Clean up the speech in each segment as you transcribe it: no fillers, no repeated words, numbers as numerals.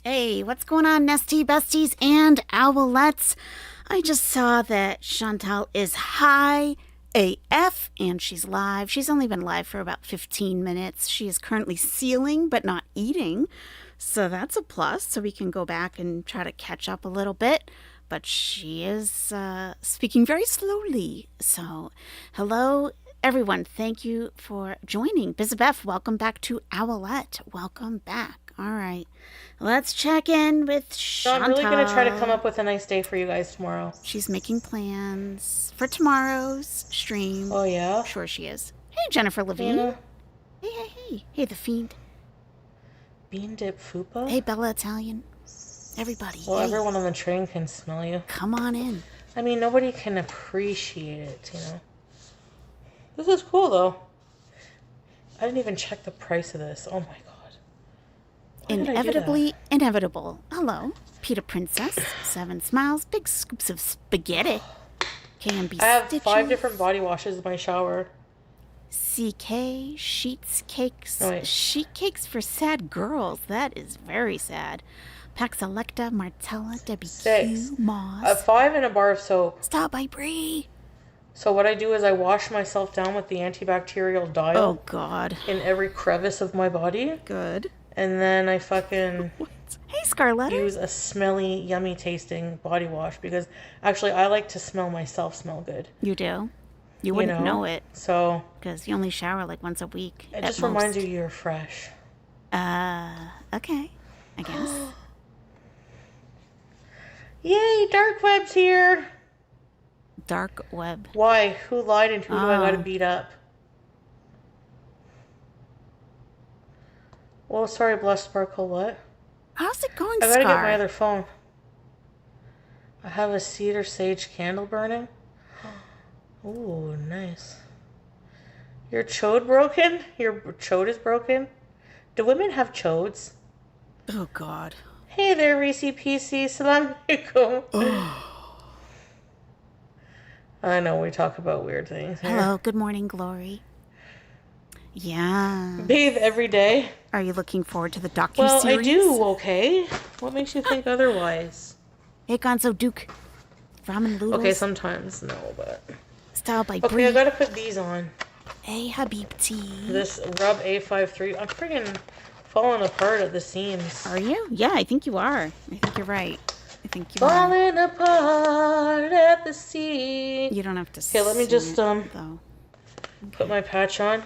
Hey, what's going on, Nestie Besties and Owlettes? I just saw that Chantal is high AF and she's live. She's only been live for about 15 minutes. She is currently sealing but not eating. So that's a plus. So we can go back and try to catch up a little bit. But she is speaking very slowly. So, hello, everyone. Thank you for joining. BBW, welcome back to Owlette. Welcome back. All right. Let's check in with No, I'm really Chantal. going to try to come up with a nice day for you guys tomorrow. She's making plans for tomorrow's stream. Oh, yeah? Sure she is. Hey, Jennifer Levine. Nina? Hey. Hey, The Fiend. Bean dip fupa? Hey, Bella Italian. Everybody. Well, hey. Everyone on the train can smell you. Come on in. I mean, nobody can appreciate it, you know? This is cool, though. I didn't even check the price of this. Oh, my God. Why did I do Inevitably that? inevitable. Hello, Peter Princess. 7 smiles, big scoops of spaghetti. KMB I have stitches. 5 different body washes in my shower. CK sheets cakes. Oh, wait. Sheet cakes for sad girls. That is very sad. Pax Electa, Martella, Debbie 6. Q, Moss. 5 and a bar of soap. Stop by Brie. So what I do is I wash myself down with the antibacterial dial. Oh, God. In every crevice of my body. Good. And then I fucking Hey, Scarlett. use a smelly, yummy tasting body wash because actually I like to smell myself smell good. You do? You wouldn't know it So because you only shower like once a week. it just reminds you you're fresh. Okay. I guess. Yay, dark web's here. Dark web. Why? Who lied and who do I gotta beat up? Well, sorry, Blessed Sparkle, what? How's it going, I gotta Scar? get my other phone. I have a cedar sage candle burning. Ooh, nice. Your chode broken? Your chode is broken? Do women have chodes? Oh, God. Hey there, Reese PC. Salam alaikum. I know we talk about weird things here. Hello, good morning, Glory. Yeah. Bathe every day. Are you looking forward to the docu-series? Well, I do, okay. What makes you think otherwise? Hey, Gonzo Duke. Ramen noodles. Okay, sometimes, no, but... Style by Okay, Brie. I gotta put these on. Hey, Habibti. This Rub A53. I'm friggin' falling apart at the seams. Are you? Yeah, I think you are. I think you're right. I think you are. Falling apart at the seams. You don't have to Okay, let me sing just, it, though. put my patch on.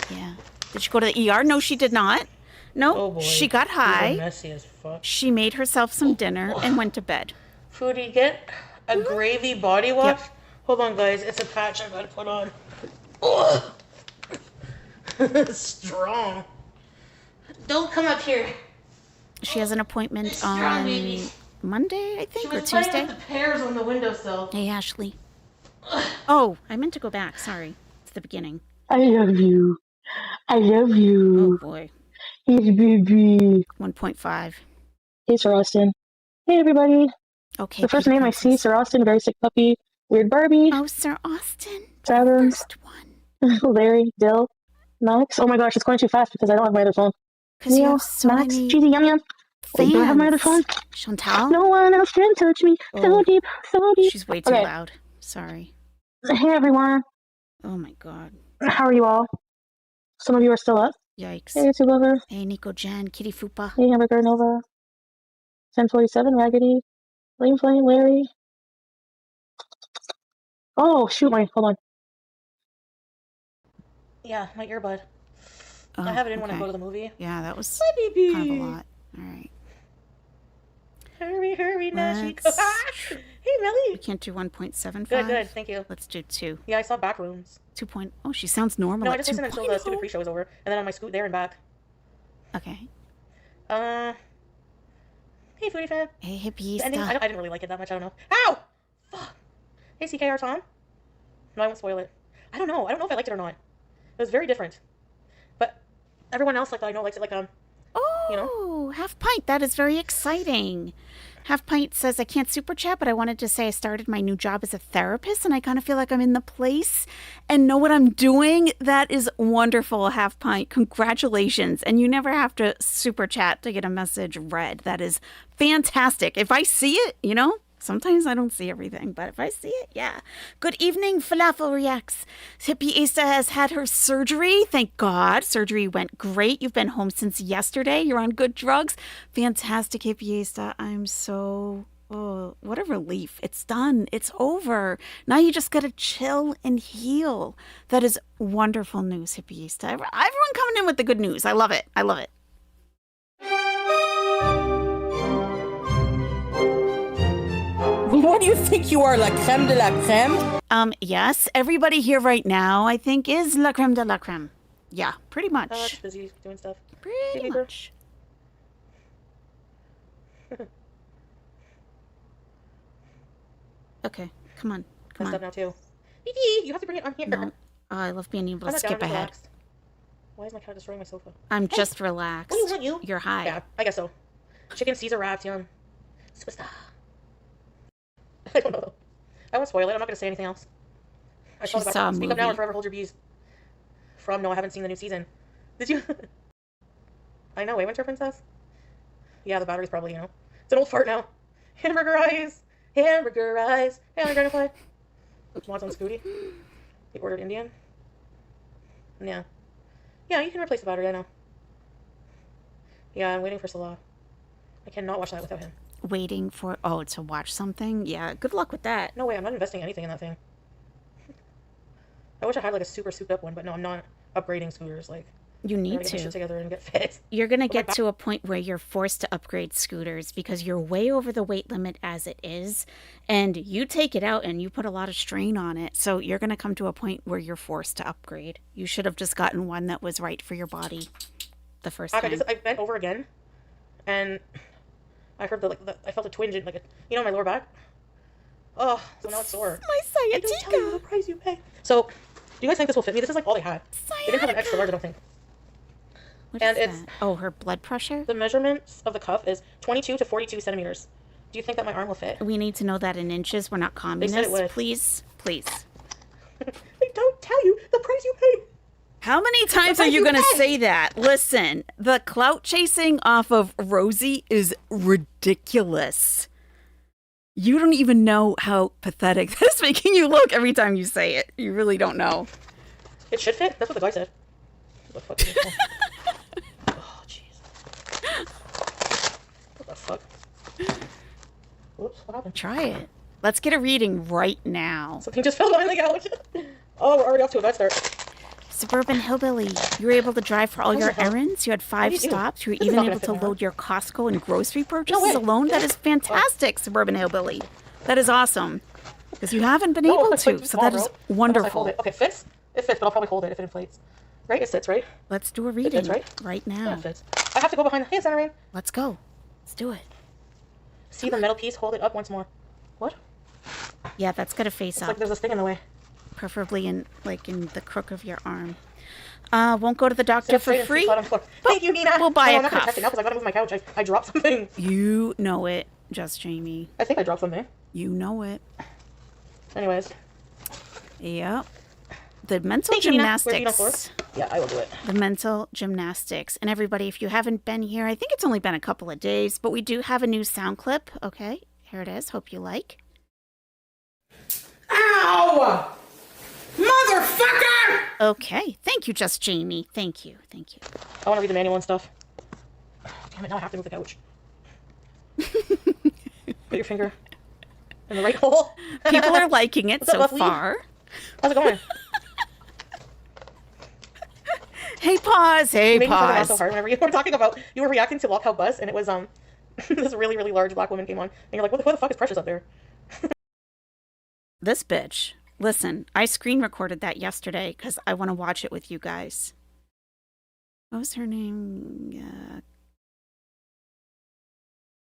Yeah. Did she go to the ER? No, she did not. No, Oh, boy. she got These are high. messy as fuck. She made herself some dinner and went to bed. Foodie, get a gravy body wash. Yep. Hold on, guys. It's a patch I gotta put on. Oh. Strong. Don't come up here. She has an appointment Strong, on baby. Monday, I think, She or was playing Tuesday. with the pears on the windowsill. Hey, Ashley. Oh, I meant to go back. Sorry. It's the beginning. I love you. I love you. Oh, boy. Hey, baby. 1.5. Hey, Sir Austin. Hey, everybody. Okay. The first Peter name I see, Princess. Sir Austin, very sick puppy, weird Barbie, Oh, Sir Austin. Saturn, First one. Larry, Dill, Max. Oh my gosh, it's going too fast because I don't have my other phone. Because you Neil, have so Max, many Cheesy, Yum Yum. fans. Do I have my other phone? Chantal? No one else can touch me. Oh. So deep, so deep. She's way too Okay. loud. Sorry. Hey, everyone. Oh, my God. How are you all? Some of you are still up. Yikes. Hey, YouTube Lover. Hey, Nico Jen, Kitty Fupa. Hey, Hamburger Nova. 1047, Raggedy. Flame Flame, Larry. Oh, shoot, hold on. Yeah, my earbud. Oh, I have it in when I okay. go to the movie. Yeah, that was Hi, baby. kind of a lot. All right. Hurry, now she Let's goes. Hey, Millie. We can't do 1.75. Good, thank you. Let's do 2. Yeah, I saw back rooms. 2. Oh, she sounds normal No, I at just listened until the stupid 2.0. pre-show was over, and then on my scoot there and back. Okay. Hey, Foodie fan. Hey, The hippies. ending, I didn't really like it that much. I don't know. Ow! Fuck. Hey, CKR Tom. No, I won't spoil it. I don't know. I don't know if I liked it or not. It was very different. But everyone else, like, that I know likes it. Like, Oh, you know. Oh, Half Pint. That is very exciting. Half Pint says, I can't super chat, but I wanted to say I started my new job as a therapist and I kind of feel like I'm in the place and know what I'm doing. That is wonderful, Half Pint. Congratulations. And you never have to super chat to get a message read. That is fantastic. If I see it, you know, sometimes I don't see everything, but if I see it, yeah. Good evening, Falafel Reacts. Hippie Asa has had her surgery. Thank God. Surgery went great. You've been home since yesterday. You're on good drugs. Fantastic, Hippie Asa. I'm so... Oh, what a relief. It's done. It's over. Now you just gotta chill and heal. That is wonderful news, Hippie Asa. Everyone coming in with the good news. I love it. I love it. What do you think you are, la creme de la creme? Yes, everybody here right now, I think, is la creme de la creme. Yeah, pretty much. Just busy doing stuff. Pretty much. Okay, come on. Come Messed on. up now too. Beep, you have to bring it on here. No. Oh, I love being able to I'm not down, skip I'm just ahead. relaxed. Why is my cat destroying my sofa? I'm just relaxed. What do you want, you? You're high. Yeah, I guess so. Chicken Caesar wrapped, yum. Superstar. I don't know. I won't spoil it. I'm not going to say anything else. I She saw saw a Speak Up Now movie. and Forever Hold Your Bees. From No, I haven't seen the new season. Did you? I know, Winter Princess? Yeah, the battery's probably, you know. It's an old fart now. Hamburger eyes. Hamburger eyes. Hey, I'm Dragonfly. Wants on Foodie. He ordered Indian. Yeah. Yeah, you can replace the battery, I know. Yeah, I'm waiting for Salah. I cannot watch that without him. Waiting for, to watch something? Yeah, good luck with that. No way, I'm not investing anything in that thing. I wish I had like a super souped up one, but no, I'm not upgrading scooters. Like, You I need gotta get my shit to. together and get fit. You're going to Oh my get to a point where you're forced to upgrade scooters because you're way over the weight limit as it is. And you take it out and you put a lot of strain on it. So you're going to come to a point where you're forced to upgrade. You should have just gotten one that was right for your body the first time. I bent over again, and I heard I felt a twinge in my lower back. Oh, so now it's sore. My I don't tell you the sciatica. price you pay. So, do you guys think this will fit me? This is like all they had. They didn't have an extra large, I don't think. What And is it's- that? Oh, her blood pressure? The measurements of the cuff is 22 to 42 centimeters. Do you think that my arm will fit? We need to know that in inches. We're not said it communists. would. Please, please. I don't tell you the price you pay. How many times are price you you going to pay. say that? Listen, the clout chasing off of Rosie is ridiculous. You don't even know how pathetic that's making you look every time you say it. You really don't know. It should fit. That's what the guy said. What the fuck is this? Oh, jeez. What the fuck? Whoops, what happened? Try it. Let's get a reading right now. Something just fell on the couch. Oh, we're already off to a bad start. Suburban Hillbilly, you were able to drive for all your the hell? errands. You had 5 What do you do? stops. You were This is even not gonna able fit to in my load your Costco and grocery No purchases way. alone. That is fantastic, Suburban Hillbilly. That is awesome. Because you haven't been able it's like to. too So small, that is bro. Unless I hold wonderful. it. Okay, it fits. It fits, but I'll probably hold it if it inflates. Right? It sits, right? Let's do a reading fits, right? right Yeah, now. it fits. I have to go behind the hand centering. Let's go. Let's do it. See the metal piece? Hold it up once more. What? Yeah, that's got to face It's up. like there's a thing in the way. Preferably in the crook of your arm. Won't go to the doctor Sit for straight and free. sit flat on the floor. Thank you, Nina. we'll buy No, a I'm not gonna cuff. test it now because I gotta move my couch. I dropped something. You know it, Just Jamie. I think I dropped something. You know it. Anyways. Yep. The mental Thank you, Nina. Where's Nina gymnastics. for? Yeah, I will do it. The mental gymnastics. And everybody, if you haven't been here, I think it's only been a couple of days, but we do have a new sound clip. Okay, here it is. Hope you like. Ow! Motherfucker! Okay, thank you, Just Jamie. Thank you, thank you. I want to read the manual and stuff. Damn it, now I have to move the couch. Put your finger in the right hole. People are liking it What's up, so Buffy? far. How's it going? Hey, pause. Hey, You made me fucking laugh so pause. hard whenever you were talking about, you were reacting to Lockout Bus, and it was, this really, really large black woman came on, and you're like, what the fuck is Precious up there? This bitch. Listen, I screen recorded that yesterday because I want to watch it with you guys. What was her name?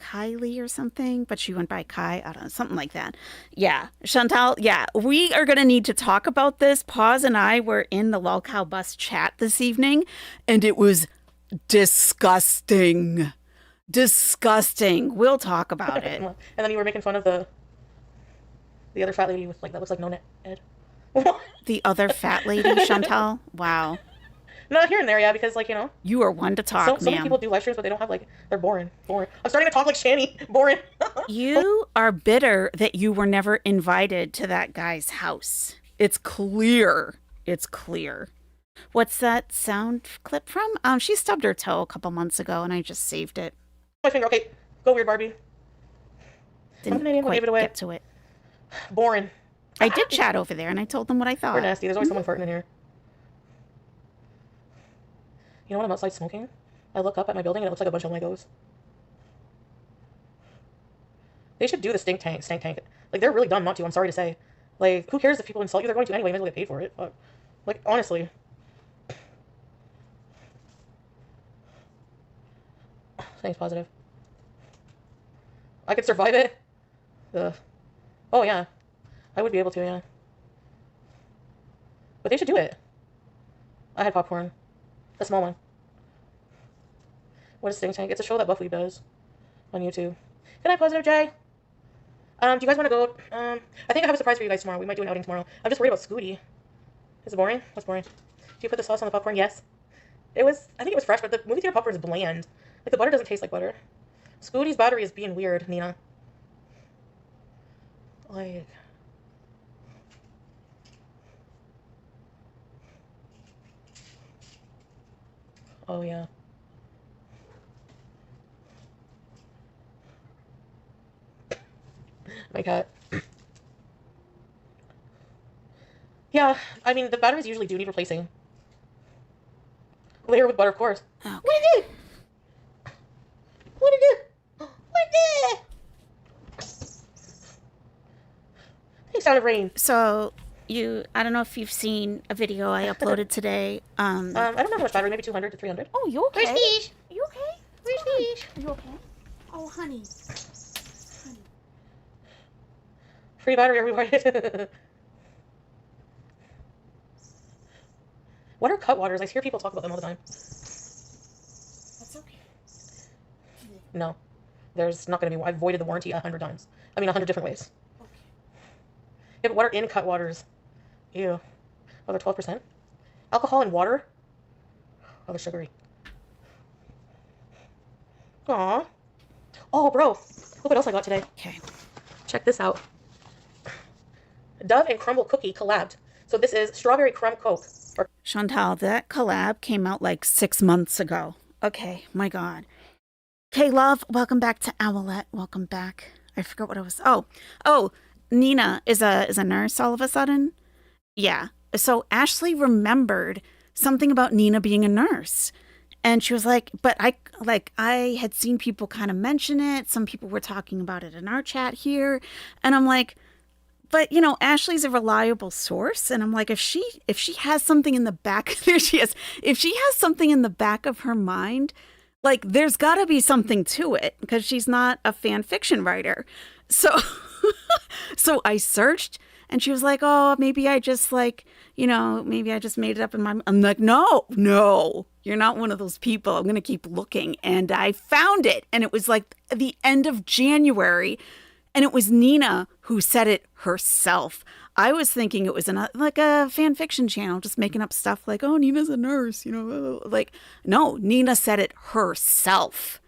Kylie or something, but she went by Kai. I don't know, something like that. Yeah, Chantal. Yeah, we are going to need to talk about this. Paz and I were in the Lolcow Bus chat this evening, and it was disgusting. Disgusting. We'll talk about it. And then you were making fun of the other fat lady with like that looks like no Ed. The other fat lady, Chantal? Wow. No, here and there, yeah, because like, you know. You are one to talk, so many people do live streams, but they don't have like, they're boring. I'm starting to talk like Shani. Boring. You are bitter that you were never invited to that guy's house. It's clear. It's clear. What's that sound clip from? She stubbed her toe a couple months ago, and I just saved it. My finger. Okay, go weird, Barbie. Didn't quite get to it. Boring. I did chat over there, and I told them what I thought. We're nasty. There's always someone farting in here. You know when I'm outside smoking? I look up at my building, and it looks like a bunch of Legos. They should do the stank tank. Like, they're really dumb not to, I'm sorry to say. Like, who cares if people insult you? They're going to anyway. Maybe they'll get paid for it. But, like, honestly. Thanks, positive. I could survive it. Oh, yeah. I would be able to, yeah. But they should do it. I had popcorn. A small one. What is Stink Tank? It's a show that Buffy does on YouTube. Good night, Positive J. Do you guys want to go? I think I have a surprise for you guys tomorrow. We might do an outing tomorrow. I'm just worried about Scooty. Is it boring? What's boring? Do you put the sauce on the popcorn? Yes. I think it was fresh, but the movie theater popcorn is bland. Like, the butter doesn't taste like butter. Scooty's battery is being weird, Nina. Like... Oh, yeah. My cat. Yeah, I mean, the batteries usually do need replacing. Layer with butter, of course. Okay. What did it do? What did it do? What did it? Hey, sound of rain. So, I don't know if you've seen a video I uploaded today. I don't know how much battery, maybe 200 to 300. Oh, you okay? Where's Fish? You okay? Where's Fish? Are you okay? Oh, honey. Free battery everywhere. What are Cutwaters? I hear people talk about them all the time. That's okay. No. There's not going to be... I've voided the warranty 100 times. I mean, 100 different ways. Okay. Yeah, but what are in Cutwaters? Ew. Oh, they're 12%? Alcohol and water? Oh, they're sugary. Aww. Oh, bro. Look what else I got today. Okay. Check this out. Dove and Crumble Cookie collabed. So this is Strawberry Crumb Coke. Chantal, that collab came out like 6 months ago. Okay, my God. Okay, love, welcome back to Owlette. Welcome back. I forgot what I was... Oh, Nina is a nurse all of a sudden. Yeah. So Ashley remembered something about Nina being a nurse. And she was like, but I had seen people kind of mention it. Some people were talking about it in our chat here. And I'm like, but you know, Ashley's a reliable source. And I'm like, if she has something in the back, there she is. If she has something in the back of her mind, like there's gotta be something to it because she's not a fan fiction writer. So, so I searched and she was like, oh, maybe I just maybe I just made it up in my mind. I'm like, no, you're not one of those people. I'm going to keep looking. And I found it. And it was like the end of January. And it was Nina who said it herself. I was thinking it was like a fan fiction channel, just making up stuff like, oh, Nina's a nurse, like, no, Nina said it herself.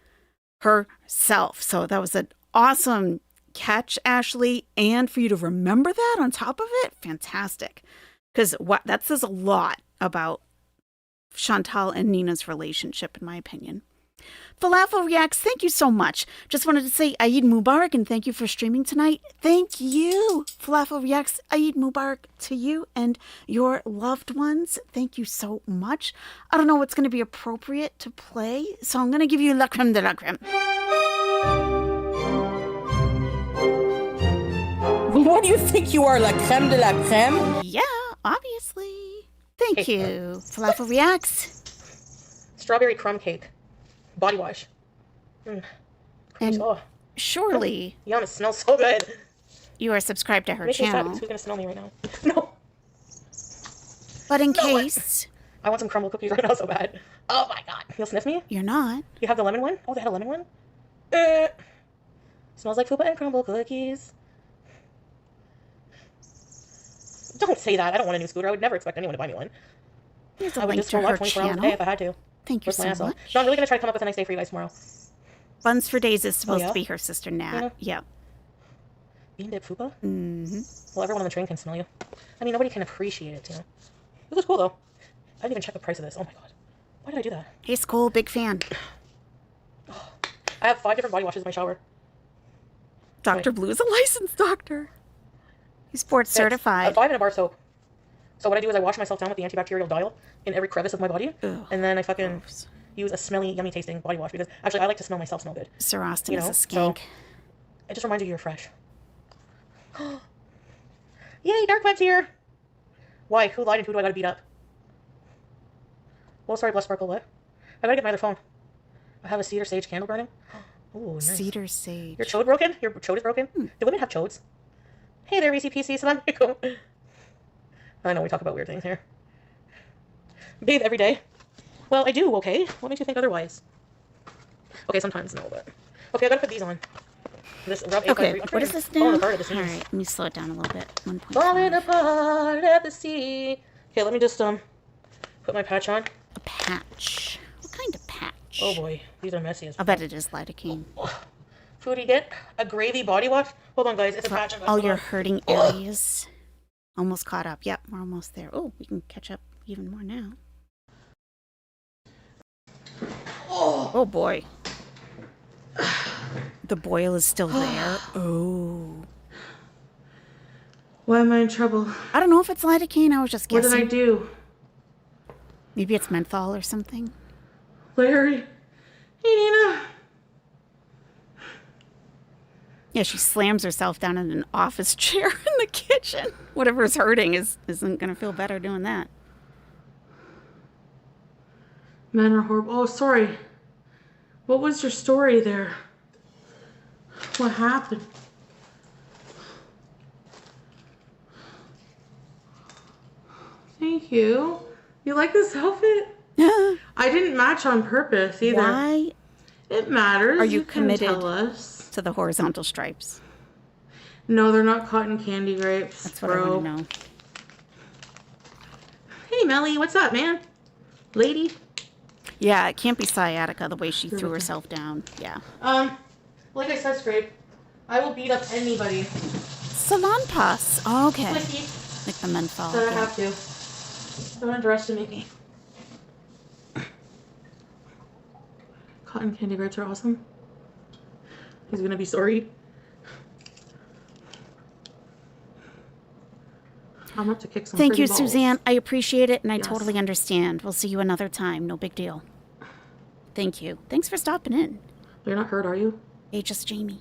So that was an awesome catch, Ashley. And for you to remember that on top of it, fantastic. Because that says a lot about Chantal and Nina's relationship, in my opinion. Falafel Reacts, thank you so much. Just wanted to say Eid Mubarak and thank you for streaming tonight. Thank you, Falafel Reacts. Eid Mubarak to you and your loved ones. Thank you so much. I don't know what's going to be appropriate to play, so I'm going to give you la creme de la creme. What do you think you are, la creme de la creme? Yeah, obviously. Thank you, Falafel Reacts. Strawberry crumb cake. Body wash. And surely... Yum, it smells so good. You are subscribed to her Make me stop, channel. because who's going to smell me right now? No. But in case I want some crumble cookies right now so bad. Oh my god. You'll sniff me? You're not. You have the lemon one? Oh, they had a lemon one? Smells like fupa and crumble cookies. Don't say that. I don't want a new scooter. I would never expect anyone to buy me one. Here's a I would link just to go her live 24 hours a day channel. if I had to. Thank you Work my so ass off. much. No, I'm really going to try to come up with a nice day for you guys tomorrow. Buns for Days is supposed yeah? to be her sister Nat. Yeah. Bean dip fupa? Mm-hmm. Well, everyone on the train can smell you. I mean, nobody can appreciate it, you know? This is cool, though. I didn't even check the price of this. Oh my god. Why did I do that? Hey, Skull, big fan. I have 5 different body washes in my shower. Dr. Blue is a licensed doctor. He's board It's certified. 5 in a bar soap. So what I do is I wash myself down with the antibacterial dial in every crevice of my body. Ugh, and then I fucking gross. use a smelly, yummy tasting body wash because actually I like to smell myself smell good. Sir Austin You is know, a skank. It just reminds you you're fresh. Yay, Dark Web's here! Why? Who lied and who do I gotta beat up? Well, sorry, Bless Sparkle, what? I gotta get my other phone. I have a cedar sage candle burning. Ooh, nice. Cedar sage. Your chode broken? Your chode is broken? Do women have chodes? Hey there, Reese PC, Salam alaikum. I know we talk about weird things here. Bathe every day. Well, I do, okay? What makes you think otherwise? Okay, sometimes no, but... Okay, I gotta put these on. This rub Okay, what is this now? Falling apart at the seams. Alright, let me slow it down a little bit. 1.5. Falling apart at the sea. Okay, let me just put my patch on. A patch. What kind of patch? Oh boy, these are messy as I'll bet it is lidocaine. Foodie, get a gravy body wash. Hold on, guys, it's a patch. I'm gonna All put your on. hurting areas. Almost caught up. Yep, we're almost there. Oh, we can catch up even more now. Oh boy. The boil is still there. Oh. Why am I in trouble? I don't know if it's lidocaine. I was just What guessing. did I do? Maybe it's menthol or something. Larry? Hey, Nina. Yeah, she slams herself down in an office chair in the kitchen. Whatever's hurting isn't going to feel better doing that. Men are horrible. Oh, sorry. What was your story there? What happened? Thank you. You like this outfit? I didn't match on purpose either. Why It matters. are you can committed tell us. to the horizontal stripes? No, they're not cotton candy grapes. That's what bro. I want to know. Hey, Melly, what's up, man? Lady? Yeah, it can't be sciatica the way she threw herself down. Yeah. Like I said, Scrape, I will beat up anybody. Salon pus. Oh, okay. Quickie. Like the menthol. That I yeah. have to. Don't underestimate me. Cotton candy grapes are awesome. He's gonna be sorry. I'm up to kick some Thank you, pretty balls. Suzanne. I appreciate it, and I Yes. totally understand. We'll see you another time. No big deal. Thank you. Thanks for stopping in. You're not hurt, are you? Hey, just Jamie.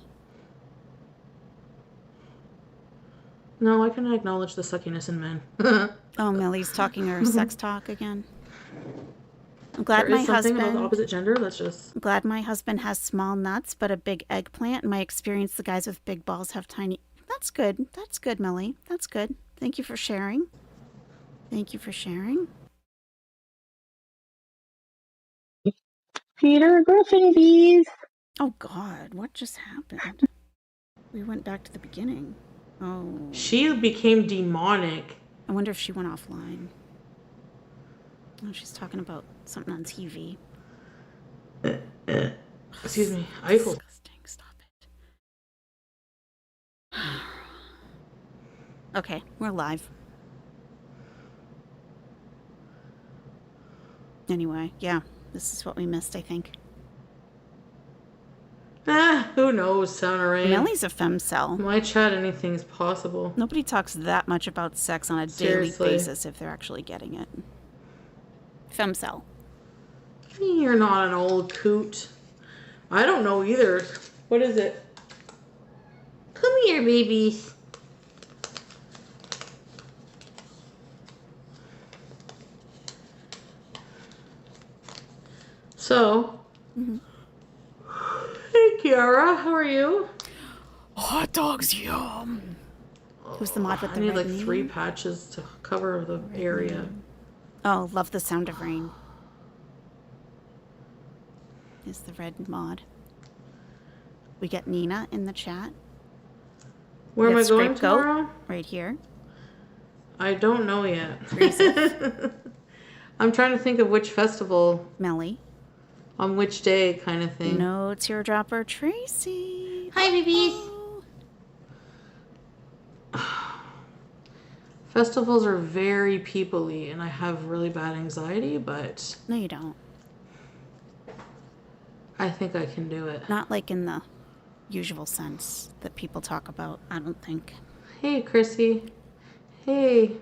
No, I can acknowledge the suckiness in men. Oh, Millie's talking her sex talk again. I'm glad There my is something about the husband. opposite gender that's just... I'm glad my husband has small nuts, but a big eggplant. In my experience, the guys with big balls have tiny. That's good. That's good, Millie. That's good. Thank you for sharing. Thank you for sharing. Peter Griffin bees. Oh God, what just happened? We went back to the beginning. Oh, She became demonic. I wonder if she went offline. Oh, she's talking about something on TV. Excuse me. Eiffel. Disgusting. Stop it. Okay, we're live. Anyway, yeah, this is what we missed, I think. Who knows, Summer Rain? Millie's a femcel. My chat, anything's possible. Nobody talks that much about sex on a Seriously. daily basis if they're actually getting it. Femcel. You're not an old coot. I don't know either. What is it? Come here, babies. So, hey Kiara, how are you? Hot dogs, yum. Who's the mod with I the need red like name? 3 patches to cover the area. Oh, love the sound of rain. Is the red mod. We get Nina in the chat. Where am I Get going Scrape Goat tomorrow? right here. I don't know yet. I'm trying to think of which festival, Melly. on which day kind of thing. No teardropper Tracy. Hi, babies. Festivals are very people-y, and I have really bad anxiety, but No, you don't. I think I can do it. Not like in the usual sense that people talk about, I don't think. Hey, Chrissy. Hey.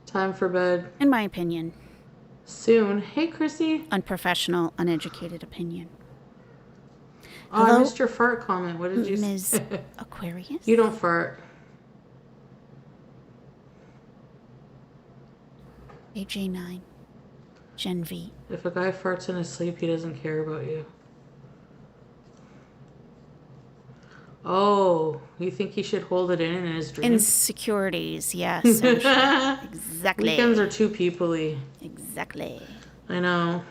Time for bed. In my opinion. Soon. Hey, Chrissy. Unprofessional, uneducated opinion. Oh, Hello? I missed your fart comment. What did you Ms. say? Aquarius? You don't fart. AJ9. Gen V. If a guy farts in his sleep, he doesn't care about you. Oh, you think he should hold it in his dreams? Insecurities, yes. Exactly. Weekends are too people-y. Exactly. I know.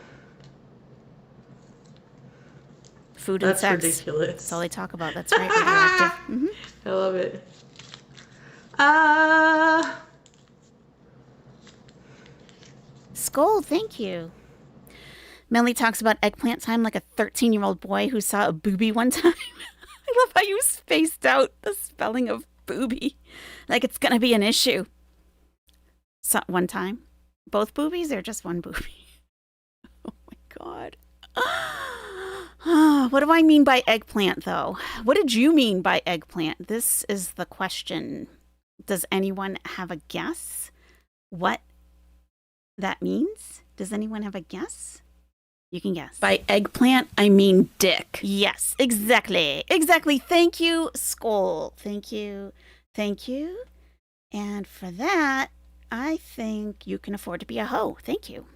Food and That's sex. ridiculous. That's all they talk about. That's right. Radioactive. I love it. Skull, thank you. Melly talks about eggplant time like a 13-year-old boy who saw a booby one time. I love how you spaced out the spelling of booby. Like it's going to be an issue. So, one time? Both boobies or just one booby? Oh my God. What do I mean by eggplant, though? What did you mean by eggplant? This is the question. Does anyone have a guess what that means? Does anyone have a guess? You can guess. By eggplant, I mean dick. Yes, exactly. Exactly. Thank you, Skull. Thank you. Thank you. And for that, I think you can afford to be a hoe. Thank you.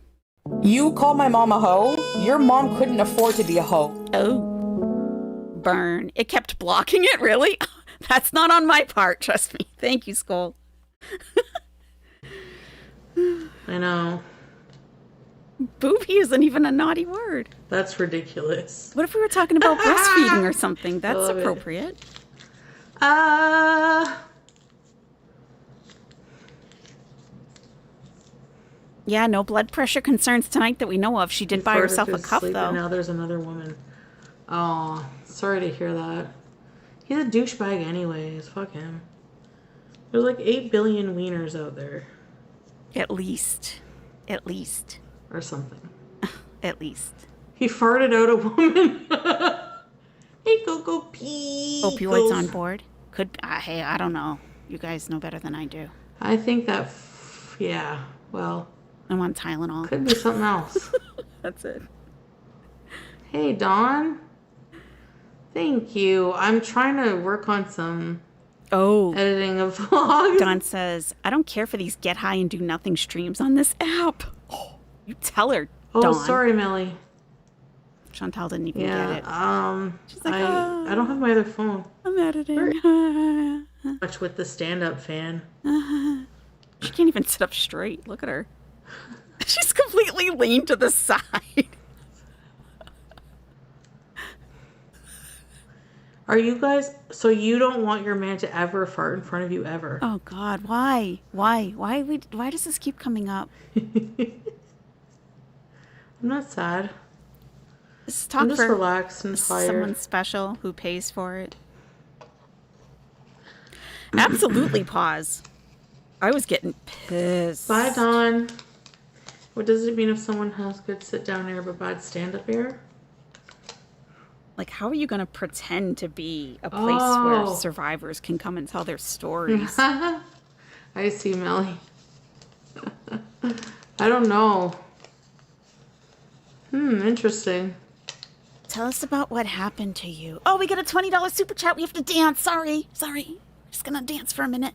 You call my mom a hoe? Your mom couldn't afford to be a hoe. Oh. Burn. It kept blocking it, really? That's not on my part, trust me. Thank you, Skull. I know. Booby isn't even a naughty word. That's ridiculous. What if we were talking about breastfeeding or something? That's love it. appropriate. Yeah, no blood pressure concerns tonight that we know of. She did buy farted herself in a his cup, sleep, though. And now there's another woman. Oh, sorry to hear that. He's a douchebag anyways. Fuck him. There's like 8 billion wieners out there. At least. At least. Or something. At least. He farted out a woman. Hey, go pee. Opioids on board? Could hey, I don't know. You guys know better than I do. I think that, yeah, well, I want Tylenol. could be something else. That's it. Hey, Dawn. Thank you. I'm trying to work on some editing of vlogs. Dawn says, I don't care for these get high and do nothing streams on this app. Oh, you tell her, Oh, Dawn. sorry, Melly. Chantal didn't even Yeah, get it. She's like, I don't have my other phone. I'm editing. Much with the stand-up fan. She can't even sit up straight. Look at her. She's completely leaned to the side. Are you guys, so you don't want your man to ever fart in front of you ever? Oh God, why? Why does this keep coming up? I'm not sad. This is talk I'm just for relaxed and tired. someone special who pays for it. Absolutely pause. I was getting pissed. Bye, Dawn. What does it mean if someone has good sit-down air but bad stand-up air? Like, how are you going to pretend to be a place where survivors can come and tell their stories? I see, Melly. I don't know. Interesting. Tell us about what happened to you. Oh, we got a $20 super chat. We have to dance. Sorry. Just gonna dance for a minute.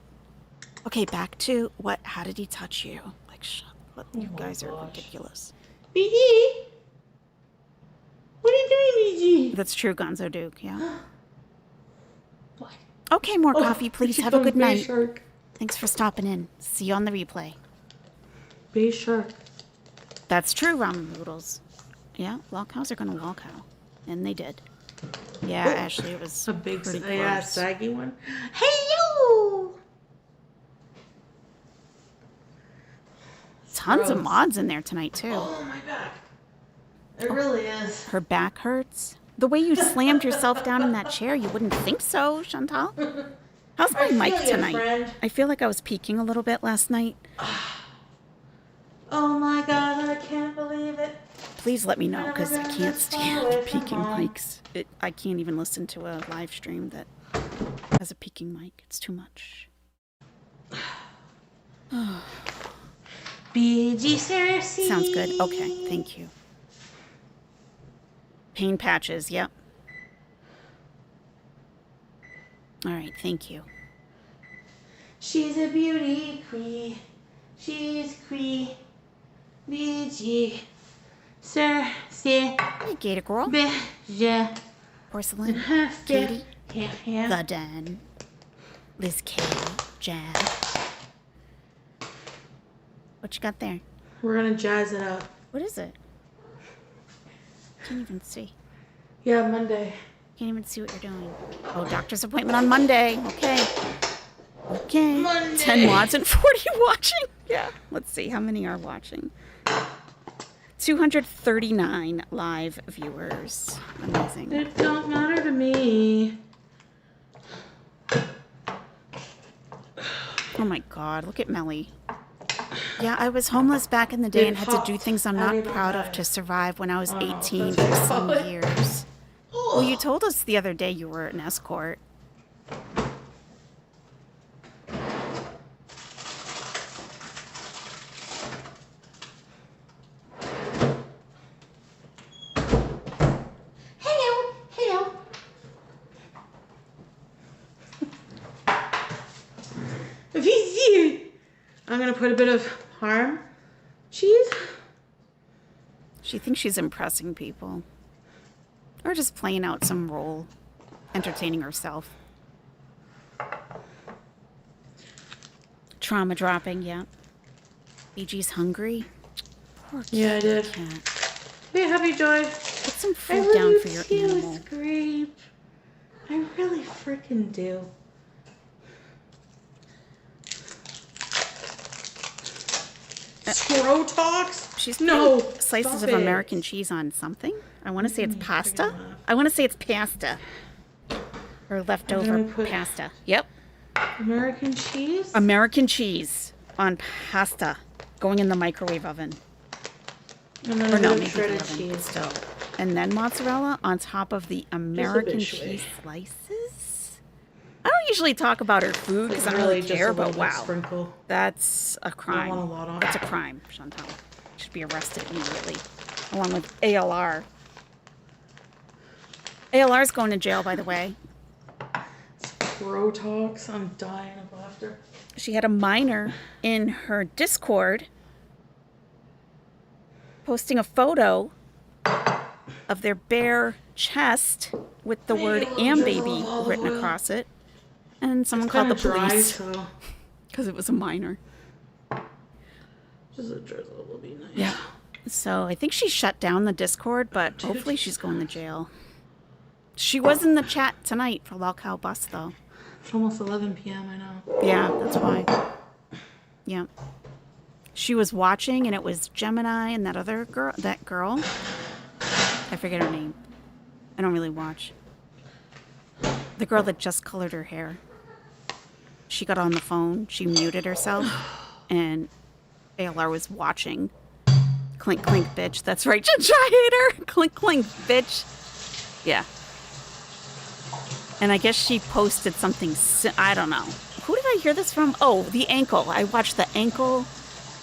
Okay, back to what? How did he touch you? Like, shut up. You guys are ridiculous. BG? What are you doing, BG? That's true, Gonzo Duke, yeah. What? Okay, more coffee, please. Have a good night. Shark. Thanks for stopping in. See you on the replay. Bay Shark. That's true, ramen noodles. Yeah, lol cows are gonna lol cow. And they did. Yeah, Ashley, it was A big, pretty yeah, gross. saggy one. Hey, you! Tons of Gross. mods in there tonight, too. Oh, my back. It really is. Her back hurts. The way you slammed yourself down in that chair, you wouldn't think so, Chantal. How's my mic feel ya, tonight? friend. I feel like I was peaking a little bit last night. Oh my god, I can't believe it. Please let me know, because I Never been can't this far stand away from peaking home. mics. I can't even listen to a live stream that has a peaking mic. It's too much. BG Cersei. Sounds good. Okay, thank you. Pain patches, yep. All right, thank you. She's a beauty queen. She's queen. BG Cersei. Hey, Gator Girl. BG. Porcelain. Katie. Katie. Yeah. The Den. Liz K. Jab. What you got there? We're gonna jazz it up. What is it? Can't even see. Yeah, Monday. Can't even see what you're doing. Oh, doctor's appointment on Monday. Okay. Okay. Monday. 10 mods and 40 watching. Yeah. Let's see. How many are watching? 239 live viewers. Amazing. It don't matter to me. Oh my God. Look at Melly. Yeah, I was homeless back in the day and had to do things I'm not proud of to survive when I was 18 for some years. Well, you told us the other day you were an escort. Hello. Hello. Vizier. I'm gonna put a bit of harm cheese. She thinks she's impressing people. Or just playing out some role. Entertaining herself. Trauma dropping, yeah. BG's hungry. Poor Yeah, I did. cat. Hey, Happy Joy. Put some I food love down you for your too, animal. Scrape. I really freaking do. Scrotox? She's No, putting slices stop of it. American cheese on something. I want to say it's pasta. laugh. I want to say it's pasta. Or leftover gonna put- pasta. Yep. American cheese? American cheese on pasta going in the microwave oven. And then Or a no, bit maybe of shredded the oven cheese. still. And then mozzarella on top of the American shredded. cheese slices. I don't usually talk about her food because I don't really just care, a little but bit wow. sprinkle. That's a crime. want a lot on That's a it. crime, Chantal. Should be arrested immediately. Along with ALR. ALR's going to jail, by the way. Scrotox? I'm dying of laughter. She had a minor in her Discord posting a photo of their bare chest with the word "am baby" written across it. And someone called the Kinda dry, police so because it was a minor. just a drizzle will be nice. Yeah. So I think she shut down the Discord, but hopefully she's going to jail. She was in the chat tonight for Lol Cow Bus, though. It's almost 11 p.m., I know. Yeah, that's why. Yeah. She was watching, and it was Gemini and that other girl, I forget her name. I don't really watch. The girl that just colored her hair. She got on the phone, she muted herself, and ALR was watching. Clink, clink, bitch. That's right, Ginger Hater. Clink, clink, bitch. Yeah. And I guess she posted something, I don't know. Who did I hear this from? Oh, the ankle. I watched the ankle,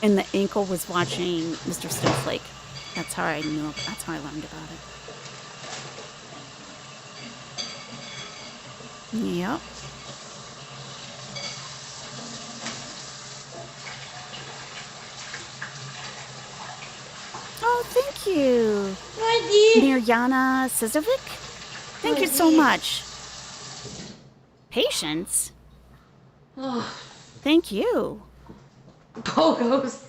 and the ankle was watching Mr. Snowflake. That's how I knew, that's how I learned about it. Yep. Oh, thank you. Mirjana Sizovic. Thank you so much. Patience? Oh, Thank you. Pogos.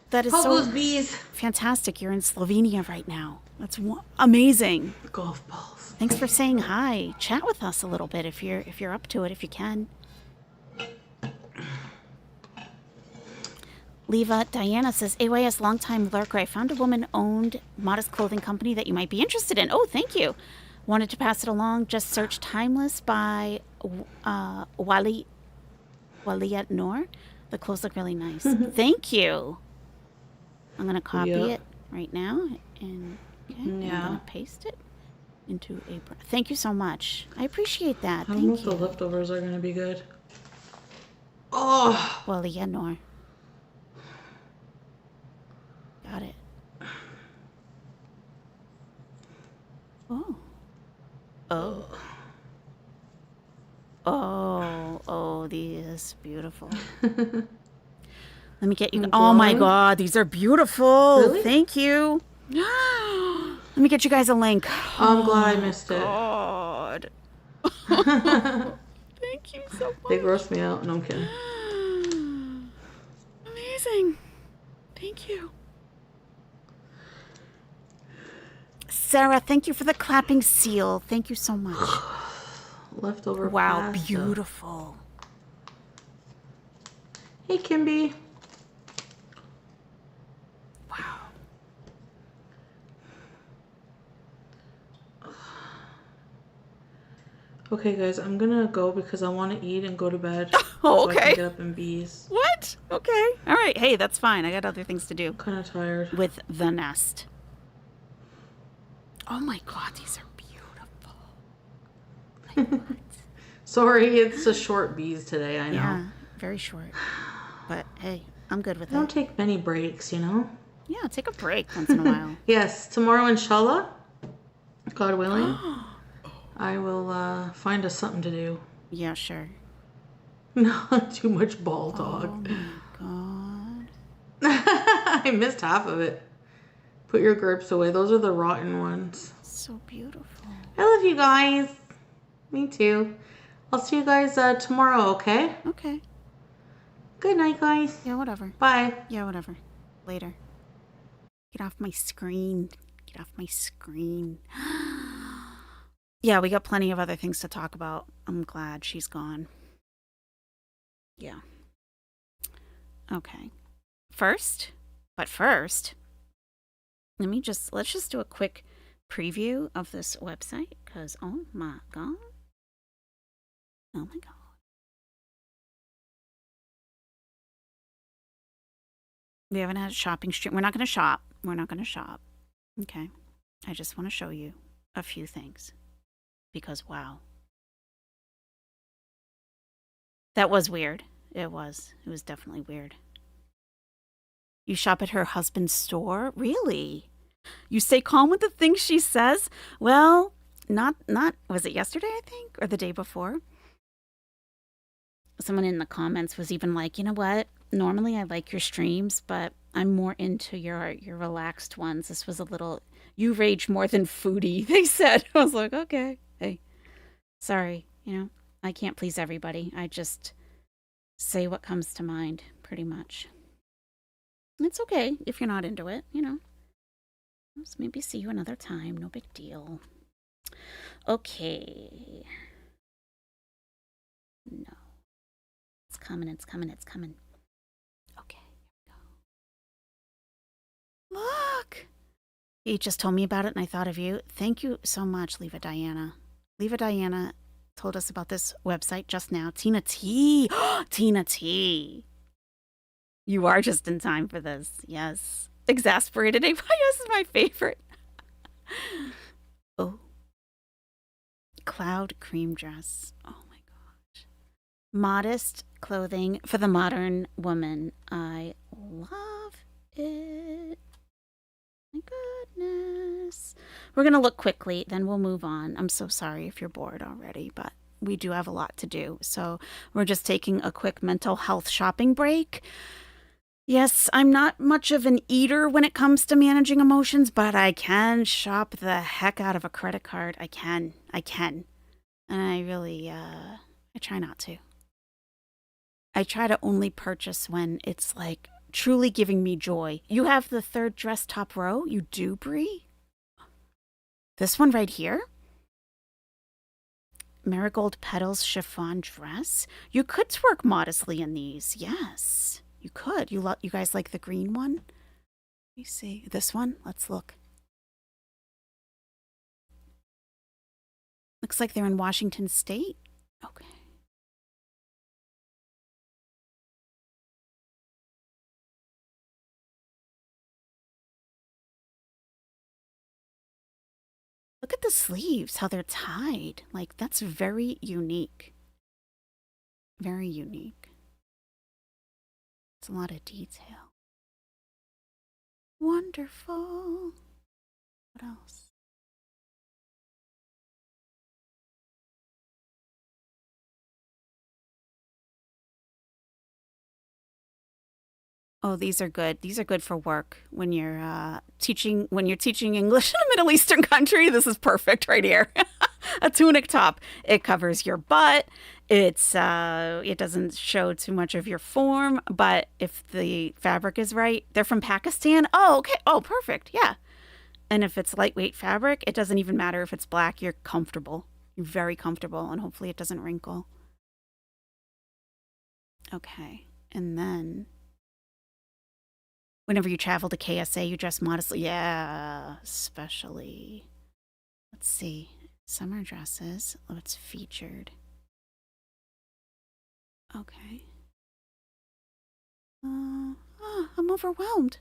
That is All so those bees. fantastic. You're in Slovenia right now. That's amazing. Golf balls. Thanks for saying hi. Chat with us a little bit if you're up to it, if you can. Leva Diana says, AYS longtime lurker. I found a woman-owned modest clothing company that you might be interested in. Oh, thank you. Wanted to pass it along. Just search Timeless by Waliat Noor. The clothes look really nice. Thank you. I'm going to copy it right now. And okay, I'm going to paste it into a... Thank you so much. I appreciate that. I Thank don't know if you. the leftovers are going to be good. Oh! Waliat Noor. Got it. Oh. Oh. Oh, these beautiful. Let me get you. Oh my God, these are beauul. Really? Thank you. Let me get you guys a link. I'm glad I missed it. God. Thank you so much. They grossed me out. No, I'm kidding. Amazing. Thank you. Sarah, thank you for the clapping seal. Thank you so much. Leftover Wow, pasta. beautiful. Hey, Kimby. Wow. Okay, guys, I'm gonna go because I want to eat and go to bed. Oh, So I okay. can get up and bees. What? Okay. All right. Hey, that's fine. I got other things to do Kind of tired. with the nest. Oh my God, these are beautiful. Sorry, it's a short bees today. I know. Yeah, very short. But hey, I'm good with I don't it. take many breaks, you know. Yeah, take a break once in a while. Yes, tomorrow, inshallah, God willing, I will find us something to do. Yeah, sure. Not too much ball talk. Oh my God. I missed half of it. Put your grapes away. Those are the rotten ones. So beautiful. I love you guys. Me too. I'll see you guys tomorrow, okay? Okay. Good night, guys. Yeah, whatever. Bye. Yeah, whatever. Later. Get off my screen. Get off my screen. Yeah, we got plenty of other things to talk about. I'm glad she's gone. Yeah. Okay. First, let's just do a quick preview of this website because oh my God. Oh my God. We haven't had a shopping stream. We're not going to shop. Okay. I just want to show you a few things because wow. That was weird. It was definitely weird. You shop at her husband's store? Really? You stay calm with the things she says? Well, not was it yesterday, I think, or the day before? Someone in the comments was even like, you know what? Normally I like your streams, but I'm more into your relaxed ones. This was a little, you rage more than Foodie, they said. I was like, okay, hey, sorry, I can't please everybody. I just say what comes to mind, pretty much. It's okay if you're not into it, Just maybe see you another time, no big deal. Okay. No. It's coming. Okay, here we go. Look! He just told me about it and I thought of you. Thank you so much, Leva Diana. Leva Diana told us about this website just now. Tina T. Tina T. You are just in time for this. Yes. Exasperated AYS is my favorite. Oh. Cloud cream dress. Oh my gosh. Modest clothing for the modern woman. I love it. My goodness. We're going to look quickly, then we'll move on. I'm so sorry if you're bored already, but we do have a lot to do. So we're just taking a quick mental health shopping break. Yes, I'm not much of an eater when it comes to managing emotions, but I can shop the heck out of a credit card. I can. And I really, I try not to. I try to only purchase when it's like truly giving me joy. You have the third dress top row? You do, Brie? This one right here? Marigold petals chiffon dress. You could twerk modestly in these. Yes, you could. You guys like the green one? Let me see. This one? Let's look. Looks like they're in Washington State. Okay. Look at the sleeves, how they're tied. Like, that's very unique. Very unique. It's a lot of detail. Wonderful. What else? Oh, these are good. These are good for work when you're teaching English in a Middle Eastern country. This is perfect right here. A tunic top. It covers your butt. It doesn't show too much of your form, but if the fabric is right, they're from Pakistan. Oh, okay. Oh, perfect. Yeah. And if it's lightweight fabric, it doesn't even matter if it's black. You're comfortable. You're very comfortable, and hopefully it doesn't wrinkle. Okay. And then whenever you travel to KSA, you dress modestly. Yeah, especially. Let's see. Summer dresses. Oh, it's featured. Okay. I'm overwhelmed.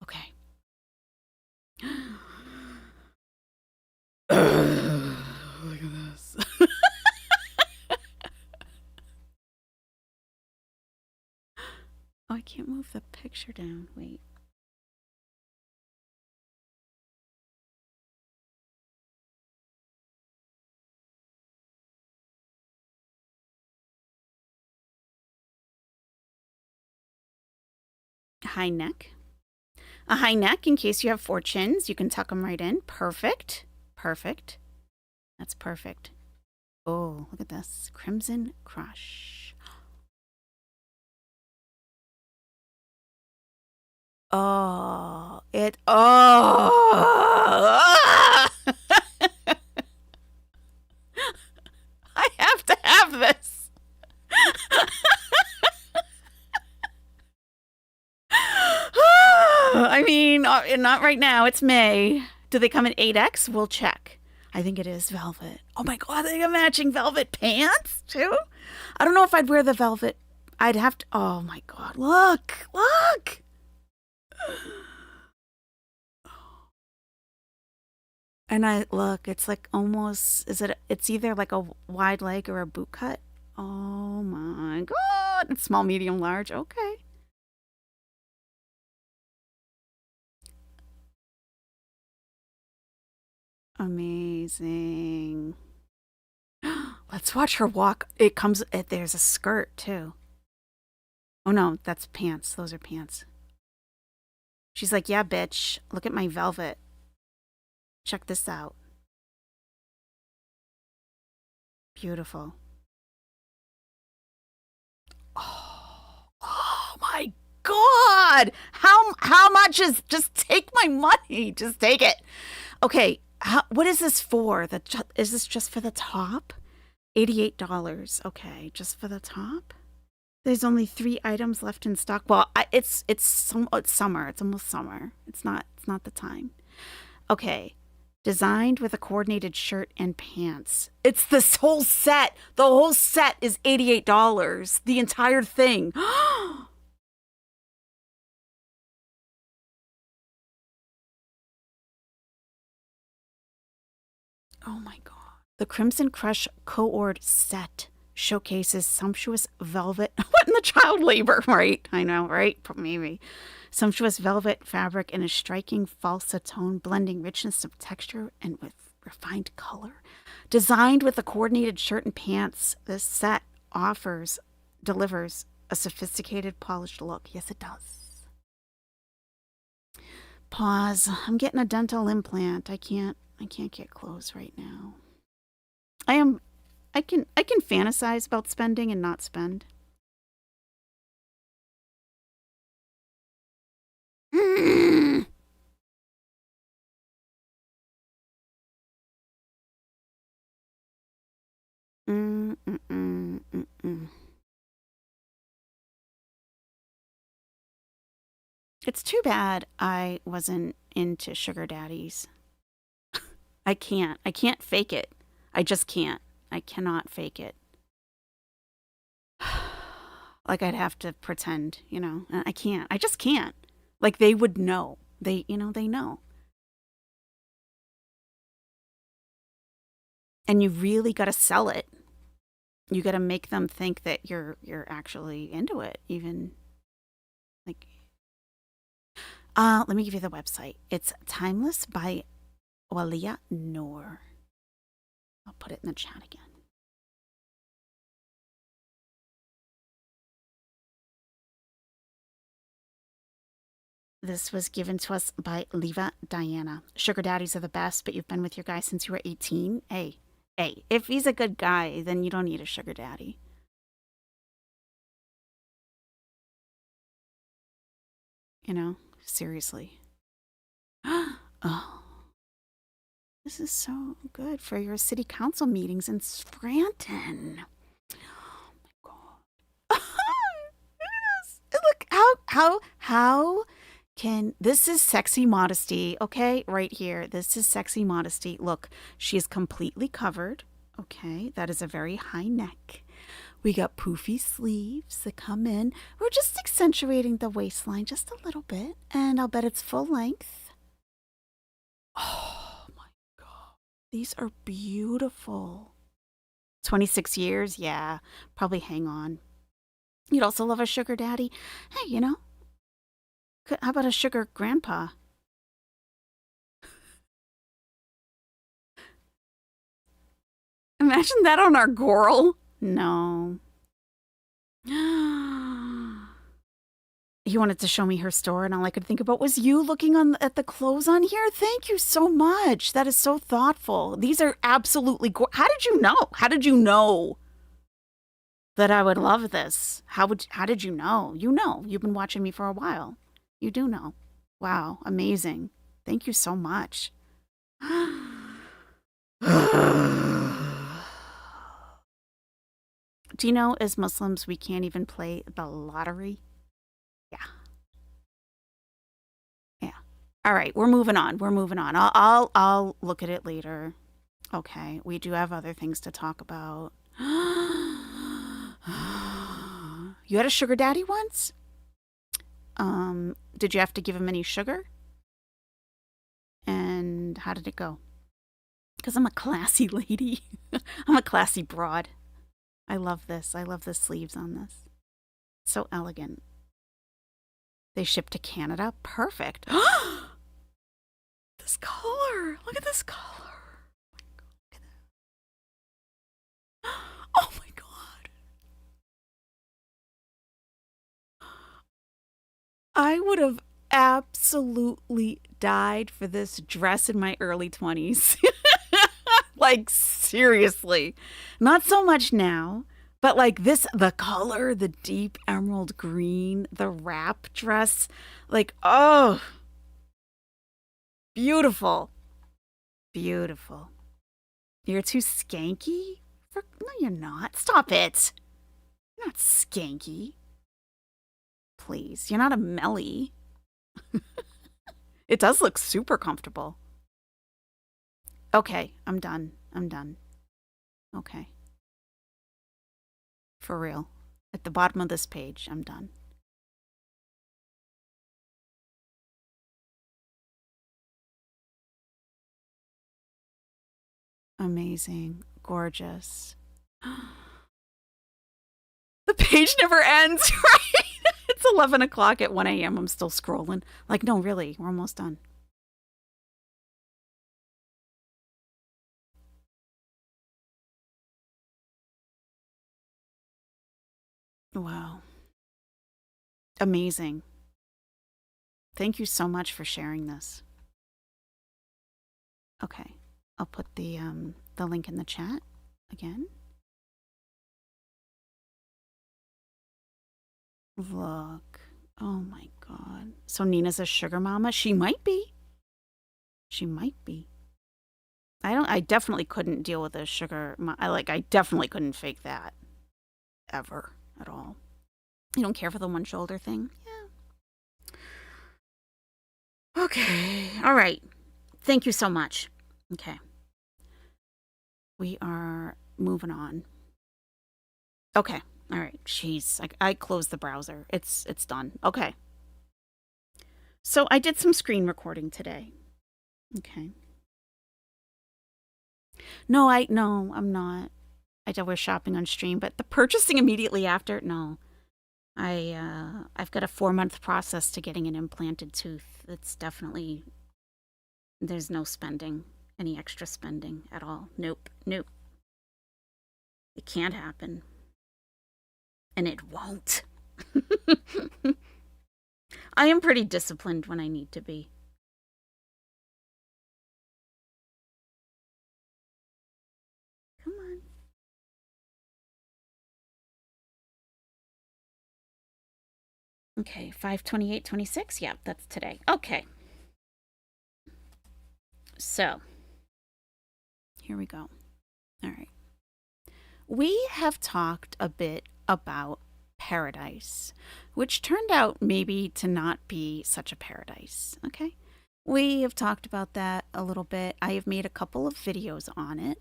Okay. Look at this. Oh, I can't move the picture down. Wait. High neck. A high neck in case you have 4 chins. You can tuck them right in. Perfect. Perfect. That's perfect. Oh, look at this. Crimson Crush. Oh, I have to have this. I mean, not right now. It's May. Do they come in 8X? We'll check. I think it is velvet. Oh my God, they got matching velvet pants too? I don't know if I'd wear the velvet. I'd have to. Oh my God, look. And look, it's like almost, it's either like a wide leg or a boot cut. Oh my God. It's small, medium, large. Okay. Amazing. Let's watch her walk. There's a skirt too. Oh no, that's pants. Those are pants. She's like, yeah, bitch, look at my velvet. Check this out. Beautiful. Oh my God. How much just take my money. Just take it. Okay. What is this for? Is this just for the top? $88. Okay. Just for the top? There's only 3 items left in stock. Well, it's summer. It's almost summer. It's not the time. Okay. Designed with a coordinated shirt and pants. It's this whole set. The whole set is $88. The entire thing. Oh my God. The Crimson Crush Co-ord set showcases sumptuous velvet. What in the child labor, right? I know, right? Maybe. Sumptuous velvet fabric in a striking falsetone, blending richness of texture and with refined color. Designed with a coordinated shirt and pants, this set delivers a sophisticated, polished look. Yes, it does. Pause. I'm getting a dental implant. I can't get clothes right now. I can fantasize about spending and not spend. Mm. Mm, mm, mm, mm, mm. It's too bad I wasn't into sugar daddies. I can't. I can't fake it. I just can't. I cannot fake it. Like I'd have to pretend, you know. I can't. I just can't. Like they would know. They know. And you really got to sell it. You got to make them think that you're actually into it, even like let me give you the website. It's Timeless by Walia Noor. I'll put it in the chat again. This was given to us by Leva Diana. Sugar daddies are the best, but you've been with your guy since you were 18. Hey, if he's a good guy, then you don't need a sugar daddy. You know, seriously. Oh, this is so good for your city council meetings in Scranton. Oh my God. Look, how can, this is sexy modesty, okay? Right here. This is sexy modesty. Look, she is completely covered, okay? That is a very high neck. We got poofy sleeves that come in. We're just accentuating the waistline just a little bit, and I'll bet it's full length. Oh my God. These are beautiful. 26 years? Yeah, probably hang on. You'd also love a sugar daddy. Hey, you know, how about a sugar grandpa? Imagine that on our girl. No. He wanted to show me her store, and all I could think about was you looking at the clothes on here. Thank you so much. That is so thoughtful. These are absolutely How did you know? How did you know that I would love this? How did you know? You know. You've been watching me for a while. You do know. Wow, amazing. Thank you so much. Do you know, as Muslims, we can't even play the lottery? Yeah. Yeah. All right, we're moving on. I'll look at it later. Okay, we do have other things to talk about. You had a sugar daddy once? Did you have to give him any sugar? And how did it go? Because I'm a classy lady. I'm a classy broad. I love this. I love the sleeves on this. So elegant. They ship to Canada. Perfect. This color. Look at this color. Oh my God. I would have absolutely died for this dress in my early 20s. Like, seriously. Not so much now, but like this, the color, the deep emerald green, the wrap dress, like, oh, beautiful. Beautiful. You're too skanky? No, you're not. Stop it. You're not skanky. Please, you're not a Melly. It does look super comfortable. Okay, I'm done. Okay. For real. At the bottom of this page, I'm done. Amazing. Gorgeous. The page never ends, right? It's 11 o'clock at 1 a.m. I'm still scrolling. Like, no, really, we're almost done. Wow. Amazing. Thank you so much for sharing this. Okay. I'll put the link in the chat again. Look. Oh my God. So Nina's a sugar mama? She might be. She might be. I definitely couldn't deal with a sugar. I definitely couldn't fake that. Ever. At all. You don't care for the one shoulder thing? Yeah. Okay. All right. Thank you so much. Okay. We are moving on. Okay. All right. Jeez. I closed the browser. It's done. Okay. So I did some screen recording today. Okay. No, I'm not. I was shopping on stream, but the purchasing immediately after, no. I've got a 4-month process to getting an implanted tooth. It's definitely, there's no spending, any extra spending at all. Nope. It can't happen. And it won't. I am pretty disciplined when I need to be. Come on. Okay, 5/28/26. Yep, that's today. Okay. So, here we go. All right. We have talked a bit about Pearadise, which turned out maybe to not be such a paradise. Okay. We have talked about that a little bit. I have made a couple of videos on it.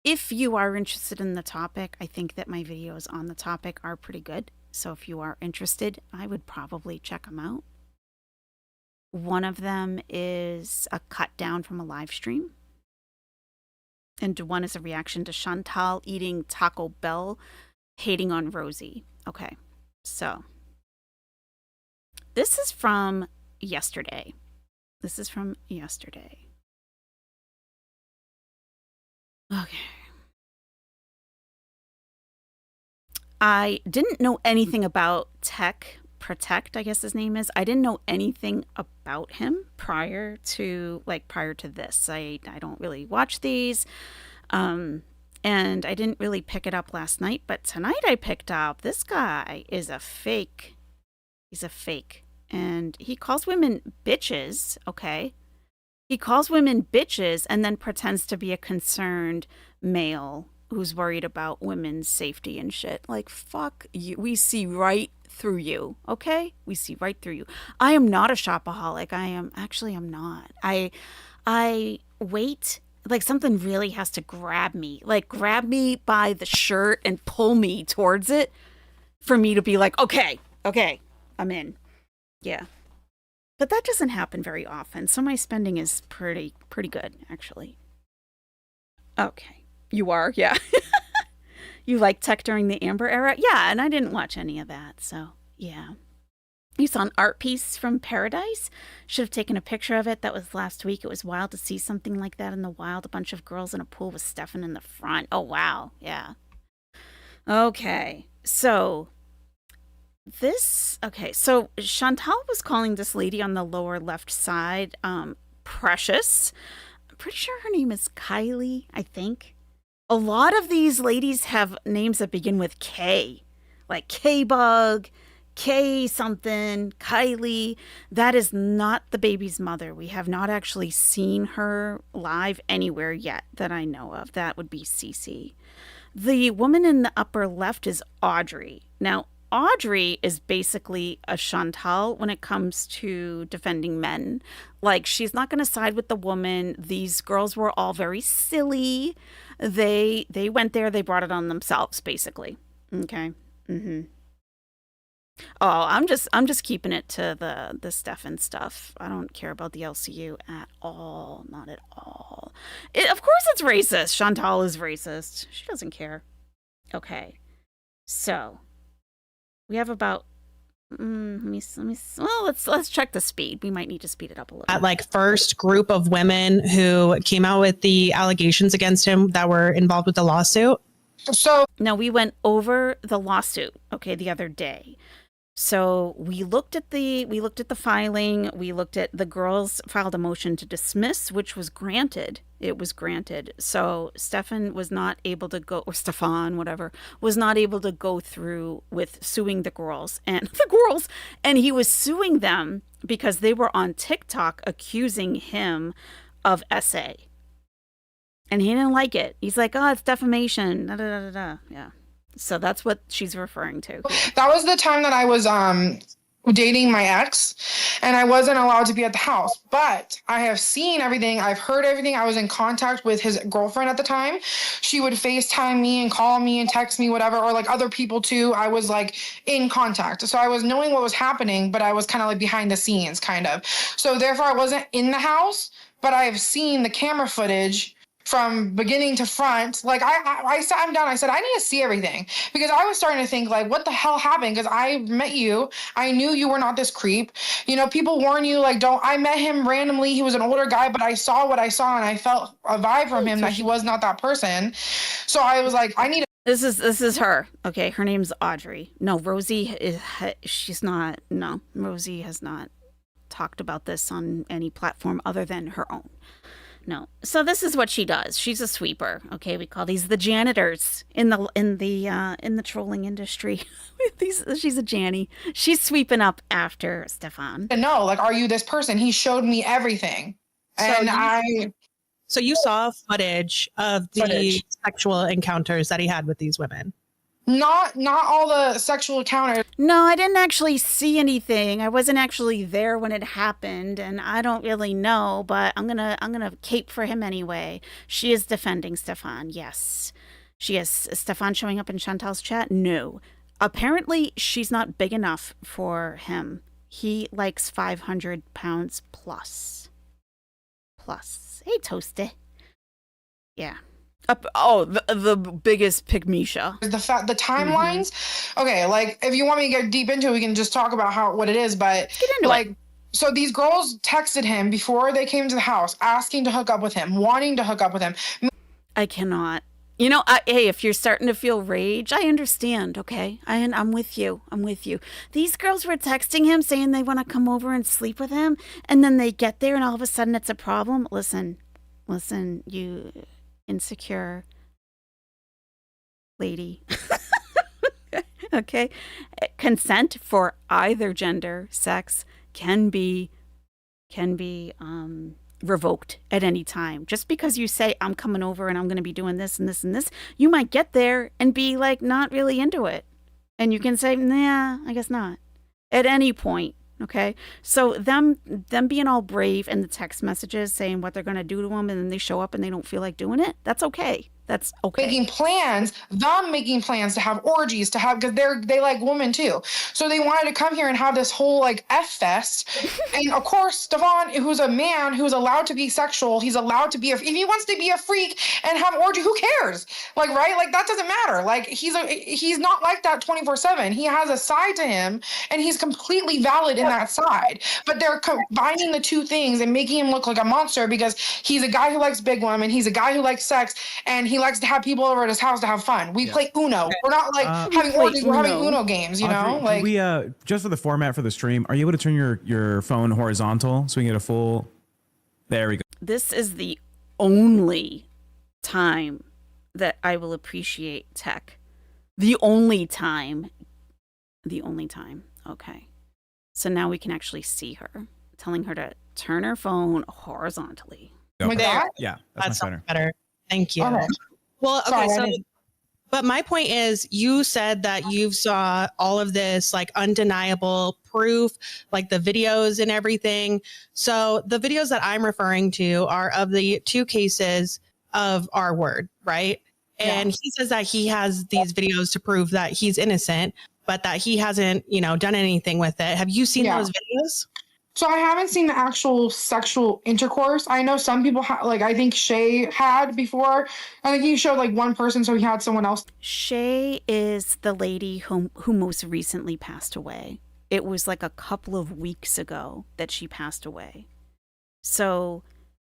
If you are interested in the topic, I think that my videos on the topic are pretty good. So if you are interested, I would probably check them out. One of them is a cut down from a live stream. And one is a reaction to Chantal eating Taco Bell, hating on Rosie. Okay, so this is from yesterday. Okay. I didn't know anything about Tech Protect, I guess his name is. I didn't know anything about him prior to this. I don't really watch these. And I didn't really pick it up last night, but tonight I picked up this guy is a fake. He's a fake. And he calls women bitches, okay? He calls women bitches and then pretends to be a concerned male who's worried about women's safety and shit. Like, fuck you. We see right through you, okay? We see right through you. I am not a shopaholic. I'm not. I wait, like something really has to grab me by the shirt and pull me towards it for me to be like, okay, I'm in. Yeah. But that doesn't happen very often. So my spending is pretty good, actually. Okay. You are? Yeah. You like tech during the Amber era? Yeah, and I didn't watch any of that, so yeah. You saw an art piece from Pearadise? Should have taken a picture of it. That was last week. It was wild to see something like that in the wild. A bunch of girls in a pool with Stefan in the front. Oh, wow. Yeah. Okay. So Chantal was calling this lady on the lower left side Precious. I'm pretty sure her name is Kylie, I think. A lot of these ladies have names that begin with K, like K-Bug, K something, Kylie. That is not the baby's mother. We have not actually seen her live anywhere yet that I know of. That would be Cece. The woman in the upper left is Audrey. Now, Audrey is basically a Chantal when it comes to defending men. Like, she's not going to side with the woman. These girls were all very silly. They went there. They brought it on themselves, basically. Okay. Mm-hmm. Oh, I'm just keeping it to the Stefan stuff. I don't care about the LCU at all. Not at all. Of course it's racist. Chantal is racist. She doesn't care. Okay. So we have about let's check the speed. We might need to speed it up a little. That like first group of women who came out with the allegations against him that were involved with the lawsuit. So now we went over the lawsuit, okay, the other day. So we looked at the filing. We looked at the girls filed a motion to dismiss, which was granted. It was granted. So Stefan was not able to go, or Stefan, whatever, was not able to go through with suing the girls and and he was suing them because they were on TikTok accusing him of SA, and he didn't like it. He's like, "Oh, it's defamation." Da, da, da, da, da. Yeah. So that's what she's referring to. That was the time that I was dating my ex, and I wasn't allowed to be at the house. But I have seen everything. I've heard everything. I was in contact with his girlfriend at the time. She would FaceTime me and call me and text me, whatever, or like other people too. I was like in contact. So I was knowing what was happening, but I was kind of like behind the scenes, kind of. So therefore, I wasn't in the house, but I have seen the camera footage from beginning to front. Like I sat him down. I said, I need to see everything, because I was starting to think like, what the hell happened? Because I met you. I knew you were not this creep. You know, people warn you, like, don't. I met him randomly. He was an older guy, but I saw what I saw, and I felt a vibe from him that he was not that person. So I was like, I need to. This is her. Okay, her name's Audrey. No, Rosie is. She's not. No, Rosie has not talked about this on any platform other than her own. No. So this is what she does. She's a sweeper. Okay, we call these the janitors in the trolling industry. She's a Janny. She's sweeping up after Stefan. No, like, are you this person? He showed me everything, and So you saw footage of the sexual encounters that he had with these women. Not all the sexual encounters. No, I didn't actually see anything. I wasn't actually there when it happened, and I don't really know, but I'm gonna cape for him anyway. She is defending Stefan, yes. She is. Stefan showing up in Chantal's chat? No. Apparently, she's not big enough for him. He likes 500 pounds plus. Hey, Toasty. Yeah. The biggest pygmisha. The timelines. Okay, like, if you want me to get deep into it, we can just talk about what it is. But get into like, it. So these girls texted him before they came to the house, asking to hook up with him, wanting to hook up with him. I cannot. You know, hey, if you're starting to feel rage, I understand, okay? I'm with you. These girls were texting him saying they want to come over and sleep with him, and then they get there and all of a sudden it's a problem. Listen, you insecure lady. Okay? Consent for either gender, sex, can be revoked at any time. Just because you say, I'm coming over and I'm going to be doing this and this and this, you might get there and be like not really into it. And you can say, nah, I guess not. At any point. Okay. So them being all brave and the text messages saying what they're going to do to them, and then they show up and they don't feel like doing it. That's okay. That's okay. Making plans to have orgies, because they like women too. So they wanted to come here and have this whole like F fest. And of course, Stefan, who's a man who's allowed to be sexual, he's allowed to be if he wants to be a freak and have orgy, who cares? Like, right? Like, that doesn't matter. Like, he's not like that 24/7. He has a side to him, and he's completely valid in that side. But they're combining the two things and making him look like a monster because he's a guy who likes big women, he's a guy who likes sex, and he likes to have people over at his house to have fun. We play Uno. We're not like having orgies. We're having Uno games, you know? Like, we just for the format for the stream, are you able to turn your phone horizontal so we can get a full? There we go. This is the only time that I will appreciate tech. The only time. Okay. So now we can actually see her. Telling her to turn her phone horizontally. like that? Yeah, that's much better. Thank you. Okay. Well, okay, Sorry, but my point is, you said that you saw all of this like undeniable proof, like the videos and everything. So the videos that I'm referring to are of the two cases of R word, right? And he says that he has these videos to prove that he's innocent, but that he hasn't, done anything with it. Have you seen those videos? So I haven't seen the actual sexual intercourse. I know some people I think Shay had before. I think he showed like one person, so he had someone else. Shay is the lady who most recently passed away. It was like a couple of weeks ago that she passed away. So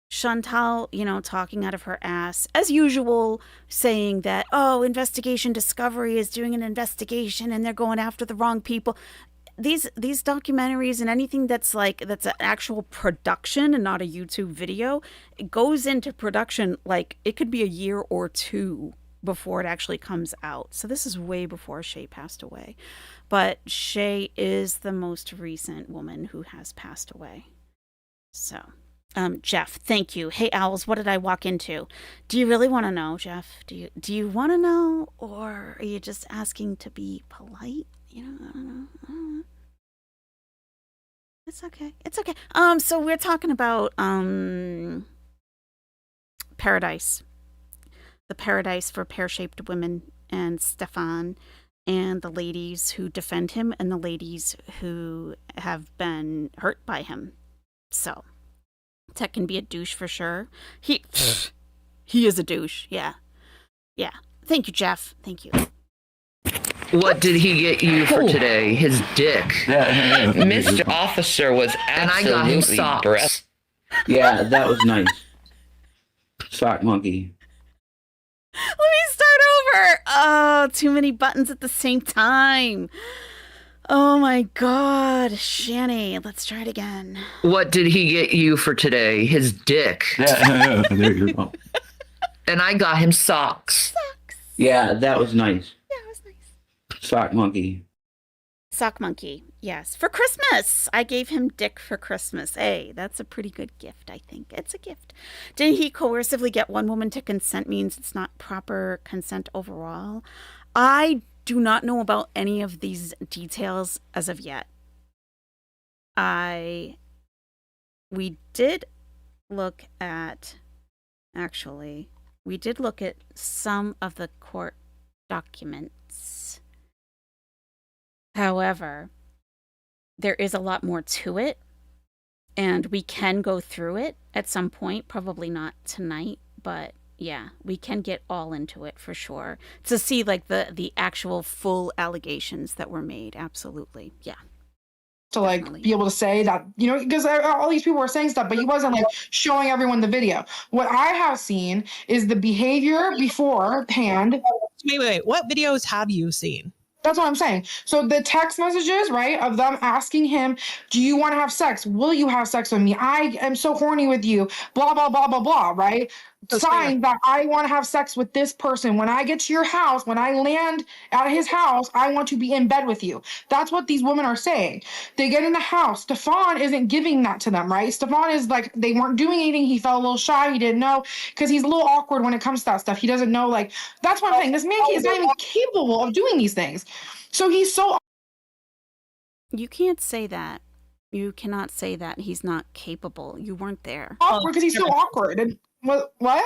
Chantal, talking out of her ass, as usual, saying that, Investigation Discovery is doing an investigation and they're going after the wrong people. these documentaries and anything that's an actual production and not a YouTube video, it goes into production like it could be a year or two before it actually comes out. So this is way before Shay passed away. But Shay is the most recent woman who has passed away. So, Jeff, thank you. Hey, Owls, what did I walk into? Do you really want to know, Jeff? Do you want to know, or are you just asking to be polite? You know, I don't know. It's okay. It's okay. So we're talking about Pearadise. The Pearadise for Pear-Shaped Women, and Stefan, and the ladies who defend him, and the ladies who have been hurt by him. So, Tech can be a douche for sure. He is a douche. Yeah. Thank you, Jeff. Thank you. What did he get you for today? His dick. Mr. Officer was And I got him absolutely socks. breast. Yeah, that was nice. Sock monkey. Let me start over. Oh, too many buttons at the same time. Oh my God, Shani. Let's try it again. What did he get you for today? His dick. Yeah, there you go. And I got him socks. Yeah, that was nice. Yeah, it was nice. Sock monkey. Sock monkey. Yes, for Christmas. I gave him dick for Christmas. Hey, that's a pretty good gift, I think. It's a gift. Didn't he coercively get one woman to consent means it's not proper consent overall? I do not know about any of these details as of yet. We did look at some of the court documents. However, there is a lot more to it, and we can go through it at some point, probably not tonight, but yeah, we can get all into it for sure to see like the actual full allegations that were made. Absolutely. Yeah. To like Definitely. be able to say that, you know, because all these people were saying stuff, but he wasn't like showing everyone the video. What I have seen is the behavior beforehand. Wait. What videos have you seen? That's what I'm saying. So the text messages, right, of them asking him, do you want to have sex? Will you have sex with me? I am so horny with you, blah, blah, blah, blah, blah, right? Sign that I want to have sex with this person. When I get to your house, when I land at his house, I want to be in bed with you. That's what these women are saying. They get in the house. Stefan isn't giving that to them, right? Stefan is like, they weren't doing anything. He felt a little shy. He didn't know because he's a little awkward when it comes to that stuff. He doesn't know, like, that's what I'm saying. This man is not even capable of doing these things. So he's so. You can't say that. You cannot say that he's not capable. You weren't there. Awkward because he's so awkward. And what?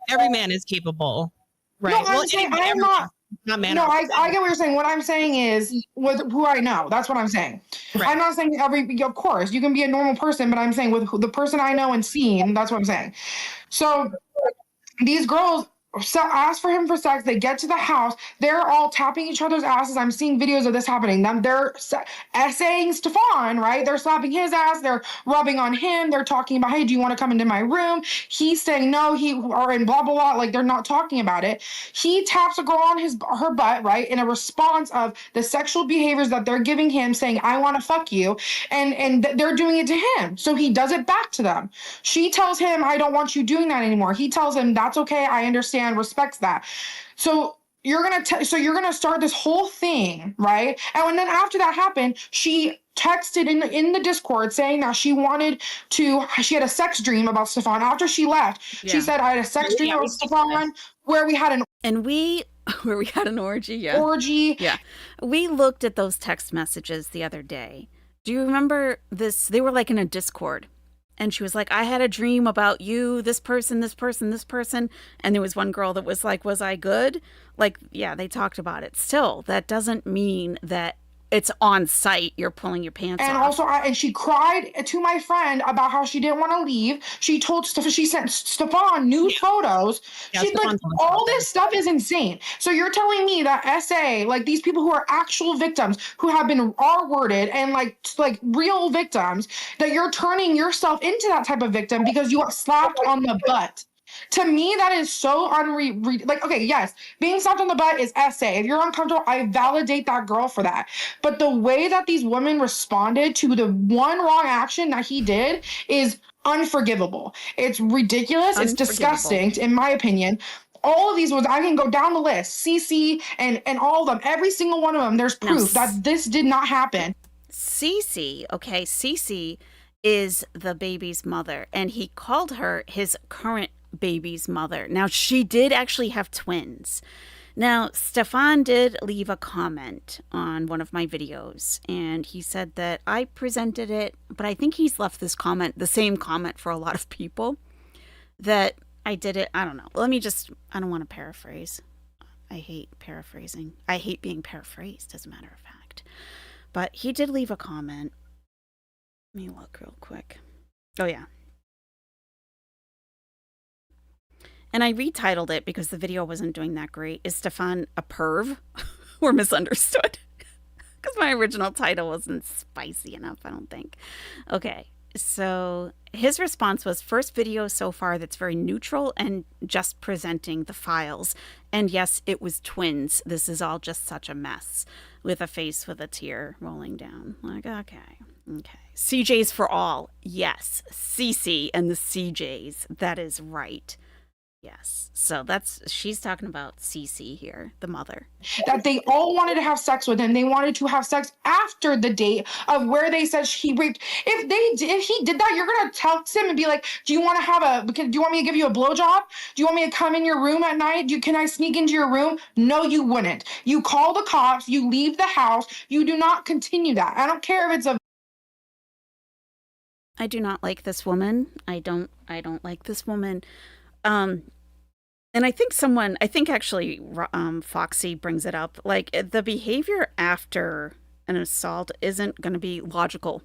Every man is capable, right? No, I'm saying I'm not. Man. No, I get what you're saying. What I'm saying is with who I know. That's what I'm saying. Right. I'm not saying of course, you can be a normal person, but I'm saying with the person I know and seen, that's what I'm saying. So these girls ask for him for sex. They get to the house. They're all tapping each other's asses. I'm seeing videos of this happening. They're essaying Stefan, right? They're slapping his ass. They're rubbing on him. They're talking about, hey, do you want to come into my room? He's saying no. And blah, blah, blah. Like they're not talking about it. He taps a girl on her butt, right? In a response of the sexual behaviors that they're giving him, saying, I want to fuck you. And they're doing it to him. So he does it back to them. She tells him, I don't want you doing that anymore. He tells him, that's okay. I understand. Respects that. So you're gonna start this whole thing, right? And then after that happened, she texted in the Discord saying that she had a sex dream about Stefan. After she left, she said, I had a sex dream about Stefan where we had an orgy. Yeah. Orgy. Yeah. We looked at those text messages the other day. Do you remember this? They were like in a Discord. And she was like, I had a dream about you, this person, this person, this person. And there was one girl that was like, was I good? Like, yeah, they talked about it. Still, that doesn't mean that it's on site. You're pulling your pants and off. Also, and she cried to my friend about how she didn't want to leave. She sent Stefan nude photos. She's like, all this stuff is insane. So you're telling me that SA, like these people who are actual victims who have been R-worded and like real victims, that you're turning yourself into that type of victim because you got slapped on the butt. To me, that is so like, okay, yes, being slapped on the butt is essay. If you're uncomfortable, I validate that girl for that. But the way that these women responded to the one wrong action that he did is unforgivable. It's ridiculous. It's disgusting, in my opinion. All of these ones, I can go down the list. CC and all of them, every single one of them, there's proof that this did not happen. Cece, okay, Cece is the baby's mother, and he called her his current baby's mother. Now, she did actually have twins. Now, Stefan did leave a comment on one of my videos, and he said that I presented it, but I think he's left this comment, the same comment for a lot of people, that I did it. I don't know. I don't want to paraphrase. I hate paraphrasing. I hate being paraphrased, as a matter of fact. But he did leave a comment. Let me look real quick. Oh, yeah. And I retitled it because the video wasn't doing that great. Is Stefan a perv or misunderstood? Because my original title wasn't spicy enough, I don't think. Okay, so his response was, first video so far that's very neutral and just presenting the files. And yes, it was twins. This is all just such a mess. With a face with a tear rolling down. Like, okay. CJs for all. Yes. CC and the CJs. That is right. Yes. So she's talking about Cece here, the mother. That they all wanted to have sex with him. They wanted to have sex after the date of where they said he raped. If he did that, you're going to text him and be like, do you want me to give you a blowjob? Do you want me to come in your room at night? Can I sneak into your room? No, you wouldn't. You call the cops. You leave the house. You do not continue that. I don't care if it's a. I do not like this woman. I don't like this woman. And I think actually Foxy brings it up, like the behavior after an assault isn't going to be logical,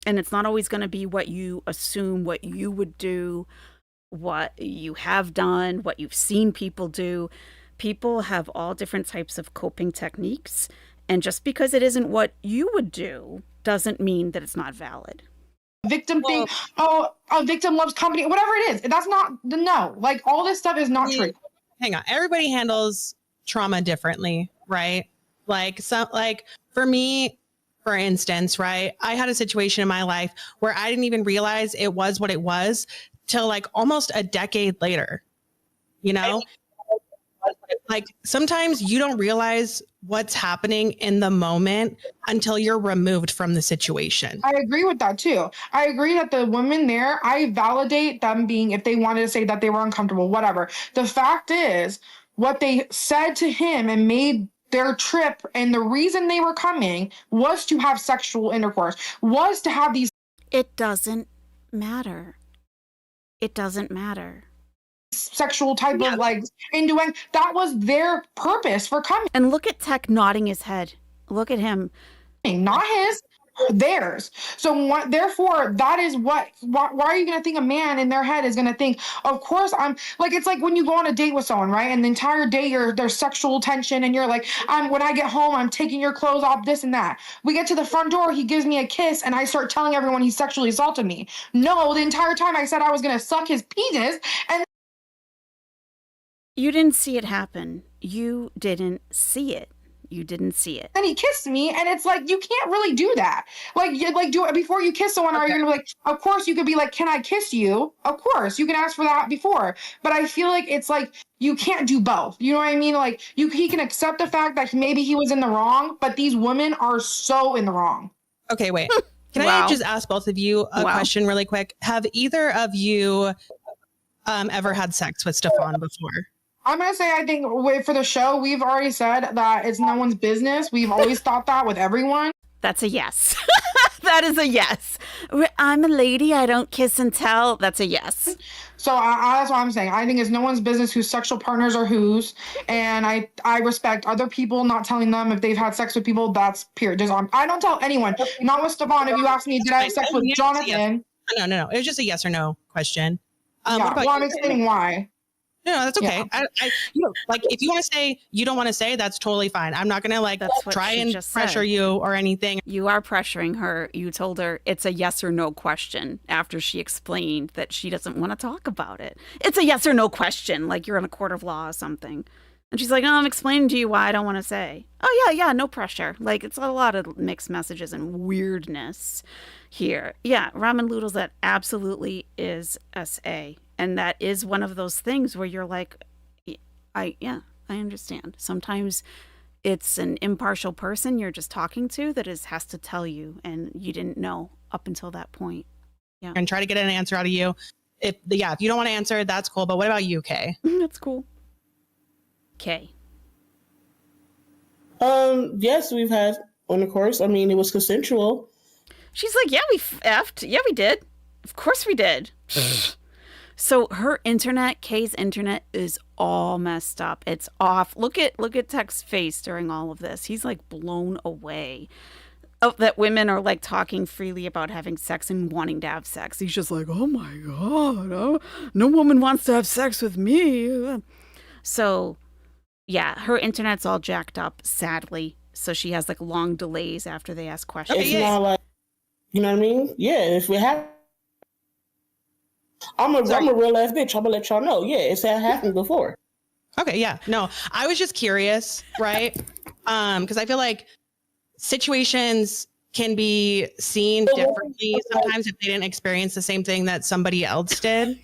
and it's not always going to be what you assume, what you would do, what you have done, what you've seen people do. People have all different types of coping techniques, and just because it isn't what you would do doesn't mean that it's not valid. Victim thing, a victim loves company, whatever it is. That's not no. Like, all this stuff is not true. Hang on, everybody handles trauma differently, right? Like, for me, for instance, right, I had a situation in my life where I didn't even realize it was what it was till like almost a decade later. You know, like sometimes you don't realize what's happening in the moment until you're removed from the situation. I agree with that too. I agree that the women there, I validate them being, if they wanted to say that they were uncomfortable, whatever. The fact is, what they said to him and made their trip, and the reason they were coming was to have sexual intercourse, was to have these. It doesn't matter. It doesn't matter. Sexual type of like innuendo. That was their purpose for coming. And look at Tech nodding his head. Look at him. Not his, theirs. So therefore, that is why are you going to think a man in their head is going to think, of course I'm like, it's like when you go on a date with someone, right? And the entire day there's sexual tension and you're like, when I get home, I'm taking your clothes off, this and that. We get to the front door, he gives me a kiss and I start telling everyone he sexually assaulted me. No, the entire time I said I was going to suck his penis, and you didn't see it happen. You didn't see it. You didn't see it. And he kissed me, and it's like, you can't really do that. Like do it before you kiss someone. Okay. Are you gonna be like, of course you could be like, can I kiss you? Of course you can ask for that before. But I feel like it's like you can't do both. You know what I mean? Like he can accept the fact that maybe he was in the wrong, but these women are so in the wrong. Okay, wait. Can I just ask both of you a question really quick? Have either of you ever had sex with Stefan before? I'm going to say, I think for the show, we've already said that it's no one's business. We've always thought that with everyone. That's a yes. That is a yes. I'm a lady. I don't kiss and tell. That's a yes. So that's what I'm saying. I think it's no one's business whose sexual partners are whose. And I respect other people not telling them if they've had sex with people. That's period. I don't tell anyone. Not with Stefan. If you ask me, did I have sex with Jonathan? No. It was just a yes or no question. Yeah, I'm explaining why. No, that's okay. Yeah. Like if you want to say you don't want to say, that's totally fine. I'm not gonna like That's what try she and just pressure said. you or anything. You are pressuring her. You told her it's a yes or no question after she explained that she doesn't want to talk about it. It's a yes or no question, like you're in a court of law or something. And she's like, "Oh, I'm explaining to you why I don't want to say." Oh, yeah, no pressure. Like, it's a lot of mixed messages and weirdness here. Yeah, ramen noodles, that absolutely is SA. And that is one of those things where you're like, I understand. Sometimes it's an impartial person you're just talking to that has to tell you, and you didn't know up until that point. Yeah. And try to get an answer out of you. If you don't want to answer, that's cool. But what about you, Kay? That's cool. Kay. Yes, we've had intercourse. I mean, it was consensual. She's like, yeah, we effed. Yeah, we did. Of course we did. So her internet, Kay's internet, is all messed up. It's off. Look at Tech's face during all of this. He's like blown away. Oh, that women are like talking freely about having sex and wanting to have sex. He's just like, oh my God, oh, no woman wants to have sex with me. So yeah, her internet's all jacked up, sadly. So she has like long delays after they ask questions. It's not like, you know what I mean? Yeah, if we have, I'm a real ass bitch. I'm gonna let y'all know. Yeah, it's happened before. Okay, yeah. No, I was just curious, right? Because I feel like situations can be seen differently sometimes if they didn't experience the same thing that somebody else did.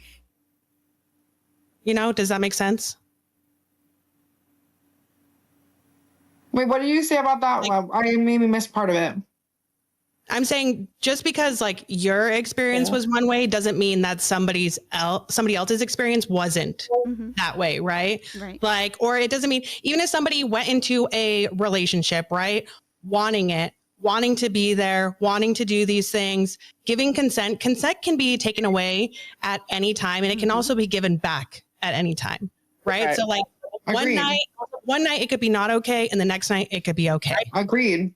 Does that make sense? Wait, what did you say about that? Well, I maybe missed part of it. I'm saying just because like your experience was one way doesn't mean that somebody else's experience wasn't that way, right? Right. Like, or it doesn't mean even if somebody went into a relationship, right, wanting to be there, wanting to do these things, giving consent can be taken away at any time, and it can also be given back at any time, right? Okay. So like Agreed. one night it could be not okay, and the next night it could be okay. Agreed.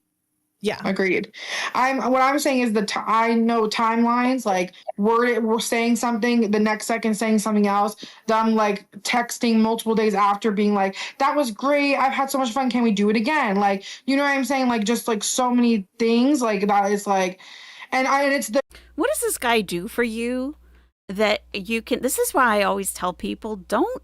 Yeah. Agreed. What I'm saying is I know timelines, like we're saying something, the next second saying something else, that I'm like texting multiple days after being like, that was great. I've had so much fun. Can we do it again? Like, you know what I'm saying? Like just like so many things like that is like, and it's the. What does this guy do for you that you can, this is why I always tell people, don't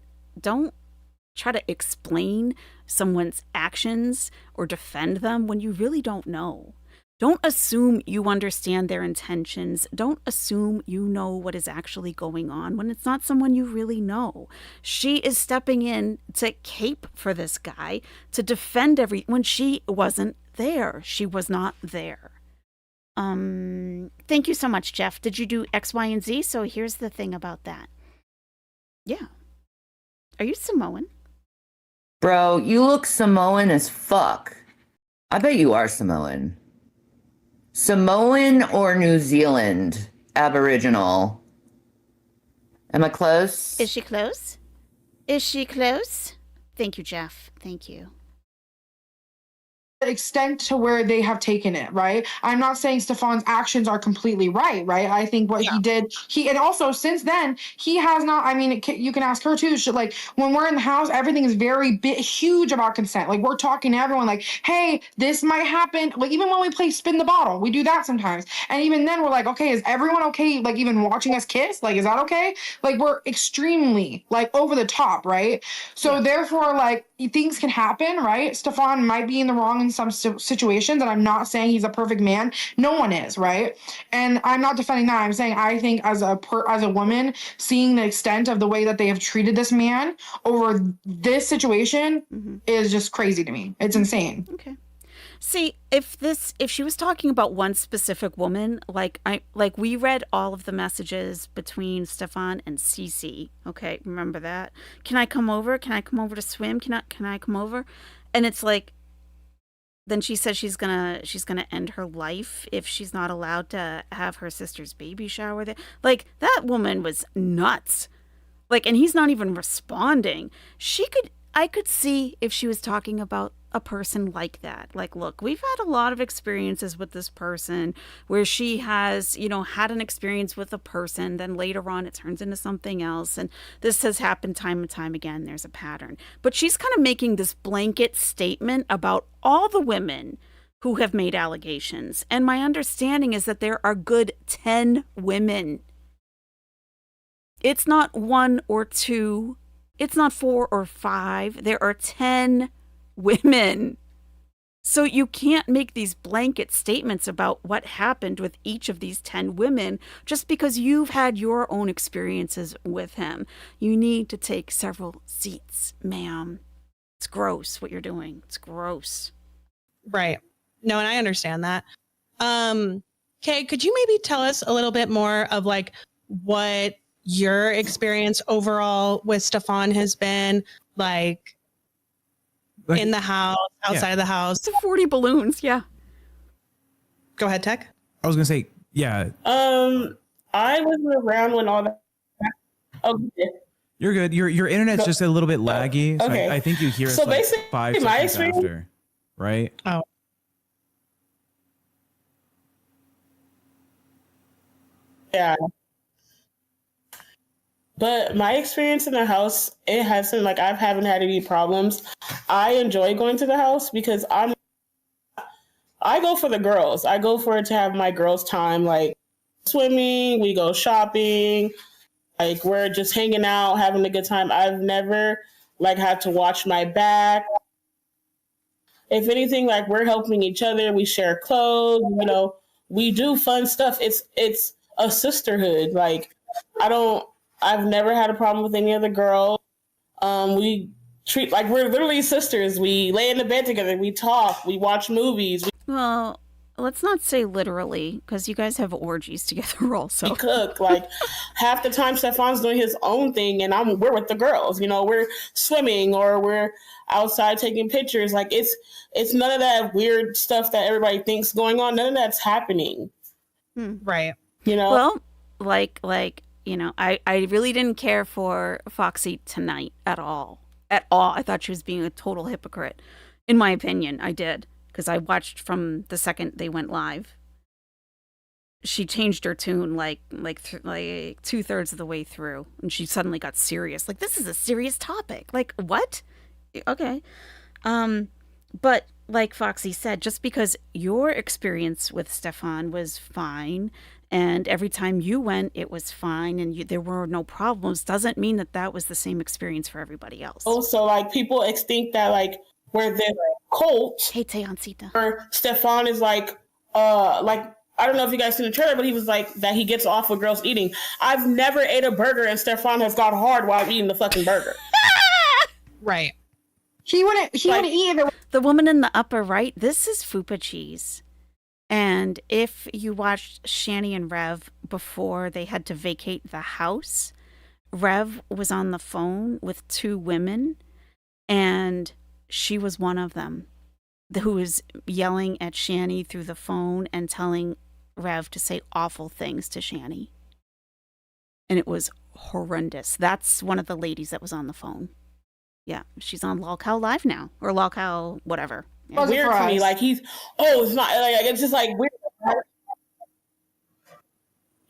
try to explain someone's actions or defend them when you really don't know. Don't assume you understand their intentions. Don't assume you know what is actually going on when it's not someone you really know. She is stepping in to cape for this guy, to defend when she wasn't there. She was not there. Thank you so much, Jeff. Did you do X, Y, and Z? So here's the thing about that. Yeah. Are you Samoan? Bro, you look Samoan as fuck. I bet you are Samoan. Samoan or New Zealand Aboriginal? Am I close? Is she close? Is she close? Thank you, Jeff. Thank you. Extent to where they have taken it, right? I'm not saying Stefan's actions are completely right? I think what he did, and also since then, he has not, I mean, you can ask her too, like when we're in the house, everything is very huge about consent. Like we're talking to everyone like, hey, this might happen. Like even when we play spin the bottle, we do that sometimes. And even then we're like, okay, is everyone okay? Like even watching us kiss, like, is that okay? Like we're extremely like over the top, right? So therefore, like things can happen, right? Stefan might be in the wrong in some situations, and I'm not saying he's a perfect man. No one is, right? And I'm not defending that. I'm saying I think as a woman, seeing the extent of the way that they have treated this man over this situation is just crazy to me. It's insane. Okay. See, if she was talking about one specific woman, like we read all of the messages between Stefan and Cece. Okay, remember that? Can I come over? Can I come over to swim? Can I come over? And it's like, then she says she's gonna end her life if she's not allowed to have her sister's baby shower there. Like that woman was nuts. Like, and he's not even responding. I could see if she was talking about a person like that. Like, look, we've had a lot of experiences with this person where she has, had an experience with a person, then later on it turns into something else. And this has happened time and time again. There's a pattern. But she's kind of making this blanket statement about all the women who have made allegations. And my understanding is that there are good 10 women. It's not 1 or 2. It's not 4 or 5. There are 10 women. So you can't make these blanket statements about what happened with each of these 10 women just because you've had your own experiences with him. You need to take several seats, ma'am. It's gross what you're doing. It's gross. Right. No, and I understand that. Kay, could you maybe tell us a little bit more of like what your experience overall with Stefan has been like in the house, outside of the house? The 40 balloons, yeah. Go ahead, Tech. I was gonna say, yeah. I wasn't around when all that. Okay. You're good. Your internet's just a little bit laggy. So Okay. I think you hear us So like basically, 5 my seconds experience- after, right? Oh. Yeah. But my experience in the house, it hasn't like I haven't had any problems. I enjoy going to the house because I go for the girls. I go for it to have my girls' time, like swimming, we go shopping, like we're just hanging out, having a good time. I've never like had to watch my back. If anything, like we're helping each other, we share clothes, we do fun stuff. It's a sisterhood. Like I've never had a problem with any other girl. We treat like we're literally sisters. We lay in the bed together. We talk. We watch movies. Well, let's not say literally, because you guys have orgies together also. We cook. Like half the time, Stefan's doing his own thing, and we're with the girls. We're swimming or we're outside taking pictures. Like it's none of that weird stuff that everybody thinks going on. None of that's happening. Right. Well, I really didn't care for Foxy tonight at all. At all. I thought she was being a total hypocrite. In my opinion, I did. Because I watched from the second they went live. She changed her tune like 2/3 of the way through. And she suddenly got serious. Like, this is a serious topic. Like, what? Okay. But like Foxy said, just because your experience with Stefan was fine, and every time you went, it was fine, and there were no problems, doesn't mean that was the same experience for everybody else. Also, like people think that like we're the cult. Hey, Teoncita. Or Stefan is like I don't know if you guys seen the trailer, but he was like that he gets off with girls eating. I've never ate a burger and Stefan has got hard while eating the fucking burger. Right. He wouldn't eat it. The woman in the upper right, this is fupa cheese. And if you watched Shani and Rev before they had to vacate the house, Rev was on the phone with 2 women, and she was one of them who was yelling at Shani through the phone and telling Rev to say awful things to Shani. And it was horrendous. That's one of the ladies that was on the phone. Yeah, she's on LolCow Live now, or LolCow whatever. Yeah. It's weird to me. Like it's not like it's just like weird.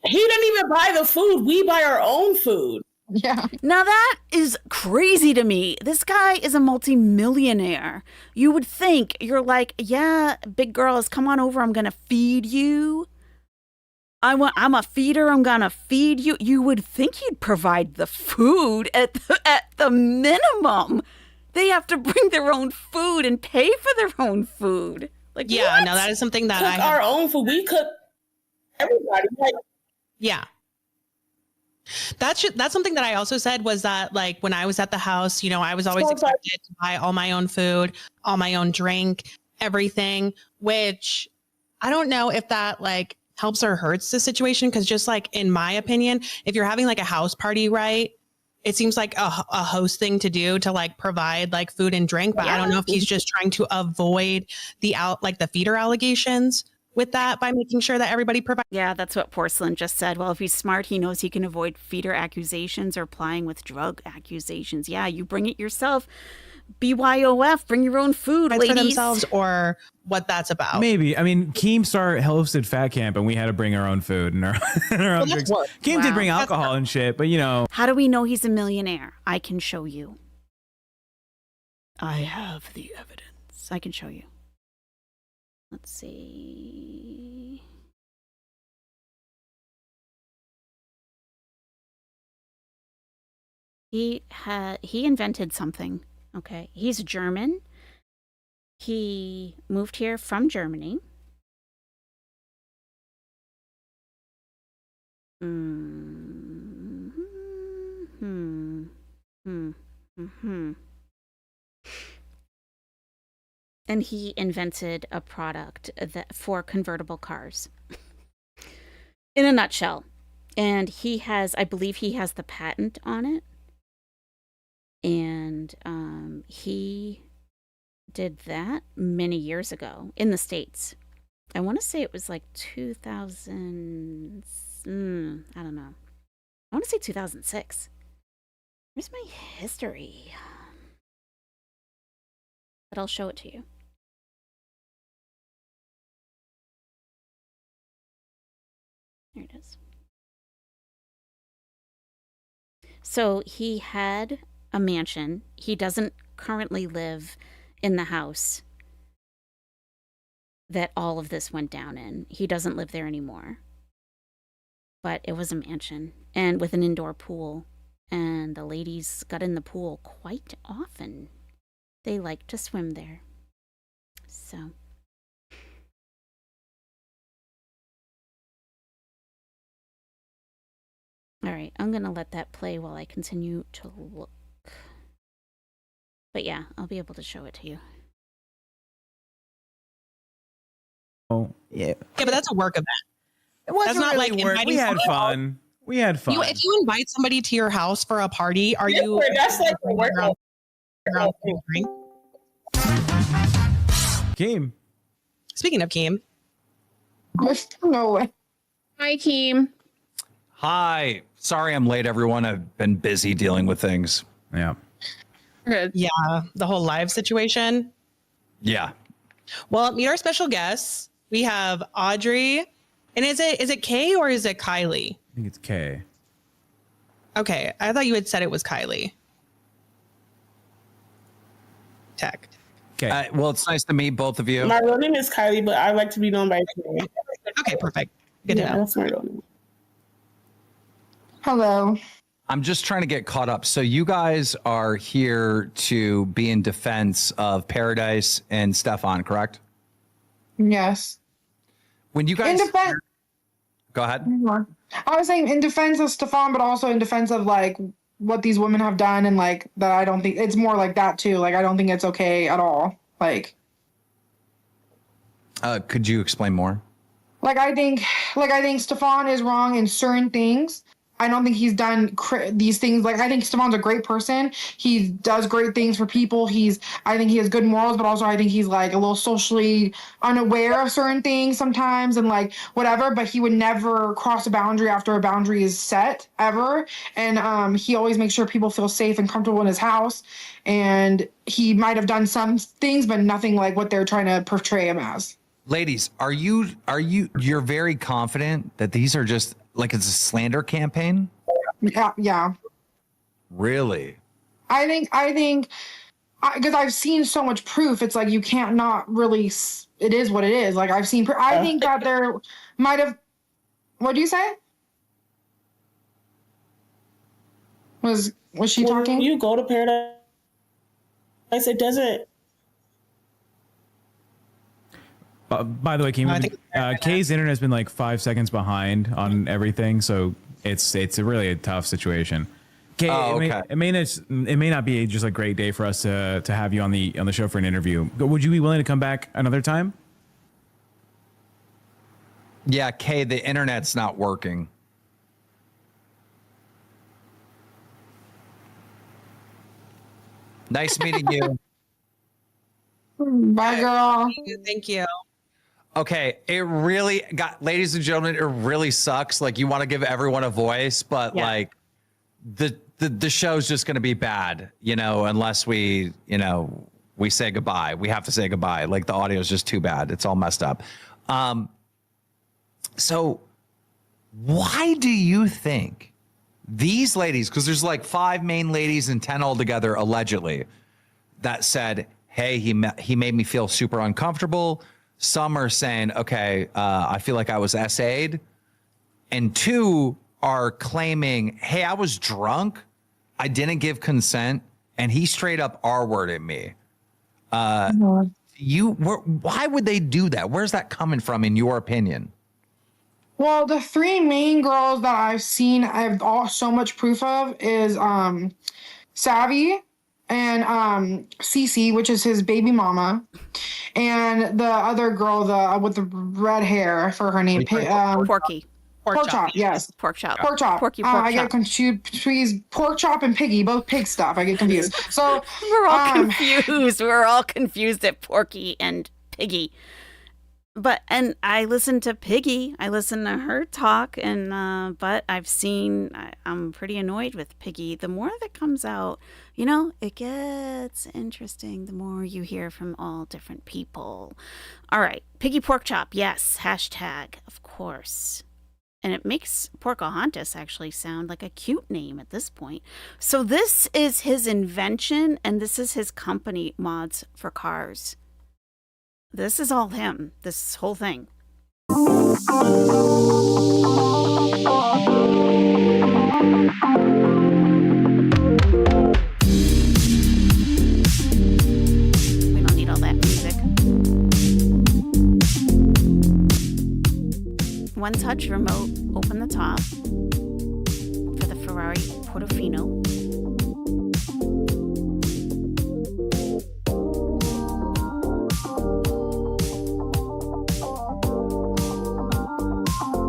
He didn't even buy the food. We buy our own food. Yeah. Now that is crazy to me. This guy is a multi-millionaire. You would think, you're like, yeah, big girls, come on over. I'm going to feed you. I'm a feeder. I'm going to feed you. You would think he'd provide the food at the minimum. They have to bring their own food and pay for their own food. Like, yeah, what? no, that is something that Cook our own food. We cook everybody. Like, yeah. That's something that I also said was that, like, when I was at the house, I was always expected to buy all my own food, all my own drink, everything, which I don't know if that like helps or hurts the situation. Cause just like, in my opinion, if you're having like a house party, right, it seems like a host thing to do to like provide like food and drink, but I don't know if he's just trying to avoid the feeder allegations with that by making sure that everybody provides. Yeah, that's what Porcelain just said. Well, if he's smart, he knows he can avoid feeder accusations or plying with drug accusations. Yeah, you bring it yourself. BYOF, bring your own food, for ladies. themselves, or what that's about. Maybe. I mean, Keemstar hosted Fat Camp, and we had to bring our own food and our, and our own drinks. Keem did bring alcohol and shit, but you know. How do we know he's a millionaire? I can show you. I have the evidence. I can show you. Let's see. He invented something. Okay, he's German. He moved here from Germany. And he invented a product that for convertible cars. In a nutshell. And he has, I believe he has the patent on it. And he did that many years ago in the States. I want to say it was like 2000. I don't know. I want to say 2006. Where's my history? But I'll show it to you. There it is. So he had a mansion. He doesn't currently live in the house that all of this went down in. He doesn't live there anymore. But it was a mansion and with an indoor pool. And the ladies got in the pool quite often. They like to swim there. So. All right, I'm going to let that play while I continue to look. But yeah, I'll be able to show it to you. Oh, yeah. Yeah, but that's a work event. It wasn't That's not really like work. inviting We had somebody fun. We had fun. If you invite somebody to your house for a party, are you? That's like a work drink? Keem. Speaking of Keem. No way. Hi, Keem. Hi. Sorry I'm late, everyone. I've been busy dealing with things. Yeah. Good. Yeah, the whole live situation. Yeah. Well, meet our special guests. We have Audrey. And is it Kay or is it Kylie? I think it's Kay. Okay, I thought you had said it was Kylie. Tech. Okay. Well, it's nice to meet both of you. My real name is Kylie, but I like to be known by Kay. Okay, perfect. Good to know. That's my real name. Hello. I'm just trying to get caught up. So you guys are here to be in defense of Pearadise and Stefan, correct? Yes. When you guys... In defense... Go ahead. I was saying in defense of Stefan, but also in defense of like what these women have done, and like that I don't think it's more like that too. Like I don't think it's okay at all. Like could you explain more? I think Stefan is wrong in certain things. I don't think he's done these things. Like, I think Stefan's a great person. He does great things for people. I think he has good morals, but also I think he's like a little socially unaware of certain things sometimes and like whatever, but he would never cross a boundary after a boundary is set ever. And he always makes sure people feel safe and comfortable in his house. And he might have done some things, but nothing like what they're trying to portray him as. Ladies, you're very confident that these are just like it's a slander campaign? Yeah. Really? I think because I've seen so much proof, it's like you can't not really. It is what it is. Like I've seen. I think that there might have. What do you say? Was she talking? When you go to Paradise, it doesn't. By the way, Kay's internet has been like 5 seconds behind on everything, so it's really a tough situation. Kay, it may not be just a great day for us to have you on the show for an interview. But would you be willing to come back another time? Yeah, Kay, the internet's not working. Nice meeting you. Bye, girl. Thank you. Okay, it really ladies and gentlemen, it really sucks. Like you want to give everyone a voice, but like the show's just going to be bad, unless we say goodbye. We have to say goodbye. Like the audio is just too bad. It's all messed up. So why do you think these ladies, because there's like 5 main ladies and 10 altogether, allegedly, that said, hey, he made me feel super uncomfortable. Some are saying, okay, I feel like I was SA'd. And 2 are claiming, hey, I was drunk. I didn't give consent. And he straight up R-worded me. Why would they do that? Where's that coming from, in your opinion? Well, the 3 main girls that I've seen, I've so much proof of is Savvy and Cece, which is his baby mama, and the other girl, with the red hair, for her name, Porky. Pork chop, yes. Pork chop. Pork chop. Porky pork chop. I get confused. Pork chop and piggy, both pig stuff. I get confused. So we're all confused. We're all confused at Porky and Piggy. And I listen to Piggy. I listen to her talk, but I'm pretty annoyed with Piggy. The more that comes out, it gets interesting. The more you hear from all different people. All right, Piggy pork chop. Yes, hashtag, of course. And it makes Pocahontas actually sound like a cute name at this point. So this is his invention, and this is his company, Mods for Cars. This is all him, this whole thing. We don't need all that music. One touch remote, open the top for the Ferrari Portofino.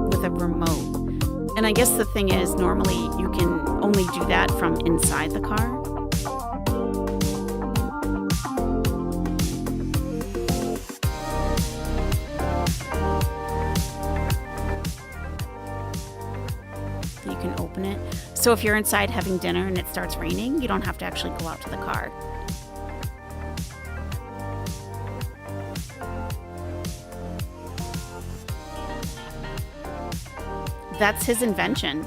With a remote. And I guess the thing is, normally you can only do that from inside the car. So if you're inside having dinner and it starts raining, you don't have to actually go out to the car. That's his invention.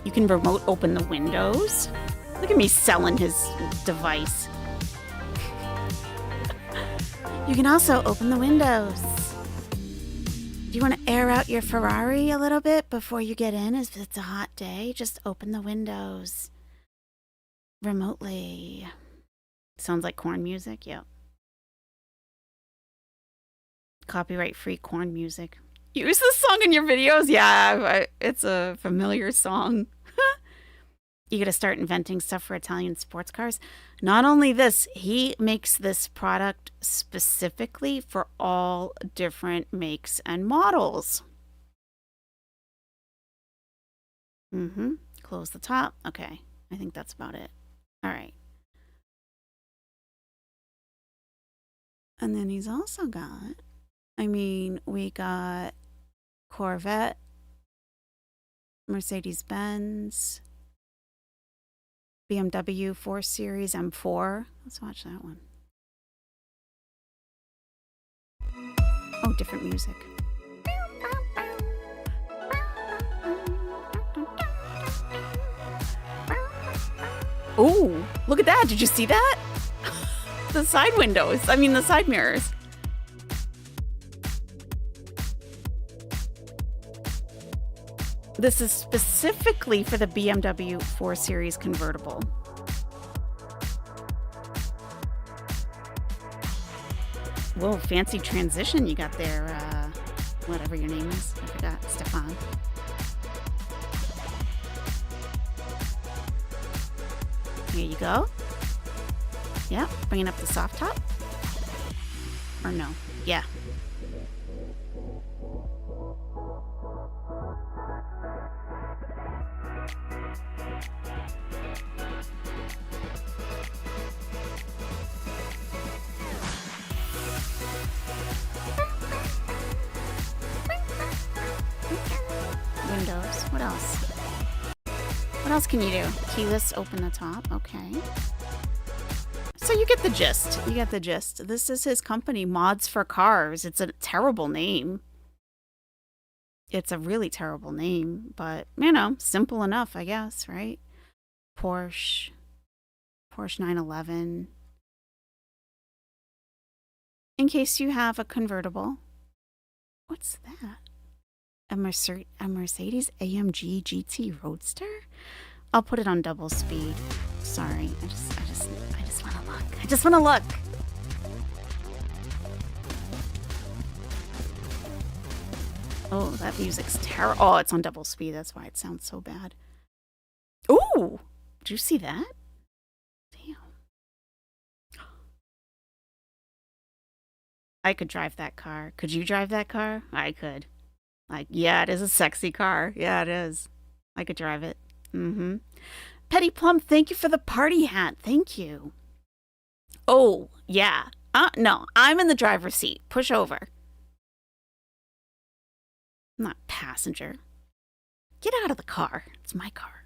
You can remote open the windows. Look at me selling his device. You can also open the windows. Do you want to air out your Ferrari a little bit before you get in? If it's a hot day, just open the windows remotely. Sounds like corn music. Yep. Copyright-free corn music. Use this song in your videos? Yeah, it's a familiar song. You got to start inventing stuff for Italian sports cars. Not only this, he makes this product specifically for all different makes and models. Close the top. Okay, I think that's about it. All right. And then he's also got, we got Corvette, Mercedes-Benz, BMW 4 Series M4. Let's watch that one. Oh, different music. Oh, look at that. Did you see that? The side windows. The side mirrors. This is specifically for the BMW 4 Series convertible. Whoa, fancy transition you got there, whatever your name is. I forgot, Stefan. Here you go. Yep, bringing up the soft top. Or no, yeah. Windows. else? What else can you do? Keyless, open the top. Okay. So you get the gist. You get the gist. This is his company, Mods for Cars. It's a terrible name. It's a really terrible name, but, you know, simple enough, I guess, right? Porsche 911. In case you have a convertible. What's that? A Mercedes AMG GT Roadster? I'll put it on double speed. Sorry, I just want to look. I just want to look. Oh, that music's terrible. Oh, it's on double speed. That's why it sounds so bad. Ooh, did you see that? Damn. I could drive that car. Could you drive that car? I could. Like, yeah, it is a sexy car. Yeah, it is. I could drive it. Mm-hmm. Petty Plum, thank you for the party hat. Thank you. Oh, yeah. No, I'm in the driver's seat. Push over. I'm not passenger. Get out of the car. It's my car.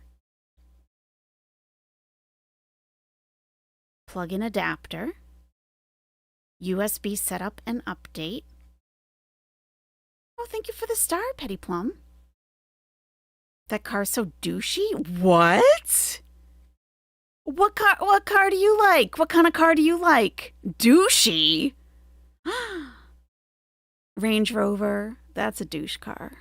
Plug-in adapter. USB setup and update. Oh, thank you for the star, Petty Plum. That car's so douchey. What? What car do you like? What kind of car do you like? Douchey? Range Rover. That's a douche car.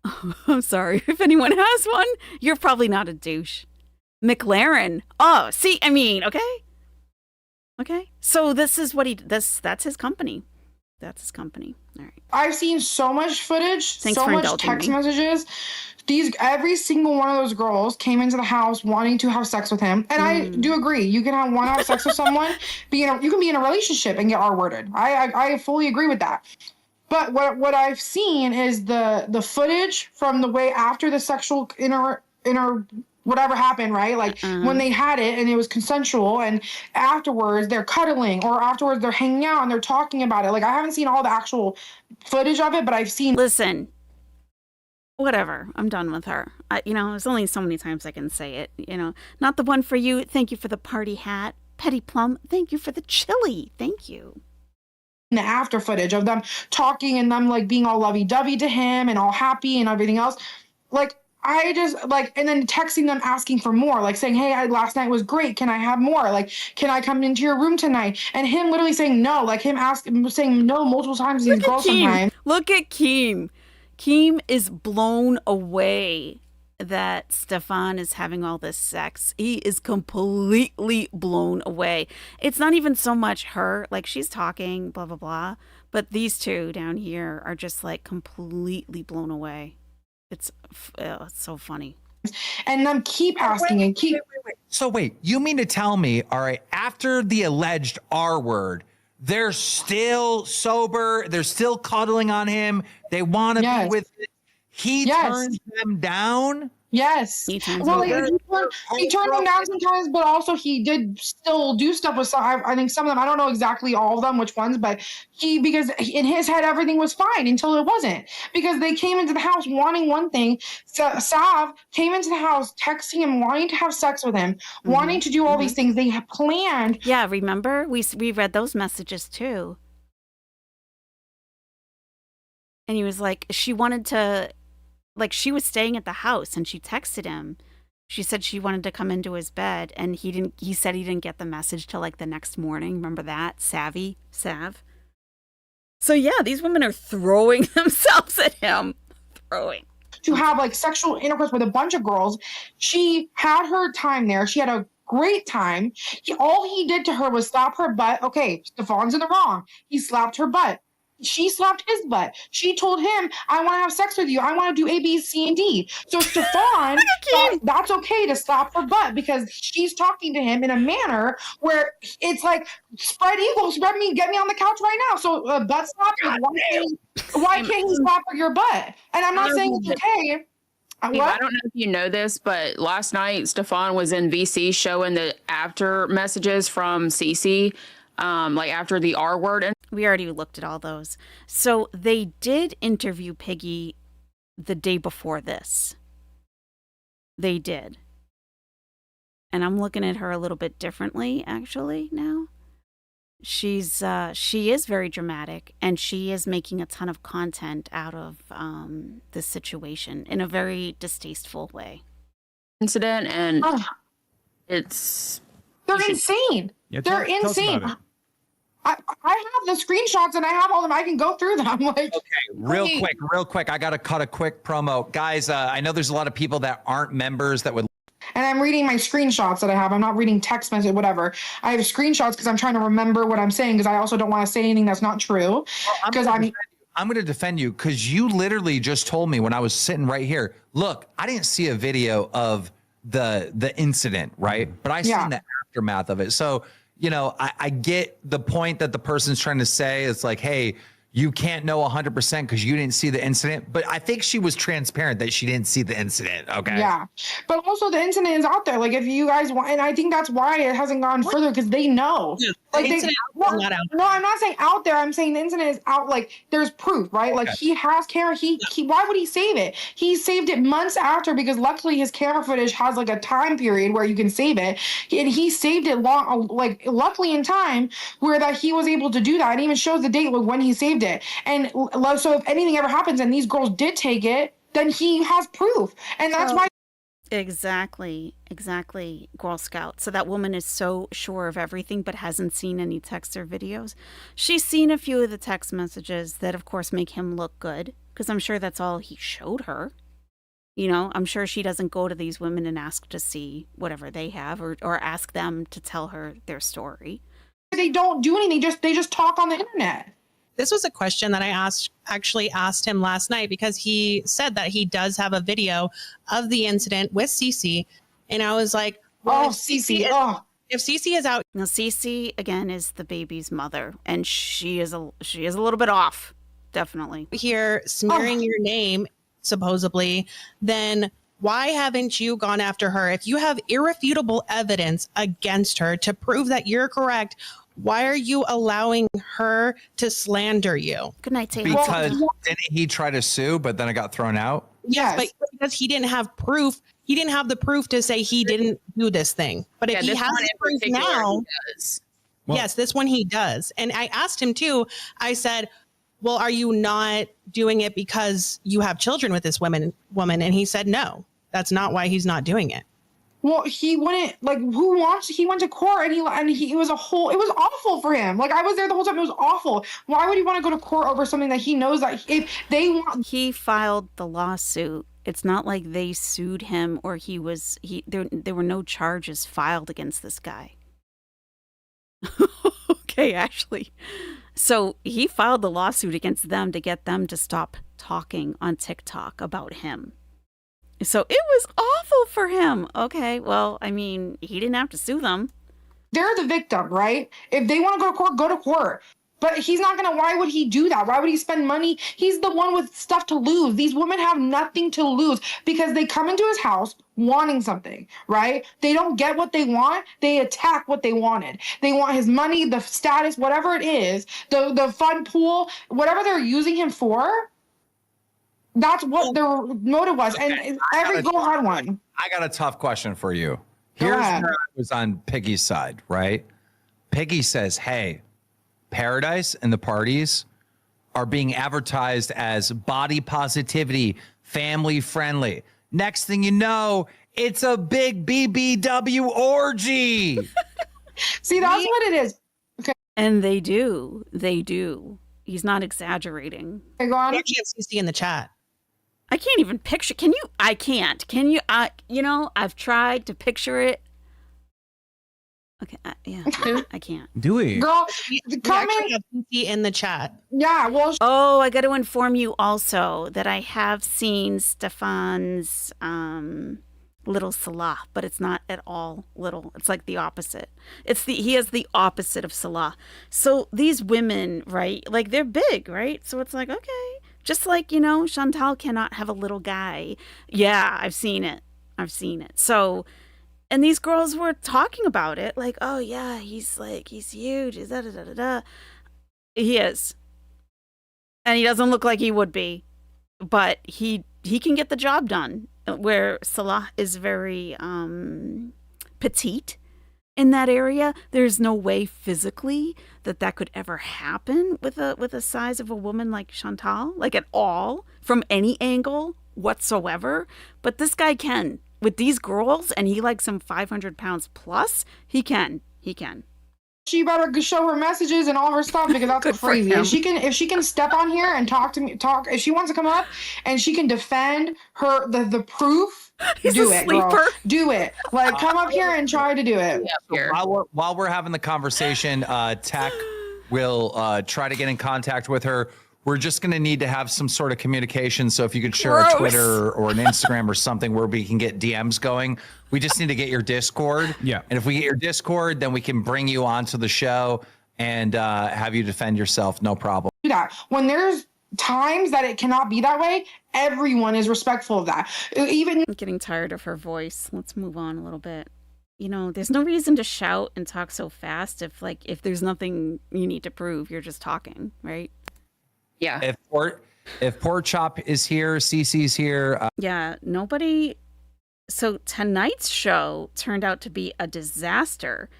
Oh, I'm sorry. If anyone has one, you're probably not a douche. McLaren. Oh, see, I mean, okay. Okay. So this is what that's his company. That's his company. All right. I've seen so much footage, Thanks so for much indulging text me. messages. Every single one of those girls came into the house wanting to have sex with him. And I do agree. You can want to have sex with someone, you can be in a relationship and get R-worded. I fully agree with that. But what I've seen is the footage from the way after the sexual inner whatever happened, right? Like when they had it and it was consensual, and afterwards they're cuddling, or afterwards they're hanging out and they're talking about it. Like, I haven't seen all the actual footage of it, but I've seen. Listen, whatever. I'm done with her. There's only so many times I can say it. Not the one for you. Thank you for the party hat. Petty Plum, thank you for the chili. Thank you. The after footage of them talking and them like being all lovey-dovey to him and all happy and everything else. Like, I just and then texting them asking for more, like saying, hey, last night was great. Can I have more? Like, can I come into your room tonight? And him literally saying no, like him saying no multiple times to these girls sometimes. Look at Keem. Keem is blown away that Stefan is having all this sex. He is completely blown away. It's not even so much her, like she's talking, blah, blah, blah. But these two down here are just like completely blown away. It's so funny. And then keep asking and keep. Wait. So wait, you mean to tell me, all right, after the alleged R word, they're still sober, they're still cuddling on him, they want to be with it. He turns them down? Yes. He turned them down sometimes, but also he did still do stuff with some. I think some of them. I don't know exactly all of them, which ones, but because in his head everything was fine until it wasn't. Because they came into the house wanting one thing. So Sav came into the house texting him, wanting to have sex with him, wanting to do all these things they had planned. Yeah, remember we read those messages too. And he was like, she wanted to. Like, she was staying at the house and she texted him. She said she wanted to come into his bed, and he said he didn't get the message till like the next morning. Remember that? Sav. So yeah, these women are throwing themselves at him. To have like sexual intercourse with a bunch of girls. She had her time there. She had a great time. All he did to her was slap her butt. Okay, Stefan's in the wrong. He slapped her butt. She slapped his butt. She told him, I want to have sex with you. I want to do A, B, C, and D. So Stefan thought that's okay to slap her butt because she's talking to him in a manner where it's like, spread eagle, get me on the couch right now. So butt slap, why can't he slap your butt? And I'm not saying it's okay. I don't know if you know this, but last night Stefan was in VC showing the after messages from Cece, like after the R word. And we already looked at all those. So they did interview Piggy the day before this. They did. And I'm looking at her a little bit differently, actually, now. She is very dramatic, and she is making a ton of content out of this situation in a very distasteful way. Incident, and it's... They're insane. Yeah, They're insane. I have the screenshots and I have all of them. I can go through them. Like, okay, real quick. I got to cut a quick promo. Guys, I know there's a lot of people that aren't members that would. And I'm reading my screenshots that I have. I'm not reading text message, whatever. I have screenshots because I'm trying to remember what I'm saying because I also don't want to say anything that's not true. Because I'm going to defend you because you literally just told me when I was sitting right here, look, I didn't see a video of the incident, right? But I seen the aftermath of it. So, you know, I get the point that the person's trying to say. It's like, hey, you can't know 100% because you didn't see the incident. But I think she was transparent that she didn't see the incident. Okay. Yeah. But also the incident is out there. Like if you guys want, and I think that's why it hasn't gone further because they know. Yeah, like no, I'm not saying out there. I'm saying the incident is out. Like there's proof, right? Okay. Like he has camera. He why would he save it? He saved it months after because luckily his camera footage has like a time period where you can save it. And he saved it long, like luckily in time where that he was able to do that. And even shows the date when he saved it. And so if anything ever happens and these girls did take it, then he has proof. And that's why. Exactly, Girl Scout. So that woman is so sure of everything but hasn't seen any texts or videos. She's seen a few of the text messages that, of course, make him look good because I'm sure that's all he showed her. You know, I'm sure she doesn't go to these women and ask to see whatever they have or ask them to tell her their story. They don't do anything. They just talk on the internet. This was a question that I actually asked him last night because he said that he does have a video of the incident with Cece. And I was like, well, if Cece is out. Now, Cece, again, is the baby's mother. And she is a little bit off, definitely. Here smearing your name, supposedly, then why haven't you gone after her? If you have irrefutable evidence against her to prove that you're correct, why are you allowing her to slander you? Good night, Taylor. Because didn't he try to sue, but then it got thrown out? Yes, but because he didn't have proof. He didn't have the proof to say he didn't do this thing. But if he has the proof now, yes, this one he does. And I asked him too. I said, well, are you not doing it because you have children with this woman? And he said, no, that's not why he's not doing it. Well, he wouldn't, like, he went to court it was awful for him. Like, I was there the whole time. It was awful. Why would he want to go to court over something that he knows that if they want? He filed the lawsuit. It's not like they sued him or there were no charges filed against this guy. Okay, actually. So he filed the lawsuit against them to get them to stop talking on TikTok about him. So it was awful for him. Okay, well, I mean, he didn't have to sue them. They're the victim, right? If they want to go to court. But he's not going to, why would he do that? Why would he spend money? He's the one with stuff to lose. These women have nothing to lose because they come into his house wanting something, right? They don't get what they want. They attack what they wanted. They want his money, the status, whatever it is, the fun pool, whatever they're using him for. That's what their motive was. Okay. And every girl had one. I got a tough question for you. Here's where I was on Piggy's side, right? Piggy says, hey, Pearadise and the parties are being advertised as body positivity, family friendly. Next thing you know, it's a big BBW orgy. See, that's what it is. Okay. And they do. He's not exaggerating. Go on. I can't see in the chat. I can't even picture. Can you? I can't. Can you? I've tried to picture it. Okay. Yeah. I can't. Do we? Girl, come in the chat. Yeah. Well. Oh, I got to inform you also that I have seen Stefan's little Salah, but it's not at all little. It's like the opposite. He has the opposite of Salah. So these women, right? Like they're big, right? So it's like, okay. Just like, Chantal cannot have a little guy. Yeah, I've seen it. So, and these girls were talking about it. Like, oh, yeah, he's huge. He's da-da-da-da-da. He is. And he doesn't look like he would be. But he he can get the job done. Where Salah is very petite in that area, there's no way physically that could ever happen with a size of a woman like Chantal, like at all, from any angle whatsoever. But this guy can with these girls, and he likes them 500 pounds plus. He can. She better show her messages and all her stuff, because that's crazy. If she can step on here and if she wants to come up and she can defend her the proof, do it, girl. Do it. Like, come up here and try to do it. So while we're having the conversation, Tech will try to get in contact with her. We're just going to need to have some sort of communication. So if you could share a Twitter or an Instagram or something where we can get DMs going. We just need to get your Discord. Yeah. And if we get your Discord, then we can bring you onto the show and have you defend yourself. No problem. Do that. When there's times that it cannot be that way, everyone is respectful of that. Even I'm getting tired of her voice. Let's move on a little bit. You know, there's no reason to shout and talk so fast if there's nothing you need to prove. You're just talking, right? Yeah. If Pork Chop is here, Cece's here. Yeah, nobody. So tonight's show turned out to be a disaster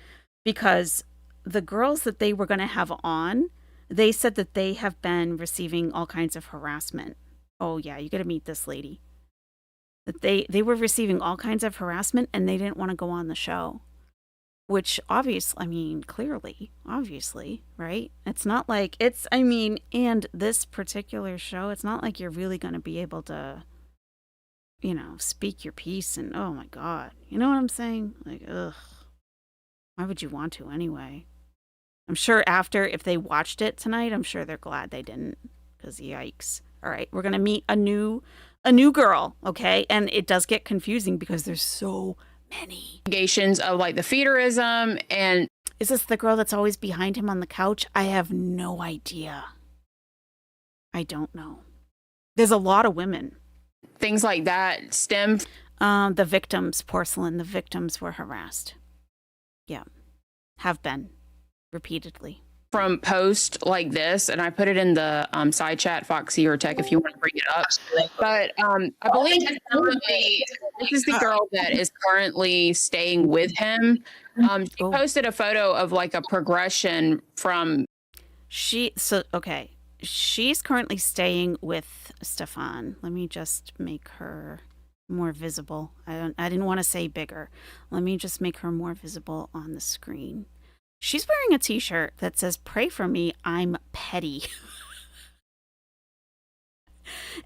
because the girls that they were going to have on, they said that they have been receiving all kinds of harassment. Oh yeah, you got to meet this lady. That they were receiving all kinds of harassment and they didn't want to go on the show. Which clearly, obviously, right? It's not like and this particular show, it's not like you're really going to be able to, speak your piece and, oh my God, you know what I'm saying? Like, ugh, why would you want to anyway? I'm sure if they watched it tonight, I'm sure they're glad they didn't, because yikes. All right, we're going to meet a new girl, okay? And it does get confusing because there's so many allegations of like the feederism. And is this the girl that's always behind him on the couch? I have no idea. I don't know. There's a lot of women. Things like that stem. The victims, Porcelain, the victims were harassed. Yeah. Have been repeatedly. From post like this, and I put it in the side chat, Foxy or Tech, if you want to bring it up. But I believe this is the girl that is currently staying with him. She posted a photo of like a progression from. She's currently staying with Stefan. Let me just make her more visible. I didn't want to say bigger. Let me just make her more visible on the screen. She's wearing a t-shirt that says, "Pray for me, I'm petty."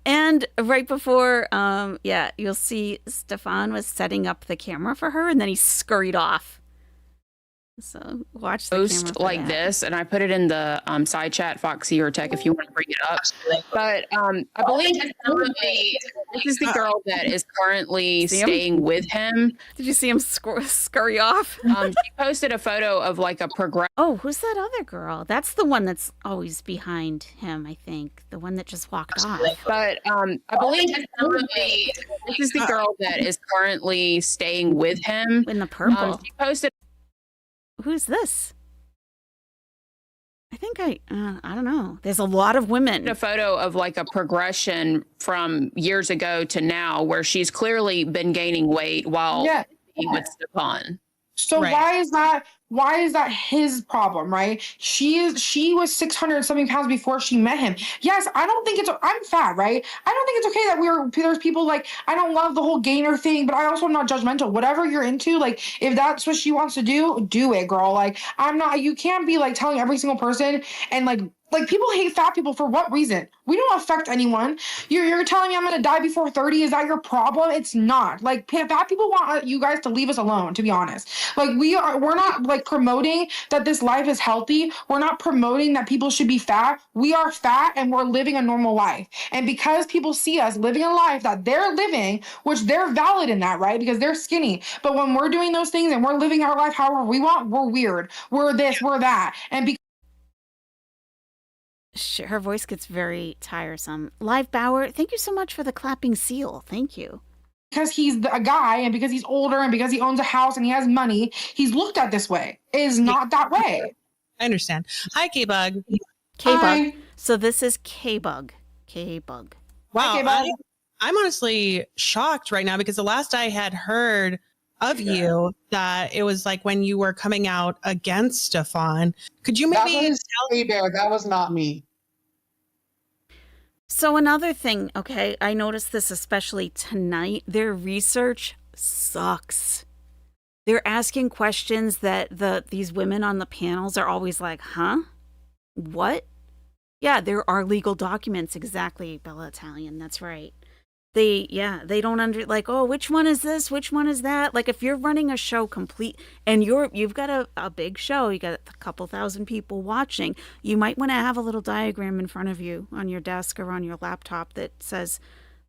And right before, you'll see Stefan was setting up the camera for her, and then he scurried off. So watch the post like this, and I put it in the side chat, Foxy or Tech, if you want to bring it up. But I believe this is the girl that is currently staying with him. Did you see him scurry off? She posted a photo of like a progress. Oh, who's that other girl? That's the one that's always behind him, I think. The one that just walked off. But I believe this is the girl that is currently staying with him. In the purple. She posted. Who's this? I think I don't know. There's a lot of women. A photo of like a progression from years ago to now, where she's clearly been gaining weight while being with Stefan. So why is that his problem, right? She was 600 something pounds before she met him. Yes, I'm fat, right? I don't think it's okay that there's people like, I don't love the whole gainer thing, but I also am not judgmental. Whatever you're into, like, if that's what she wants to do it, girl. Like, you can't be like telling every single person and like people hate fat people for what reason? We don't affect anyone. You're telling me I'm going to die before 30. Is that your problem? It's not. Like, fat people want you guys to leave us alone, to be honest. Like, we're not like promoting that this life is healthy. We're not promoting that people should be fat. We are fat and we're living a normal life. And because people see us living a life that they're living, which they're valid in that, right? Because they're skinny. But when we're doing those things and we're living our life however we want, we're weird. We're this, we're that. And her voice gets very tiresome. Live Bauer, thank you so much for the clapping seal. Thank you. Because he's a guy and because he's older and because he owns a house and he has money, he's looked at this way. It is not that way. I understand. Hi, K-Bug. K-Bug. So this is K-Bug. K-Bug. Wow. Hi, K-Bug. I'm honestly shocked right now because the last I had heard of you that it was like when you were coming out against Stefan. Could you maybe That was Bear. That was not me. So another thing, okay, I noticed this especially tonight. Their research sucks. They're asking questions that these women on the panels are always like, huh? What? Yeah, there are legal documents. Exactly, Bella Italian. That's right. They don't like, oh, which one is this? Which one is that? Like if you're running a show complete and you've got a big show, you got a couple thousand people watching, you might want to have a little diagram in front of you on your desk or on your laptop that says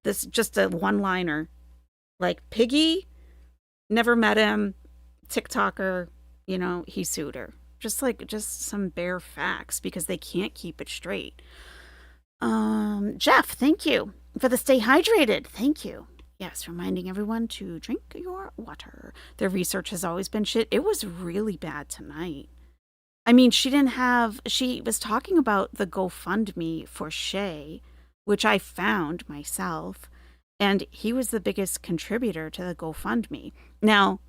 this, just a one-liner. Like Piggy, never met him, TikToker, he sued her. Just some bare facts because they can't keep it straight. Jeff, thank you for the stay hydrated. Thank you. Yes, reminding everyone to drink your water. Their research has always been shit. It was really bad tonight. I mean, she was talking about the GoFundMe for Shay, which I found myself, and he was the biggest contributor to the GoFundMe. Now,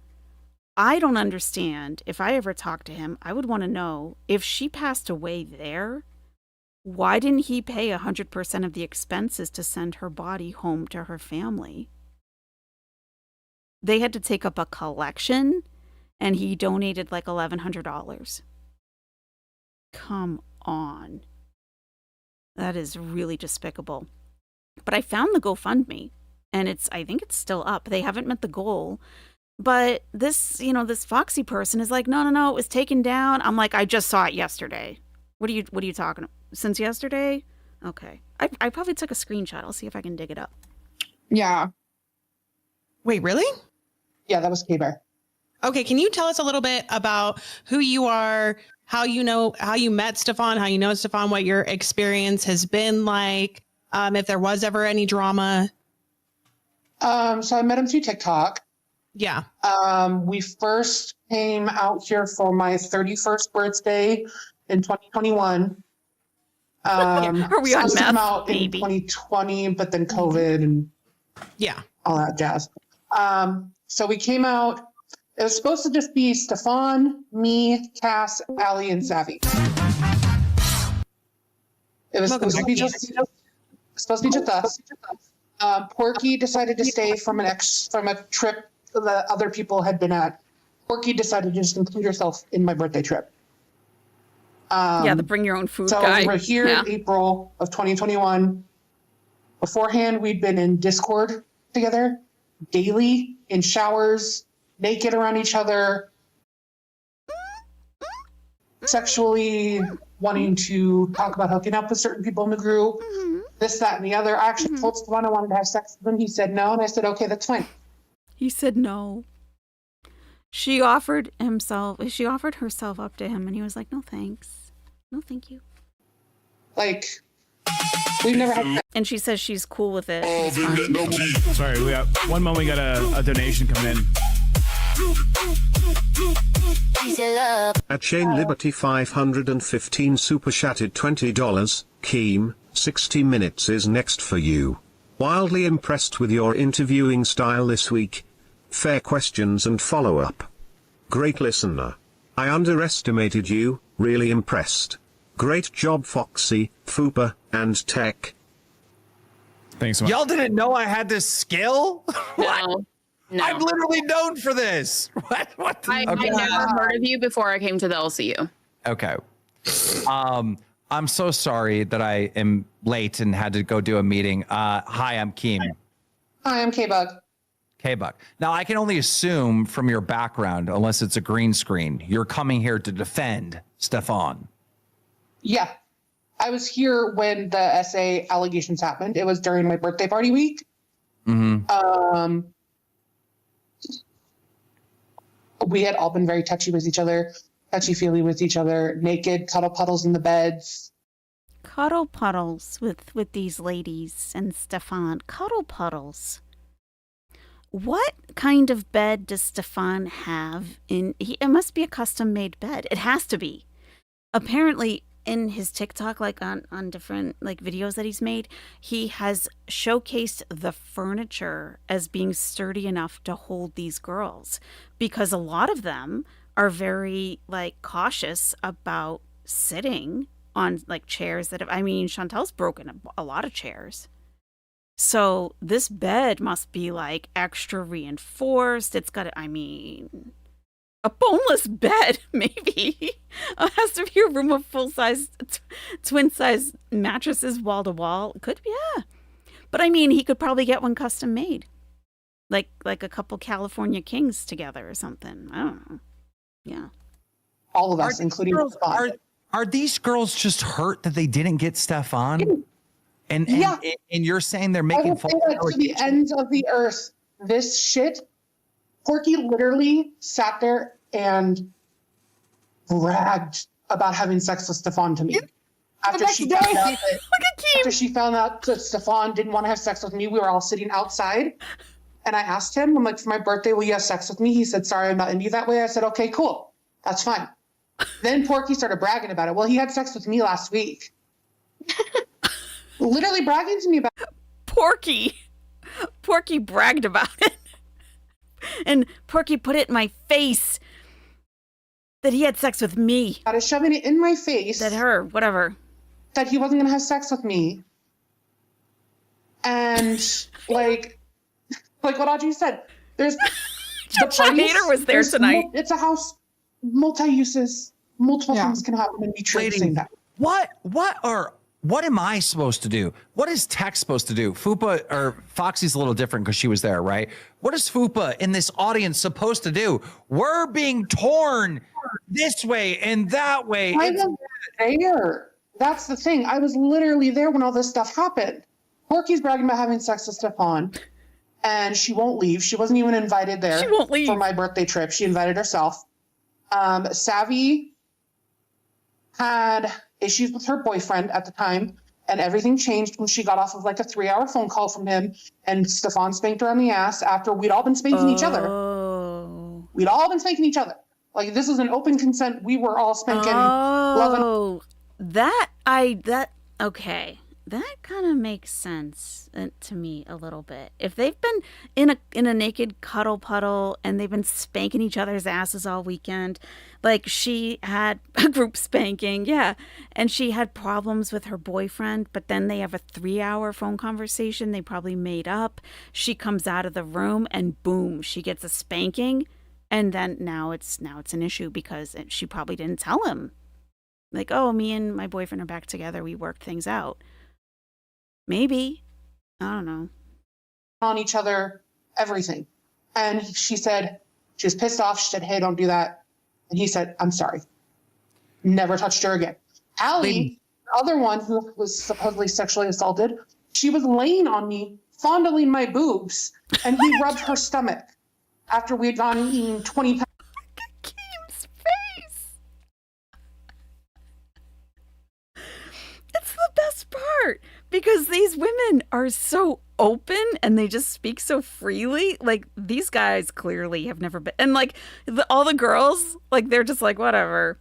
I don't understand. If I ever talk to him, I would want to know if she passed away there, why didn't he pay 100% of the expenses to send her body home to her family? They had to take up a collection, and he donated like $1,100. Come on. That is really despicable. But I found the GoFundMe, and I think it's still up. They haven't met the goal. But this Foxy person is like, no, it was taken down. I'm like, I just saw it yesterday. What are you talking about? Since yesterday? Okay. I probably took a screenshot. I'll see if I can dig it up. Yeah. Wait, really? Yeah, that was K-Bear. Okay, can you tell us a little bit about who you are, how you met Stefan, how you know Stefan, what your experience has been like, if there was ever any drama? So I met him through TikTok. Yeah. We first came out here for my 31st birthday in 2021. Are we on meth, out in 2020, but then COVID and all that jazz. So we came out. It was supposed to just be Stefan, me, Cass, Allie, and Savvy. It was supposed to be just us. Porky decided to stay from a trip that other people had been at. Porky decided to just include herself in my birthday trip. The bring your own food guy. So we were here in April of 2021. Beforehand, we'd been in Discord together, daily, in showers, naked around each other, sexually wanting to talk about hooking up with certain people in the group, this, that, and the other. I actually told Stefan I wanted to have sex with him. He said no, and I said, okay, that's fine. He said no. She offered herself up to him, and he was like, no, thanks. No, thank you. Like, we've never had. And she says she's cool with it. Sorry, we got one moment. We got a donation coming in. At Shane Liberty 515 super chatted $20. Keem, 60 minutes is next for you. Wildly impressed with your interviewing style this week. Fair questions and follow-up. Great listener. I underestimated you, really impressed. Great job Foxy, Fupa, and Tech. Thanks so much. Y'all didn't know I had this skill? No. I'm literally known for this. What? I never heard of you before I came to the LCU. Okay. I'm so sorry that I am late and had to go do a meeting. Hi, I'm Keem. Hi, I'm K-Bug. K-Bug. Now, I can only assume from your background, unless it's a green screen, you're coming here to defend Stefan. Yeah. I was here when the SA allegations happened. It was during my birthday party week. Mm-hmm. We had all been very touchy with each other, touchy-feely with each other, naked, cuddle puddles in the beds. Cuddle puddles with these ladies and Stefan. Cuddle puddles. What kind of bed does Stefan have? It must be a custom-made bed. It has to be. Apparently, in his TikTok, like on different like videos that he's made, he has showcased the furniture as being sturdy enough to hold these girls, because a lot of them are very like cautious about sitting on like chairs that have, I mean, Chantel's broken a lot of chairs. So this bed must be like extra reinforced. It's got, I mean, a boneless bed, maybe. It has to be a room of full-size, twin-size mattresses wall to wall. Could be, yeah. But I mean, he could probably get one custom made. Like a couple California Kings together or something. I don't know. Yeah. All of us, including are these girls just hurt that they didn't get Stefan? And you're saying they're making fun to the ends of the earth. This shit, Porky literally sat there and bragged about having sex with Stefan to me. After she found out that Stefan didn't want to have sex with me, we were all sitting outside. And I asked him, I'm like, for my birthday, will you have sex with me? He said, sorry, I'm not into you that way. I said, okay, cool. That's fine. Then Porky started bragging about it. Well, he had sex with me last week. Literally bragging to me about Porky bragged about it. And Porky put it in my face that he had sex with me. I was shoving it in my face. That her, whatever. That he wasn't going to have sex with me. And like what Audrey said, there's the Hater was there tonight. It's a house, multi-uses, multiple things can happen and be true at the same time. What am I supposed to do? What is Tech supposed to do? Fupa or Foxy's a little different because she was there, right? What is Fupa in this audience supposed to do? We're being torn this way and that way. I was there. That's the thing. I was literally there when all this stuff happened. Porky's bragging about having sex with Stefan, and she won't leave. She wasn't even invited there. She won't leave. For my birthday trip. She invited herself. Savvy had issues with her boyfriend at the time, and everything changed when she got off of like a 3-hour phone call from him, and Stefan spanked her on the ass after we'd all been spanking each other. We'd all been spanking each other. Like, this was an open consent. We were all spanking, loving. Okay. That kind of makes sense to me a little bit. If they've been in a naked cuddle puddle and they've been spanking each other's asses all weekend, like she had a group spanking, yeah, and she had problems with her boyfriend, but then they have a 3-hour phone conversation they probably made up. She comes out of the room and boom, she gets a spanking, and then now it's an issue because she probably didn't tell him. Like, oh, me and my boyfriend are back together. We worked things out. Maybe. I don't know. On each other, everything. And she said, she was pissed off. She said, hey, don't do that. And he said, I'm sorry. Never touched her again. Allie, the other one who was supposedly sexually assaulted, she was laying on me, fondling my boobs, and he rubbed her stomach after we had gone and eaten 20 pounds. Keem's face. It's the best part. Because these women are so open and they just speak so freely. Like, these guys clearly have never been. And, like, all the girls, like, they're just like, whatever.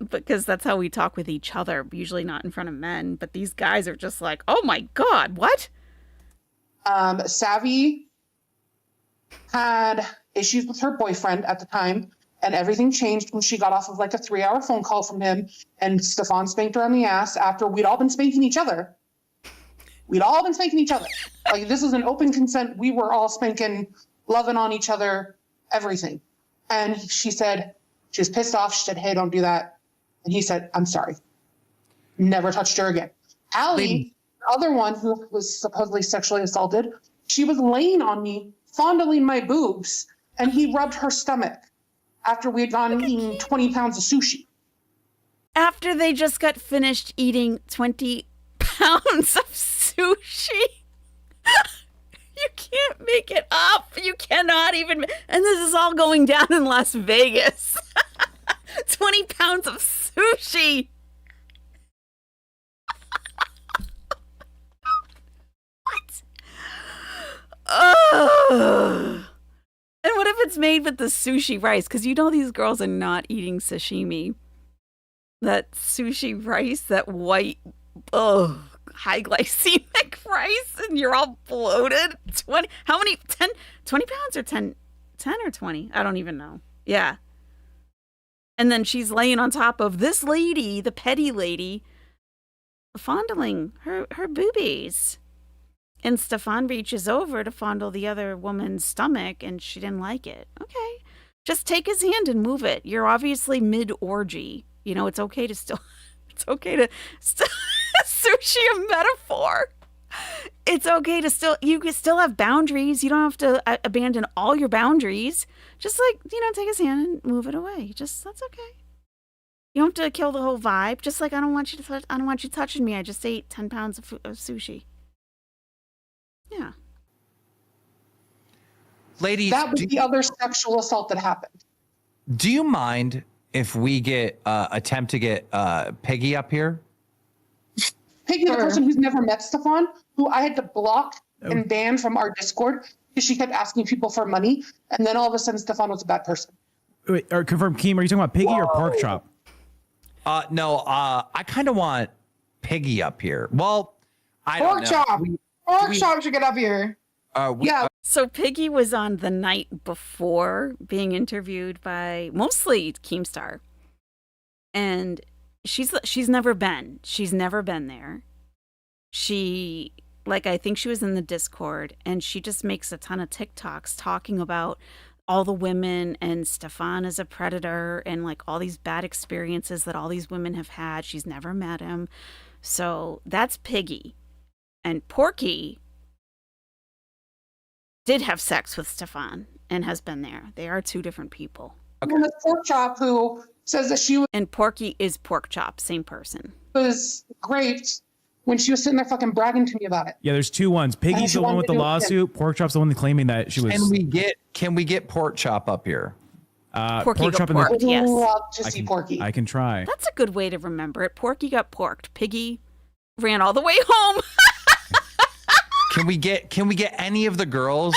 Because that's how we talk with each other. Usually not in front of men. But these guys are just like, oh, my God, what? Savvy had issues with her boyfriend at the time. And everything changed when she got off of like a 3-hour phone call from him, and Stefan spanked her on the ass after we'd all been spanking each other. We'd all been spanking each other. Like, this was an open consent. We were all spanking, loving on each other, everything. And she said, she was pissed off. She said, hey, don't do that. And he said, I'm sorry. Never touched her again. Allie, the other one who was supposedly sexually assaulted, she was laying on me, fondling my boobs, and he rubbed her stomach after we had gone and eaten 20 pounds of sushi. After they just got finished eating 20 pounds of sushi? You can't make it up. You cannot even. And this is all going down in Las Vegas. 20 pounds of sushi. What? Oh. And what if it's made with the sushi rice? Because you know these girls are not eating sashimi. that sushi rice, that white, oh, high glycemic rice, and you're all bloated. 20, how many? 10, 20 pounds or 10 or 20? I don't even know. Yeah. And then she's laying on top of this lady, the petty lady, fondling her boobies. And Stefan reaches over to fondle the other woman's stomach, and she didn't like it. Okay. Just take his hand and move it. You're obviously mid-orgy. You know, it's okay to still... It's okay to... Sushi, a metaphor. It's okay to still... You can still have boundaries. You don't have to abandon all your boundaries. Just like, you know, take his hand and move it away. Just, that's okay. You don't have to kill the whole vibe. Just like, I don't want you touching me. I just ate 10 pounds of sushi. Yeah. Ladies, that was the other sexual assault that happened. Do you mind if we attempt to get Peggy up here? Peggy, the person who's never met Stefan, who I had to block and ban from our Discord because she kept asking people for money, and then all of a sudden Stefan was a bad person. Wait, or confirm, Keem, are you talking about Piggy or Pork Chop? No, I kind of want Piggy up here. Well, I don't know. Pork Chop should get up here. Yeah. So Piggy was on the night before being interviewed by mostly Keemstar. And she's never been. She's never been there. She, like, I think she was in the Discord, and she just makes a ton of TikToks talking about all the women and Stefan is a predator and like all these bad experiences that all these women have had. She's never met him. So that's Piggy. And Porky did have sex with Stefan and has been there. They are two different people. Okay. And the Pork Chop who says that she was... And Porky is Pork Chop, same person. ...was great when she was sitting there fucking bragging to me about it. Yeah, there's two ones. Piggy's the one with the lawsuit. Pork Chop's the one claiming that she was... Can we get Pork Chop up here? Porky Pork got Chop porked, yes. Love to see Porky. I can try. That's a good way to remember it. Porky got porked. Piggy ran all the way home. Can we get any of the girls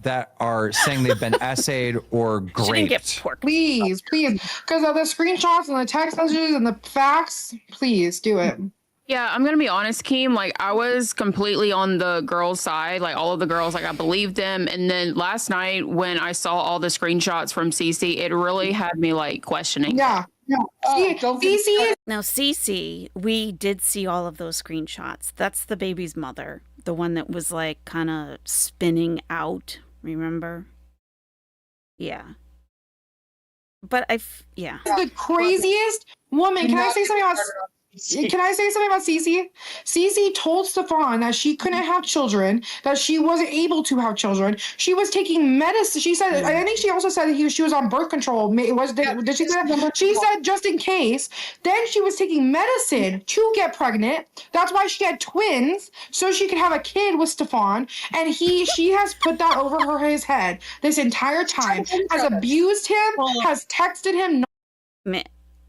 that are saying they've been essayed or raped? Please, because of the screenshots and the text messages and the facts, please do it. Yeah, I'm gonna be honest, Keem. Like, I was completely on the girls' side. Like, all of the girls, like, I believed them. And then last night, when I saw all the screenshots from Cece, it really had me like questioning. Yeah. No. Cece. Now, Cece, we did see all of those screenshots. That's the baby's mother, the one that was like kind of spinning out. Remember? Yeah. But yeah. The craziest woman. Can I say something about? Can I say something about Cece? Cece told Stefan that she couldn't have children, that she wasn't able to have children. She was taking medicine. She said, I think she also said that she was on birth control. Did she say that? She said just in case. Then she was taking medicine to get pregnant. That's why she had twins, so she could have a kid with Stefan. And she has put that over his head this entire time. Has abused him, has texted him.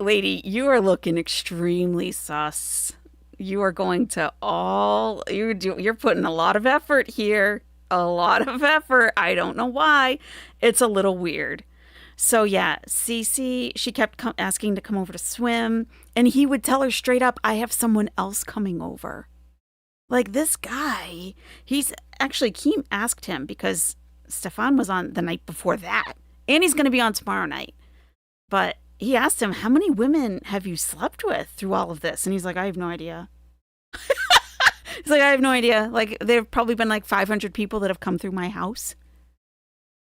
Lady, you are looking extremely sus. You are going to you're putting a lot of effort here. A lot of effort. I don't know why. It's a little weird. So yeah, Cece, she kept asking to come over to swim, and he would tell her straight up, I have someone else coming over. Like, this guy, he's actually, Keem asked him because Stefan was on the night before that, and he's going to be on tomorrow night. But he asked him, how many women have you slept with through all of this? And he's like, I have no idea. He's like, I have no idea. Like, there have probably been like 500 people that have come through my house.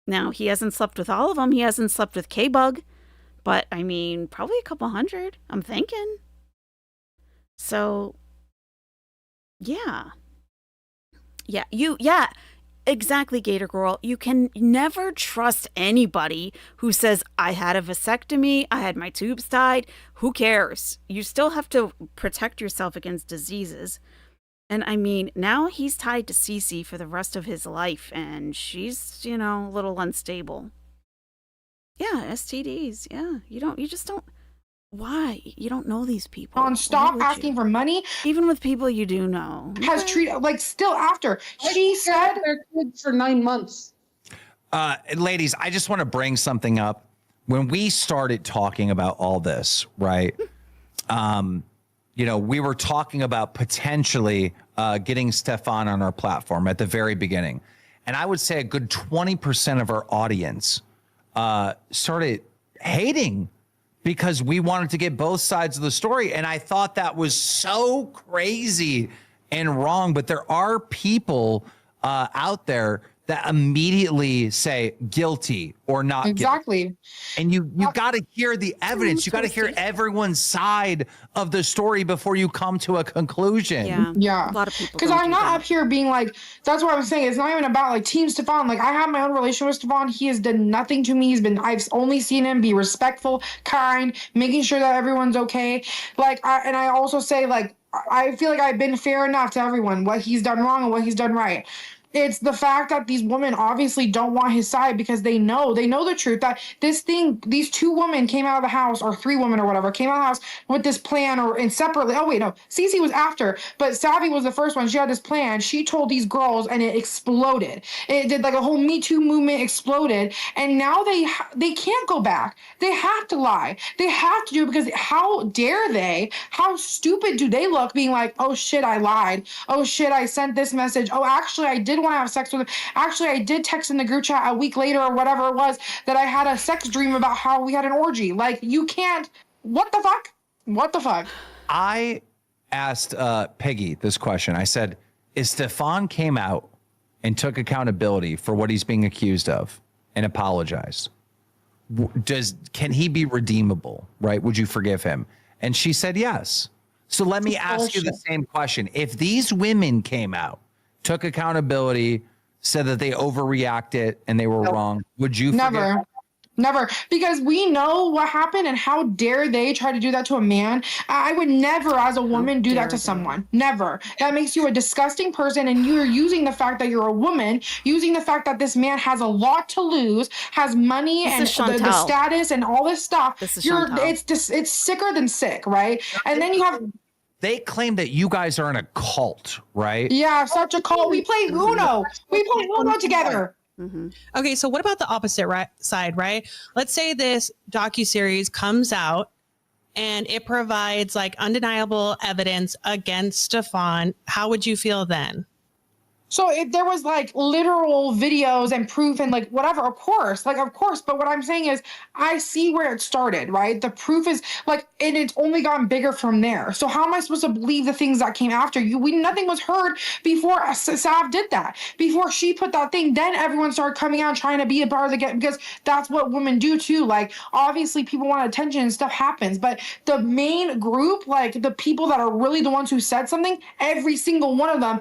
Now, he hasn't slept with all of them. He hasn't slept with K-Bug. But, I mean, probably a couple hundred, I'm thinking. So, yeah. Yeah. Exactly, Gator Girl. You can never trust anybody who says, I had a vasectomy, I had my tubes tied. Who cares? You still have to protect yourself against diseases. And I mean, now he's tied to Cece for the rest of his life, and she's, a little unstable. Yeah, STDs. Yeah, you just don't. Why? You don't know these people. Stop asking for money. Even with people you do know. Has treated, like, still after. She said their kids for 9 months. Ladies, I just want to bring something up. When we started talking about all this, right? we were talking about potentially getting Stefan on our platform at the very beginning. And I would say a good 20% of our audience started hating because we wanted to get both sides of the story. And I thought that was so crazy and wrong. But there are people out there that immediately say guilty or not exactly guilty. And you got to hear the evidence. You got to hear everyone's side of the story before you come to a conclusion. Yeah. A lot of people. Because I'm not up here being like, that's what I was saying. It's not even about like Team Stefan. Like I have my own relation with Stefan. He has done nothing to me. I've only seen him be respectful, kind, making sure that everyone's okay. Like, I also say like, I feel like I've been fair enough to everyone, what he's done wrong and what he's done right. It's the fact that these women obviously don't want his side because they know the truth that these two women came out of the house, or three women or whatever, came out of the house with this plan and separately. Oh, wait, no. Cece was after, but Savvy was the first one. She had this plan. She told these girls and it exploded. It did like a whole Me Too movement exploded. And now they can't go back. They have to lie. They have to do it because how dare they? How stupid do they look being like, oh shit, I lied. Oh shit, I sent this message. Oh, actually, I did want to have sex with him. Actually, I did text in the group chat a week later or whatever it was that I had a sex dream about how we had an orgy. Like, you can't. What the fuck? What the fuck? I asked Peggy this question. I said, if Stefan came out and took accountability for what he's being accused of and apologized, can he be redeemable, right? Would you forgive him? And she said yes. So let me ask you the same question. If these women came out, took accountability, said that they overreacted and they were wrong, would you forgive? Never, because we know what happened and how dare they try to do that to a man. I would never, as a woman, do that to someone. Never. That makes you a disgusting person, and you're using the fact that you're a woman, using the fact that this man has a lot to lose, has money and the status and all this stuff. It's sicker than sick, right? And then you have. They claim that you guys are in a cult, right? Yeah, such a cult. We play Uno. We play Uno together. Okay, so what about the opposite side, right? Let's say this docuseries comes out and it provides like undeniable evidence against Stefan. How would you feel then? So if there was like literal videos and proof and like whatever, of course. But what I'm saying is I see where it started, right? The proof is like, and it's only gotten bigger from there. So how am I supposed to believe the things that came after you? Nothing was heard before Sav did that. Before she put that thing, then everyone started coming out and trying to be a part of the game because that's what women do too. Like obviously people want attention and stuff happens, but the main group, like the people that are really the ones who said something, every single one of them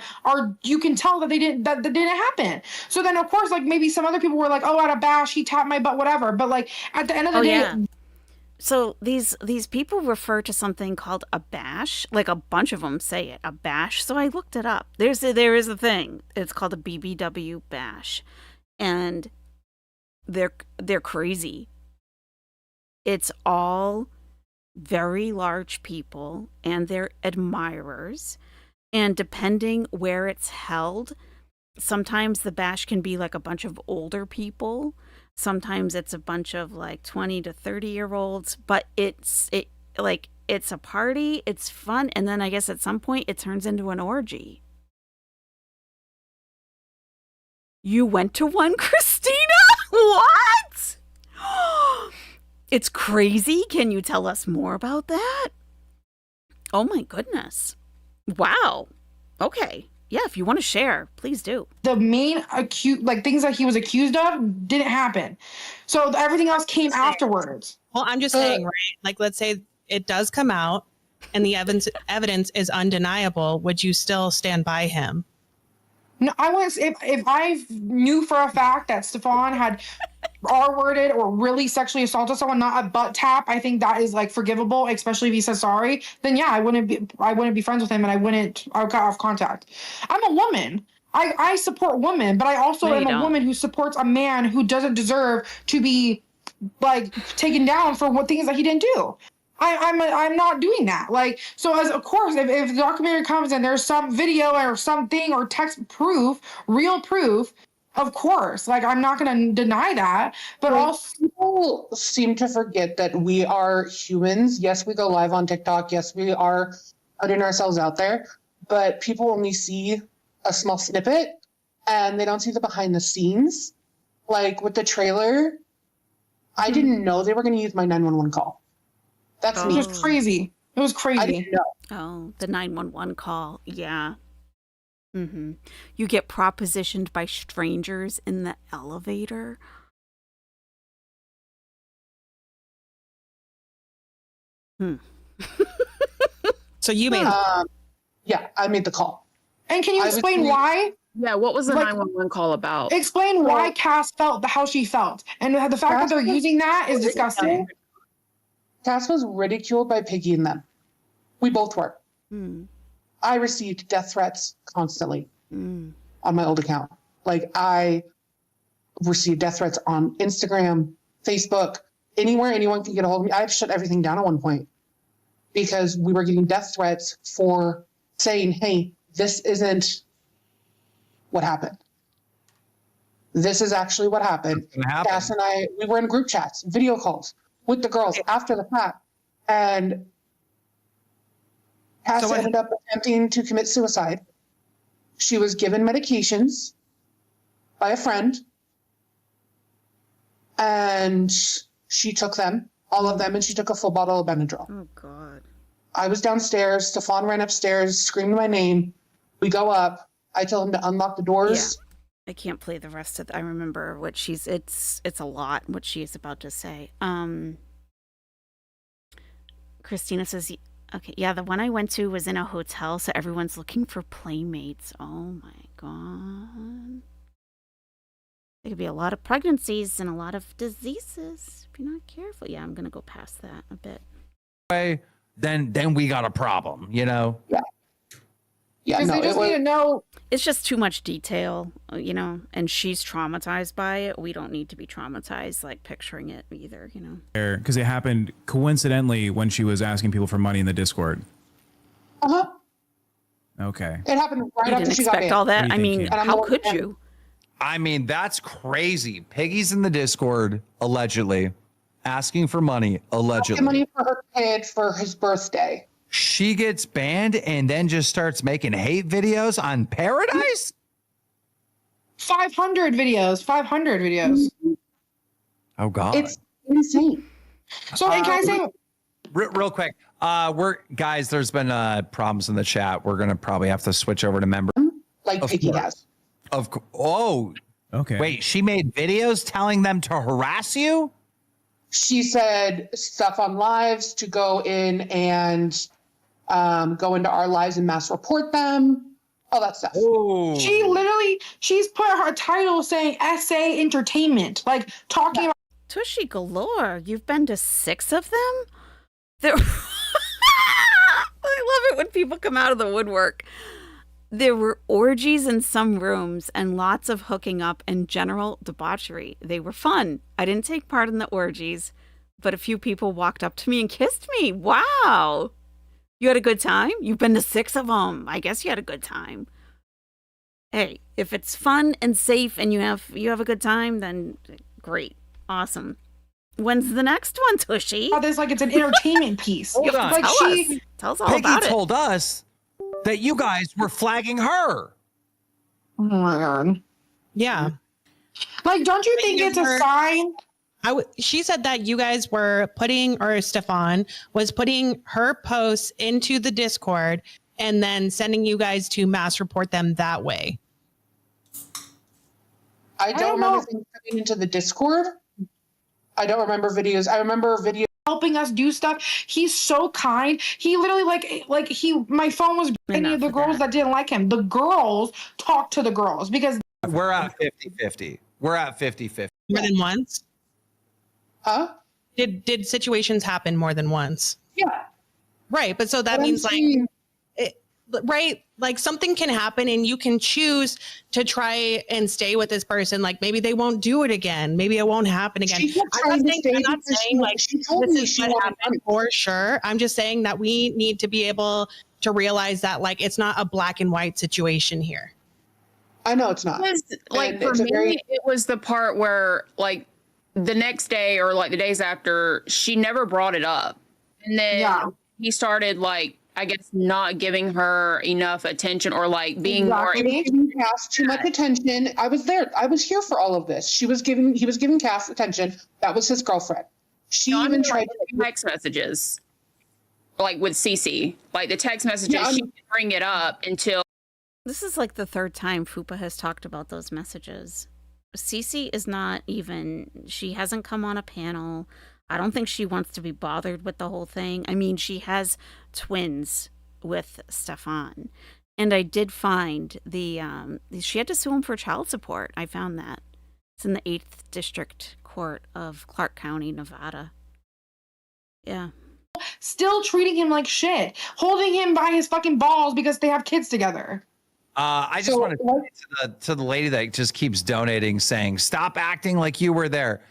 you can tell that that didn't happen. So then of course, like maybe some other people were like, oh, at a bash, he tapped my butt, whatever. But like at the end of the day. Yeah. So these people refer to something called a bash. Like a bunch of them say it, a bash. So I looked it up. There is a thing. It's called a BBW bash. And they're crazy. It's all very large people and their admirers. And depending where it's held, sometimes the bash can be like a bunch of older people. Sometimes it's a bunch of like 20 to 30-year-olds. But it's a party. It's fun. And then I guess at some point it turns into an orgy. You went to one, Christina? What? It's crazy. Can you tell us more about that? Oh my goodness. Wow. Okay. Yeah, if you want to share, please do. The main things that he was accused of didn't happen. So everything else came afterwards. Well, I'm just saying, right? Like, let's say it does come out and the evidence is undeniable. Would you still stand by him? No, I was if I knew for a fact that Stefan had R-worded or really sexually assaulted someone, not a butt tap, I think that is like forgivable, especially if he says sorry. Then yeah, I wouldn't be friends with him, and I would cut off contact. I'm a woman. I support women, but I also am a woman who supports a man who doesn't deserve to be like taken down for what things that he didn't do. I'm not doing that. Like, so as of course, if the documentary comes and there's some video or something or text proof, real proof Of course. Like, I'm not going to deny that. But also, people seem to forget that we are humans. Yes, we go live on TikTok. Yes, we are putting ourselves out there. But people only see a small snippet and they don't see the behind the scenes. Like with the trailer, I didn't know they were going to use my 911 call. That's me. It was crazy. It was crazy. I didn't know. Oh, the 911 call. Yeah. You get propositioned by strangers in the elevator. So you made yeah, I made the call. And can you explain why? Yeah, what was the 911 call about? Explain why Cass felt how she felt. And the fact that they're using that is disgusting. Cass was ridiculed by Piggy and them. We both were. I received death threats constantly on my old account. Like, I received death threats on Instagram, Facebook, anywhere anyone can get a hold of me. I had to shut everything down at one point because we were getting death threats for saying, hey, this isn't what happened. This is actually what happened. Cass and I, we were in group chats, video calls with the girls after the fact. And Cass ended up attempting to commit suicide. She was given medications by a friend. And she took them, all of them, and she took a full bottle of Benadryl. Oh, God. I was downstairs. Stefan ran upstairs, screamed my name. We go up. I tell him to unlock the doors. I can't play the rest of I remember what she's it's a lot what she's about to say. Christina says, okay, yeah, the one I went to was in a hotel, so everyone's looking for playmates. Oh my God. There could be a lot of pregnancies and a lot of diseases if you're not careful. Yeah, I'm gonna go past that a bit. Then we got a problem, you know? Yeah. Yeah, no, they just need to know. It's just too much detail, you know, and she's traumatized by it. We don't need to be traumatized, like picturing it either, you know. Because it happened coincidentally when she was asking people for money in the Discord. Okay. It happened right You after didn't she got expect banned. all that? What do I you mean, think, Kim? how could you? I mean, that's crazy. Piggy's in the Discord, allegedly, asking for money, allegedly. Asking money for her kid for his birthday. She gets banned and then just starts making hate videos on Pearadise? 500 videos. Oh, God. It's insane. So, and can I say... Real quick, guys, there's been problems in the chat. We're going to probably have to switch over to member. Like Piggy has. Okay. Wait, she made videos telling them to harass you? She said stuff on lives to go in and go into our lives and mass report them, all that stuff. She's put her title saying SA Entertainment, like talking about Tushy galore. You've been to 6 of them? I love it when people come out of the woodwork. There were orgies in some rooms and lots of hooking up and general debauchery. They were fun. I didn't take part in the orgies, but a few people walked up to me and kissed me. Wow. You had a good time? You've been to 6 of them. I guess you had a good time. Hey, if it's fun and safe and you have a good time, then great. Awesome. When's the next one, Tushy? this like it's an entertainment piece. Hold on. Like tell us all Piggy about it. told us that you guys were flagging her. Oh my God. Yeah. Like, don't you think it's a sign? She said that you guys were Stefan was putting her posts into the Discord and then sending you guys to mass report them that way. I don't remember things coming into the Discord. I don't remember videos. I remember videos helping us do stuff. He's so kind. He literally my phone was any of the girls that didn't like him. The girls talked to the girls because we're at 50-50. We're at 50-50. More than once? Huh? Did situations happen more than once? Yeah. Right, but so that means right? Like something can happen and you can choose to try and stay with this person. Like maybe they won't do it again. Maybe it won't happen again. I'm not saying like this is what happened for sure. I'm just saying that we need to be able to realize that like it's not a black and white situation here. I know it's not. It was, like, And for it's a me, very- it was the part where, like, the next day or like the days after, she never brought it up. And then he started, like, I guess not giving her enough attention or like being more giving Cass too much attention. I was there. I was here for all of this. He was giving Cass attention. That was his girlfriend. She even tried to text messages, like with Cece, like the text messages. She didn't bring it up until. This is like the third time Fupa has talked about those messages. Cece is not even, she hasn't come on a panel. I don't think she wants to be bothered with the whole thing. I mean, she has twins with Stefan. And I did find she had to sue him for child support. I found that. It's in the 8th District Court of Clark County, Nevada. Yeah. Still treating him like shit, holding him by his fucking balls because they have kids together. I just want to to the lady that just keeps donating, saying, "Stop acting like you were there."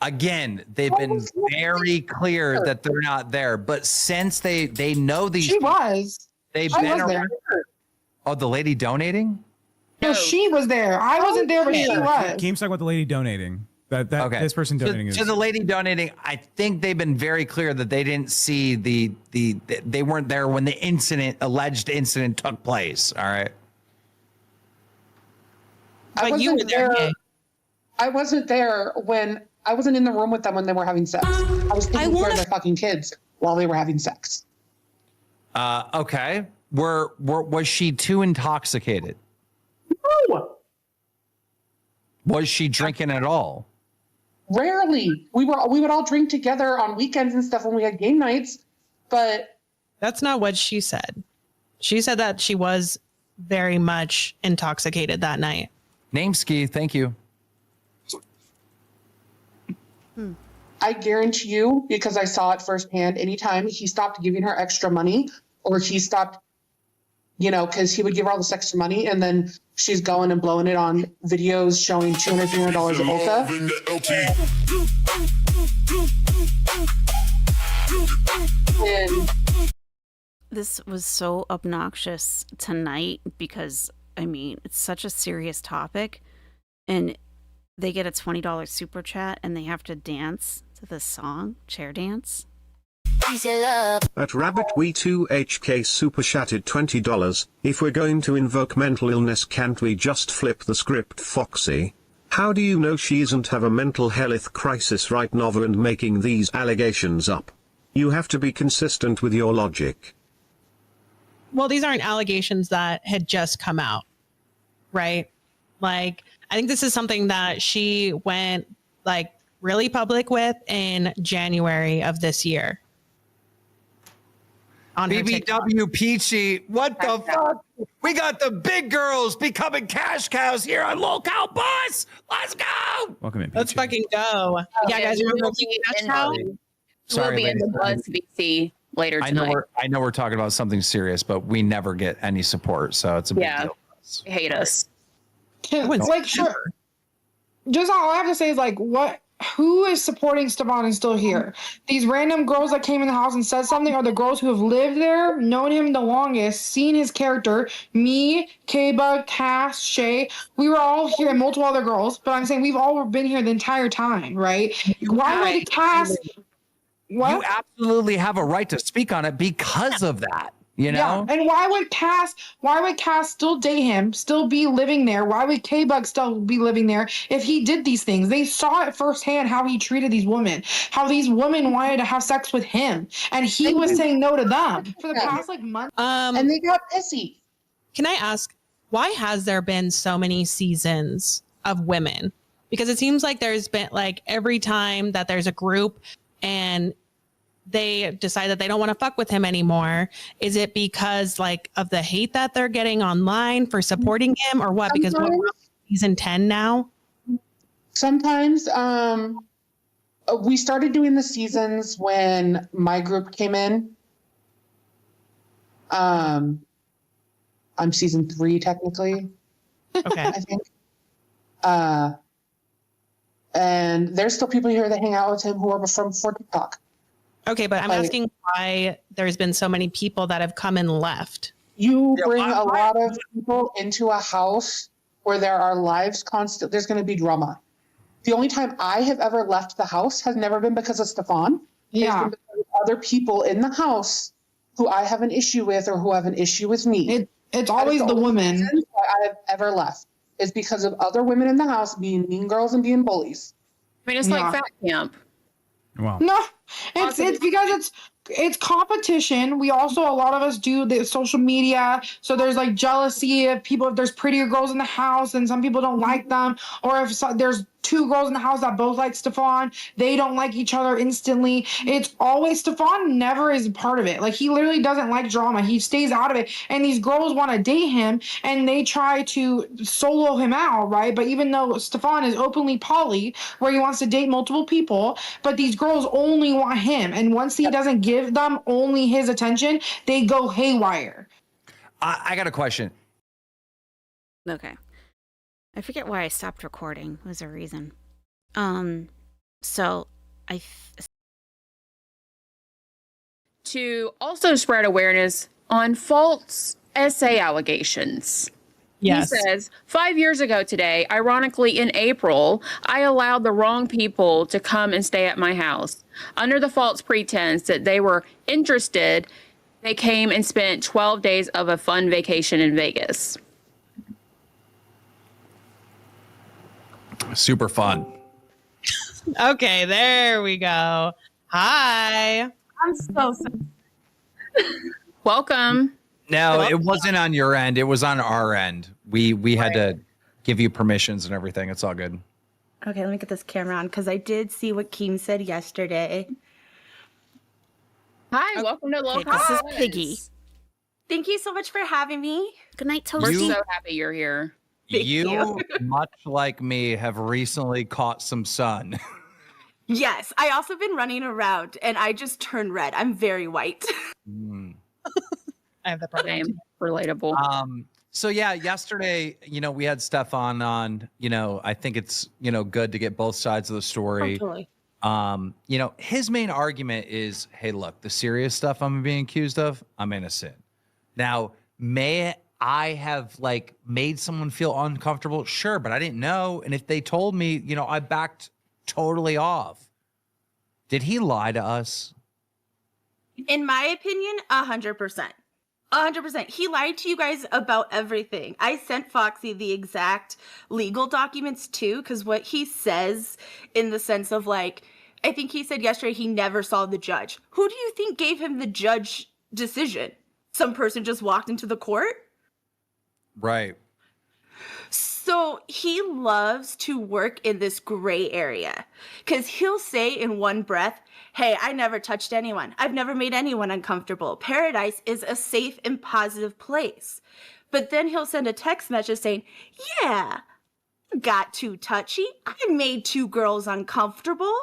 Again, they've been very clear that they're not there. But since they know these, She was. They've I been was around. there. Oh, the lady donating? No, she was there. I wasn't there, but she was. Keem's talking about the lady donating. That this person donating is To the lady donating, I think they've been very clear that they didn't see they weren't there when the alleged incident took place. All right. But you were there. I wasn't there when I wasn't in the room with them when they were having sex. I was taking care of their fucking kids while they were having sex. Okay. Was she too intoxicated? No. Was she drinking at all? Rarely. We would all drink together on weekends and stuff when we had game nights, but that's not what she said. She said that she was very much intoxicated that night. Name ski, thank you. I guarantee you, because I saw it firsthand, anytime he stopped giving her extra money or he stopped, because he would give her all this extra money and then she's going and blowing it on videos showing $200, $300 at Ulta. This was so obnoxious tonight because, I mean, it's such a serious topic. And they get a $20 super chat and they have to dance to this song, chair dance. At Rabbit We 2 HK super chatted $20. If we're going to invoke mental illness, can't we just flip the script, Foxy? How do you know she isn't have a mental health crisis right now and making these allegations up? You have to be consistent with your logic. Well, these aren't allegations that had just come out, right? Like, I think this is something that she went like really public with in January of this year. On BBW Peachy, what the fuck? We got the big girls becoming cash cows here on Local Bus. Let's go. Welcome in. Let's fucking go. Yeah, guys, remember cash cow? We'll be in the Buzz BC later tonight. I know we're talking about something serious, but we never get any support, so it's a big deal. They hate us. It's like, sure. Just all I have to say is like, who is supporting Stefan and still here? These random girls that came in the house and said something are the girls who have lived there, known him the longest, seen his character. Me, K-Bug, Cass, Shay, we were all here and multiple other girls, but I'm saying we've all been here the entire time, right? Why would Cass... What? You absolutely have a right to speak on it because of that. Yeah. And why would Cass still date him, still be living there? Why would K-Bug still be living there if he did these things? They saw it firsthand how he treated these women, how these women wanted to have sex with him, and he was saying no to them for the past like month. And they got pissy. Can I ask, why has there been so many seasons of women? Because it seems like there's been like every time that there's a group and they decide that they don't want to fuck with him anymore. Is it because like of the hate that they're getting online for supporting him or what? Because we're season 10 now. Sometimes we started doing the seasons when my group came in. I'm season 3 technically. Okay. I think. And there's still people here that hang out with him who are from TikTok. Okay, but I'm asking why there's been so many people that have come and left. You bring a lot of people into a house where there are lives constant, there's going to be drama. The only time I have ever left the house has never been because of Stefan. Yeah. It's been because of other people in the house who I have an issue with or who have an issue with me. It's always the woman. Why I have ever left is because of other women in the house being mean girls and being bullies. I mean, it's like fat camp. Wow. No, it's because it's competition. We also, a lot of us do the social media. So there's like jealousy of people. If there's prettier girls in the house and some people don't like them, or if there's two girls in the house that both like Stefan, they don't like each other instantly. It's always, Stefan never is a part of it. Like, he literally doesn't like drama. He stays out of it. And these girls want to date him and they try to solo him out, right? But even though Stefan is openly poly, where he wants to date multiple people, but these girls only want him. And once he doesn't give them only his attention, they go haywire. I got a question. Okay. I forget why I stopped recording. It was a reason. So to also spread awareness on false essay allegations. Yes. He says, 5 years ago today, ironically in April, I allowed the wrong people to come and stay at my house. Under the false pretense that they were interested, they came and spent 12 days of a fun vacation in Vegas. Super fun. Okay, there we go. Hi. I'm so welcome. No, it wasn't on your end. It was on our end. We had to give you permissions and everything. It's all good. Okay, let me get this camera on because I did see what Keem said yesterday. Hi, welcome to Local. This is Piggy. Thank you so much for having me. Good night, Toasty. We're so happy you're here. You, much like me, have recently caught some sun. Yes, I also been running around and I just turned red. I'm very white. I have that problem. Same. Relatable. So yeah, yesterday, we had Stefan on, I think it's, good to get both sides of the story. Oh, totally. His main argument is, hey, look, the serious stuff I'm being accused of, I'm innocent. Now, may I have made someone feel uncomfortable? Sure, but I didn't know. And if they told me, I backed totally off. Did he lie to us? In my opinion, 100%. 100%. He lied to you guys about everything. I sent Foxy the exact legal documents too, because what he says in the sense of I think he said yesterday he never saw the judge. Who do you think gave him the judge decision? Some person just walked into the court? Right. So he loves to work in this gray area because he'll say in one breath, hey, I never touched anyone. I've never made anyone uncomfortable. Paradise is a safe and positive place. But then he'll send a text message saying, yeah, got too touchy. I made two girls uncomfortable.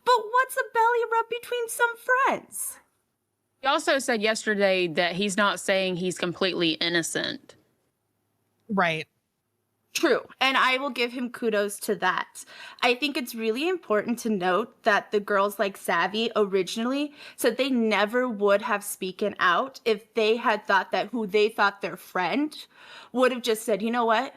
But what's a belly rub between some friends? He also said yesterday that he's not saying he's completely innocent. Right. True. And I will give him kudos to that. I think it's really important to note that the girls like Savvy originally said they never would have spoken out if they had thought that who they thought their friend would have just said, you know what?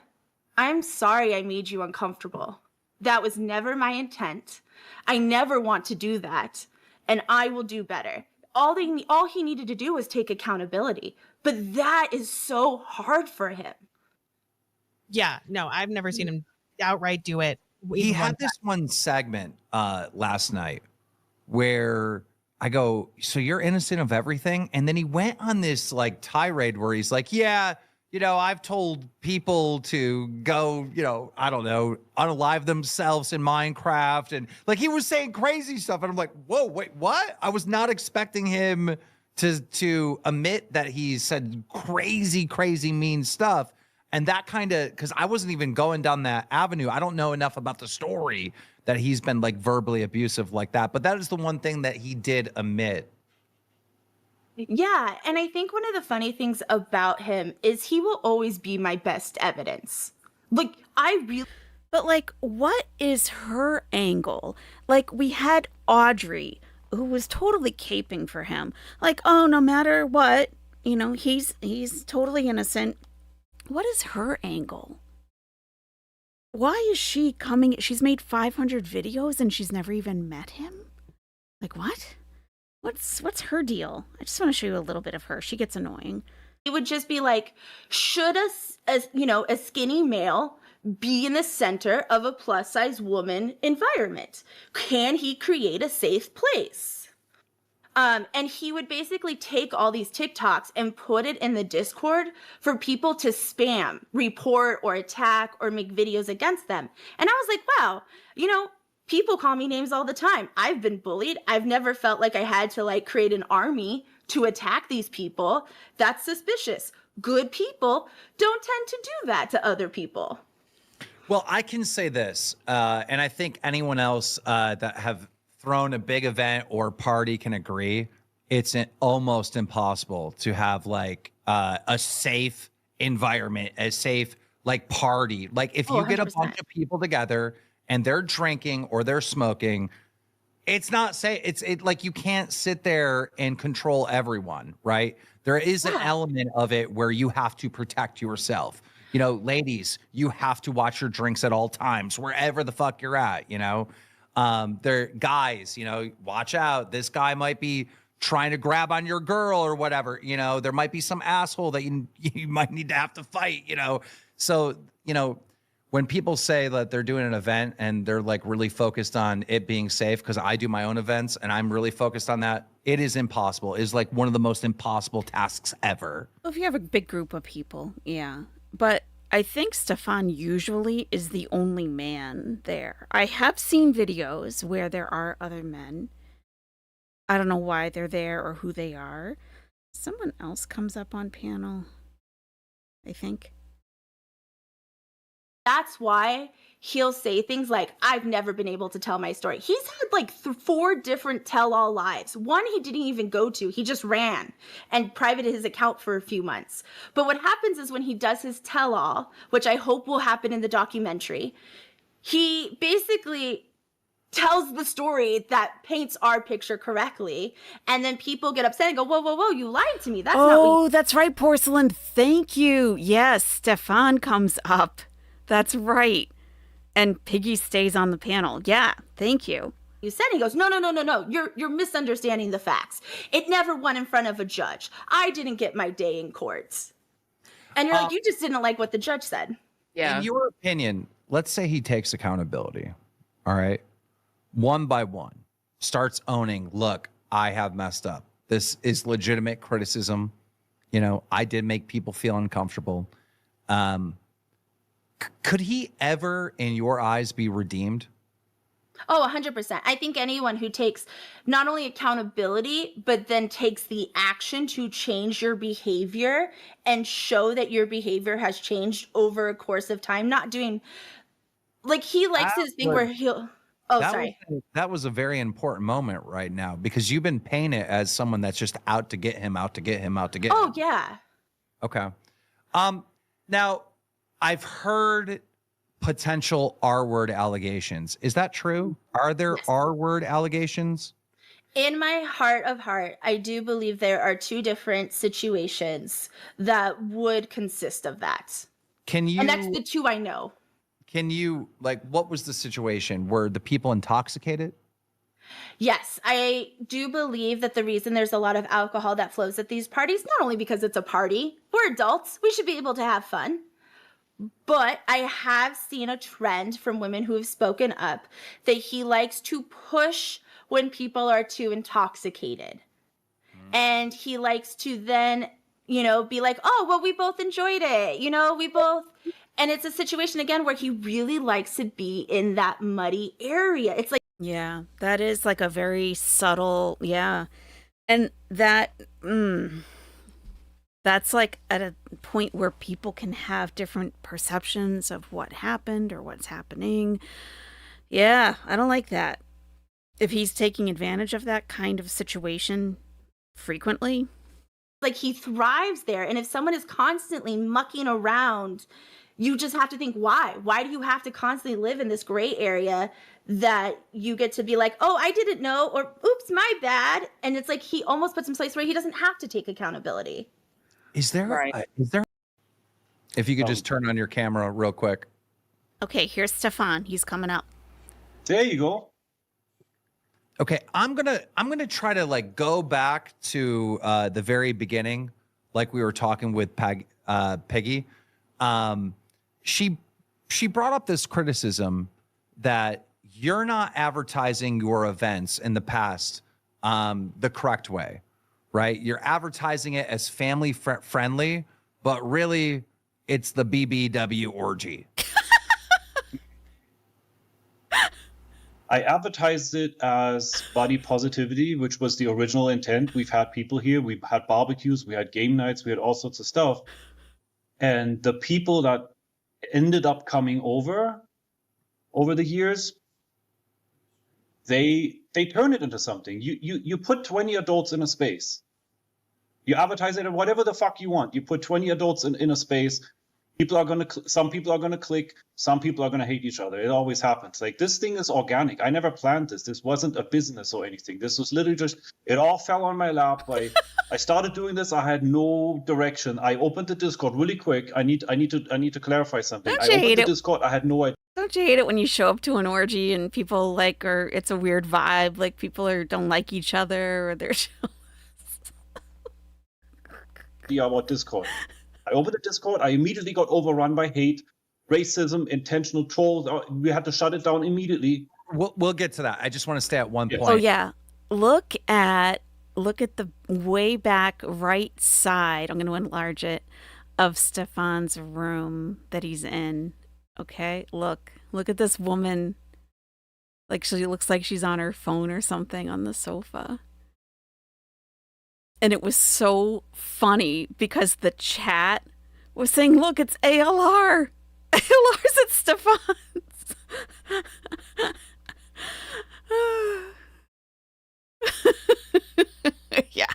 I'm sorry I made you uncomfortable. That was never my intent. I never want to do that. And I will do better. All he needed to do was take accountability. But that is so hard for him. Yeah, no, I've never seen him outright do it. He had this one segment last night where I go, so you're innocent of everything? And then he went on this tirade where he's like, yeah, I've told people to go, I don't know, unalive themselves in Minecraft. And he was saying crazy stuff. And I'm like, whoa, wait, what? I was not expecting him to admit that he said crazy, crazy mean stuff. And that kind of, because I wasn't even going down that avenue. I don't know enough about the story that he's been verbally abusive like that. But that is the one thing that he did admit. Yeah. And I think one of the funny things about him is he will always be my best evidence. But what is her angle? We had Audrey, who was totally caping for him. Oh, no matter what, he's totally innocent. What is her angle? why is she coming? She's made 500 videos and she's never even met him? Like, what? What's her deal? I just want to show you a little bit of her. She gets annoying. It would just be like, should a skinny male be in the center of a plus size woman environment? Can he create a safe place? And he would basically take all these TikToks and put it in the Discord for people to spam, report, or attack, or make videos against them. And I was like, wow, people call me names all the time. I've been bullied. I've never felt like I had to like create an army to attack these people. That's suspicious. Good people don't tend to do that to other people. Well, I can say this, and I think anyone else that have thrown a big event or party can agree, it's almost impossible to have like a safe environment, a safe like party. Like if you get a bunch of people together and they're drinking or they're smoking, it's not safe. It's like you can't sit there and control everyone, right? There is an element of it where you have to protect yourself. Ladies, you have to watch your drinks at all times, wherever the fuck you're at, they're guys, watch out. This guy might be trying to grab on your girl or whatever, there might be some asshole that you might need to have to fight, So, when people say that they're doing an event and they're like really focused on it being safe, because I do my own events and I'm really focused on that, it is impossible. It's like one of the most impossible tasks ever. Well, if you have a big group of people, yeah. But I think Stefan usually is the only man there. I have seen videos where there are other men. I don't know why they're there or who they are. Someone else comes up on panel, I think. That's why he'll say things like, I've never been able to tell my story. He's had like 4 different tell-all lives. One he didn't even go to. He just ran and privated his account for a few months. But what happens is when he does his tell-all, which I hope will happen in the documentary, he basically tells the story that paints our picture correctly. And then people get upset and go, whoa, whoa, whoa, you lied to me. That's not what you-" That's right, Porcelain. Thank you. Yes, Stefan comes up. That's right. And Piggy stays on the panel. Yeah, thank you. You said, he goes, no. You're misunderstanding the facts. It never went in front of a judge. I didn't get my day in courts. And you're like, you just didn't like what the judge said. Yeah. In your opinion, let's say he takes accountability. All right. One by one, starts owning, look, I have messed up. This is legitimate criticism. I did make people feel uncomfortable. Could he ever, in your eyes, be redeemed? Oh, 100%. I think anyone who takes not only accountability, but then takes the action to change your behavior and show that your behavior has changed over a course of time, not doing, like he likes his thing where he'll, that was a very important moment right now, because you've been painted as someone that's just out to get him. Oh, yeah. Okay. Now, I've heard potential R-word allegations. Is that true? Are there R-word allegations? In my heart of heart, I do believe there are 2 different situations that would consist of that. And that's the 2 I know. Can you, what was the situation? Were the people intoxicated? Yes, I do believe that the reason there's a lot of alcohol that flows at these parties, not only because it's a party, we're adults, we should be able to have fun. But I have seen a trend from women who have spoken up that he likes to push when people are too intoxicated. And he likes to then, be like, oh, well, we both enjoyed it. We both. And it's a situation, again, where he really likes to be in that muddy area. It's like. Yeah, that is like a very subtle. Yeah. And that. That's like at a point where people can have different perceptions of what happened or what's happening. Yeah, I don't like that. If he's taking advantage of that kind of situation frequently. Like he thrives there. And if someone is constantly mucking around, you just have to think, why? Why do you have to constantly live in this gray area that you get to be like, oh, I didn't know, or oops, my bad. And it's like he almost puts him in a place where he doesn't have to take accountability. Is there, if you could just turn on your camera real quick. Okay, here's Stefan. He's coming up. There you go. Okay, I'm gonna try to like go back to the very beginning, like we were talking with Peggy. She brought up this criticism that you're not advertising your events in the past the correct way, right? You're advertising it as family friendly, but really it's the BBW orgy. I advertised it as body positivity, which was the original intent. We've had people here, we've had barbecues, we had game nights, we had all sorts of stuff. And the people that ended up coming over the years, they turn it into something. You put 20 adults in a space. You advertise it at whatever the fuck you want. You put 20 adults in a space. Some people are gonna click, some people are gonna hate each other. It always happens. Like, this thing is organic. I never planned this. This wasn't a business or anything. This was literally just, it all fell on my lap. I started doing this. I had no direction. I opened the Discord really quick. I need to clarify something. I opened the Discord. I had no idea. Don't you hate it when you show up to an orgy and people like, or it's a weird vibe, like people don't like each other, or they're about Discord. I opened the Discord. I immediately got overrun by hate, racism, intentional trolls. We had to shut it down immediately. We'll get to that. I just want to stay at one point. Oh yeah, look at the way back right side. I'm going to enlarge it, of Stefan's room that he's in. Okay, look at this woman. Like, she looks like she's on her phone or something on the sofa. And it was so funny because the chat was saying, look, it's ALR. ALR's at Stefan's. Yeah,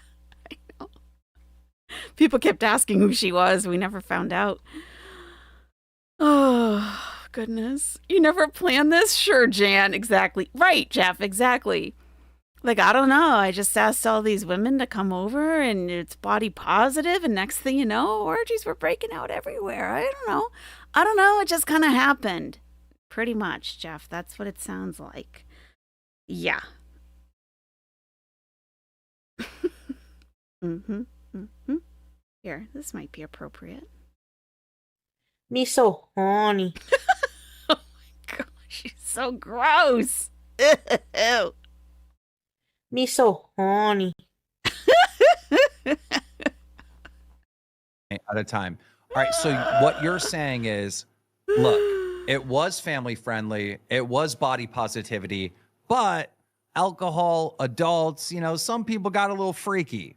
I know. People kept asking who she was. We never found out. Oh, goodness. You never planned this? Sure, Jan. Exactly. Right, Jeff. Exactly. Like, I don't know. I just asked all these women to come over and it's body positive. And next thing you know, orgies were breaking out everywhere. I don't know. It just kind of happened. Pretty much, Jeff. That's what it sounds like. Yeah. Here, this might be appropriate. Me so horny. Oh my gosh, she's so gross. Ew. Me so horny. At a time. All right, so what you're saying is, look, it was family friendly, it was body positivity, but alcohol, adults, some people got a little freaky.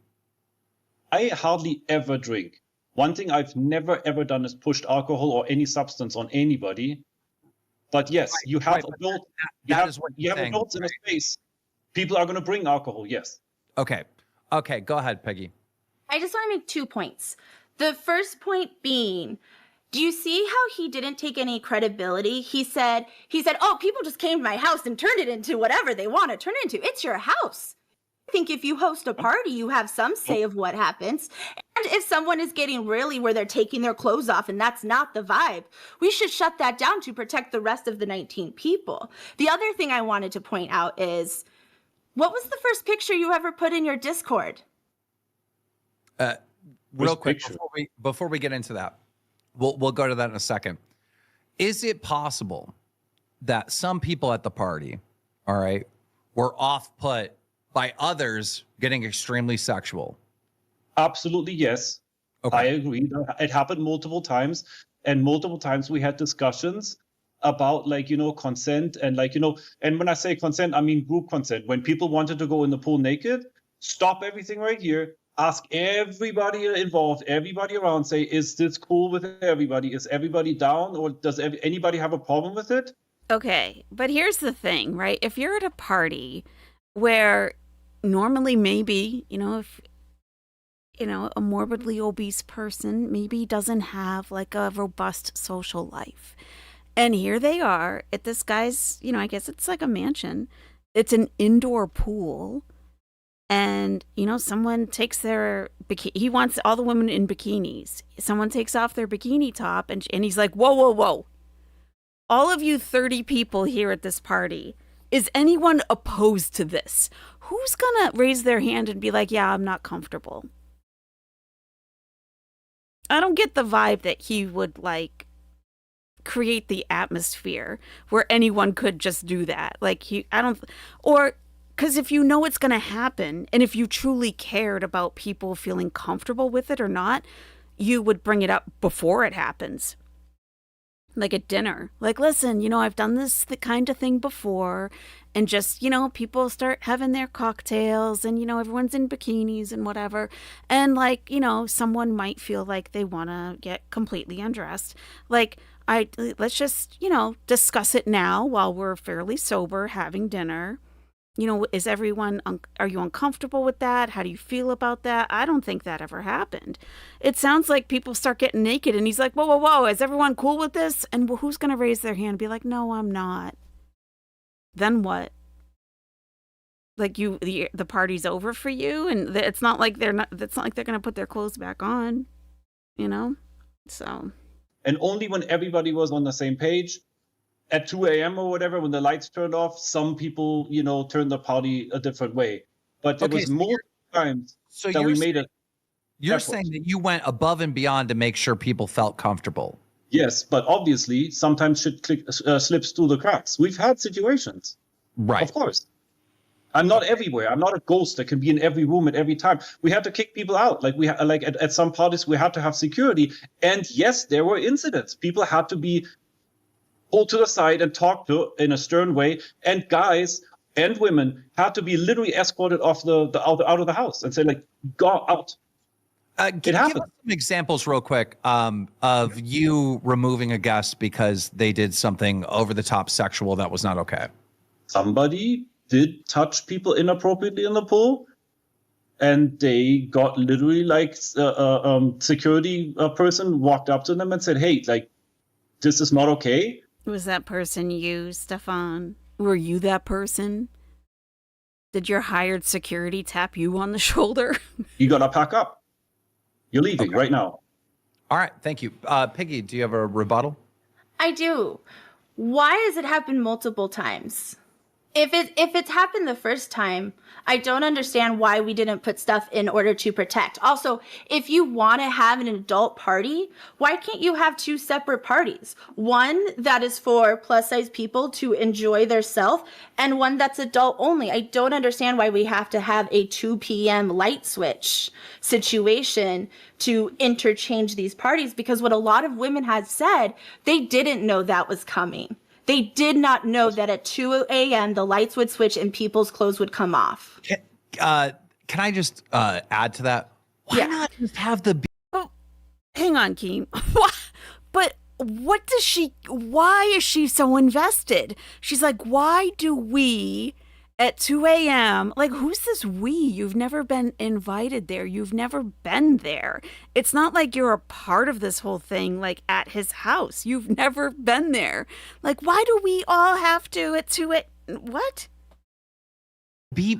I hardly ever drink. One thing I've never ever done is pushed alcohol or any substance on anybody. But yes, you have adults. You have adults in a space. People are going to bring alcohol. Yes. Okay. Go ahead, Peggy. I just want to make 2 points. The first point being, do you see how he didn't take any credibility? He said, oh, people just came to my house and turned it into whatever they want to turn it into. It's your house. I think if you host a party, you have some say of what happens. And if someone is getting really where they're taking their clothes off and that's not the vibe, we should shut that down to protect the rest of the 19 people. The other thing I wanted to point out is, what was the first picture you ever put in your Discord? Real quick, before we get into that, we'll go to that in a second. Is it possible that some people at the party, all right, were off-put by others getting extremely sexual? Absolutely, yes. Okay. I agree. It happened multiple times, and multiple times we had discussions about consent and and when I say consent, I mean group consent. When people wanted to go in the pool naked, stop everything right here. Ask everybody involved, everybody around, say, is this cool with everybody? Is everybody down, or does anybody have a problem with it? Okay, but here's the thing, right? If you're at a party where normally maybe, if, a morbidly obese person maybe doesn't have like a robust social life. And here they are at this guy's, I guess it's like a mansion. It's an indoor pool. And, someone takes their he wants all the women in bikinis. Someone takes off their bikini top and he's like, whoa, whoa, whoa. all of you 30 people here at this party, is anyone opposed to this? Who's gonna raise their hand and be like, yeah, I'm not comfortable? I don't get the vibe that he would like create the atmosphere where anyone could just do that. Like because if you know it's going to happen, and if you truly cared about people feeling comfortable with it or not, you would bring it up before it happens. Like at dinner. Like, listen, I've done this kind of thing before, and just, people start having their cocktails, and, everyone's in bikinis and whatever. And like, someone might feel like they want to get completely undressed. Like, let's just, discuss it now while we're fairly sober having dinner. Is everyone, are you uncomfortable with that? How do you feel about that? I don't think that ever happened. It sounds like people start getting naked and he's like, whoa, whoa, whoa, is everyone cool with this? And who's going to raise their hand and be like, no, I'm not. Then what? Like the party's over for you, and it's not like they're going to put their clothes back on, so. And only when everybody was on the same page, at 2 a.m. or whatever, when the lights turned off, some people, turned the party a different way. But there was more times that we made it. You're saying that you went above and beyond to make sure people felt comfortable. Yes, but obviously, sometimes shit slips through the cracks. We've had situations. Right. Of course. I'm not everywhere. I'm not a ghost that can be in every room at every time. We had to kick people out. Like at some parties, we had to have security. And yes, there were incidents. People had to be pulled to the side and talked to in a stern way. And guys and women had to be literally escorted off out of the house and say, like, go out. Give us some examples real quick of you removing a guest because they did something over the top sexual that was not okay. Somebody did touch people inappropriately in the pool, and they got literally like security person walked up to them and said, hey, like, this is not okay. Was that person you, Stefan? Were you that person? Did your hired security tap you on the shoulder? You gotta pack up. You're leaving right now. All right, thank you. Piggy, do you have a rebuttal? I do. Why has it happened multiple times? If it's happened the first time, I don't understand why we didn't put stuff in order to protect. Also, if you want to have an adult party, why can't you have two separate parties? One that is for plus size people to enjoy their self, and one that's adult only. I don't understand why we have to have a 2 p.m. light switch situation to interchange these parties, because what a lot of women had said, they didn't know that was coming. They did not know that at 2 a.m. the lights would switch and people's clothes would come off. Can I just add to that? Why not just have the... Oh, hang on, Keem. But why is she so invested? She's like, why do we... at 2 a.m., like, who's this we? You've never been invited there. You've never been there. It's not like you're a part of this whole thing, like, at his house. You've never been there. Like, why do we all have to at 2 a.m.? What?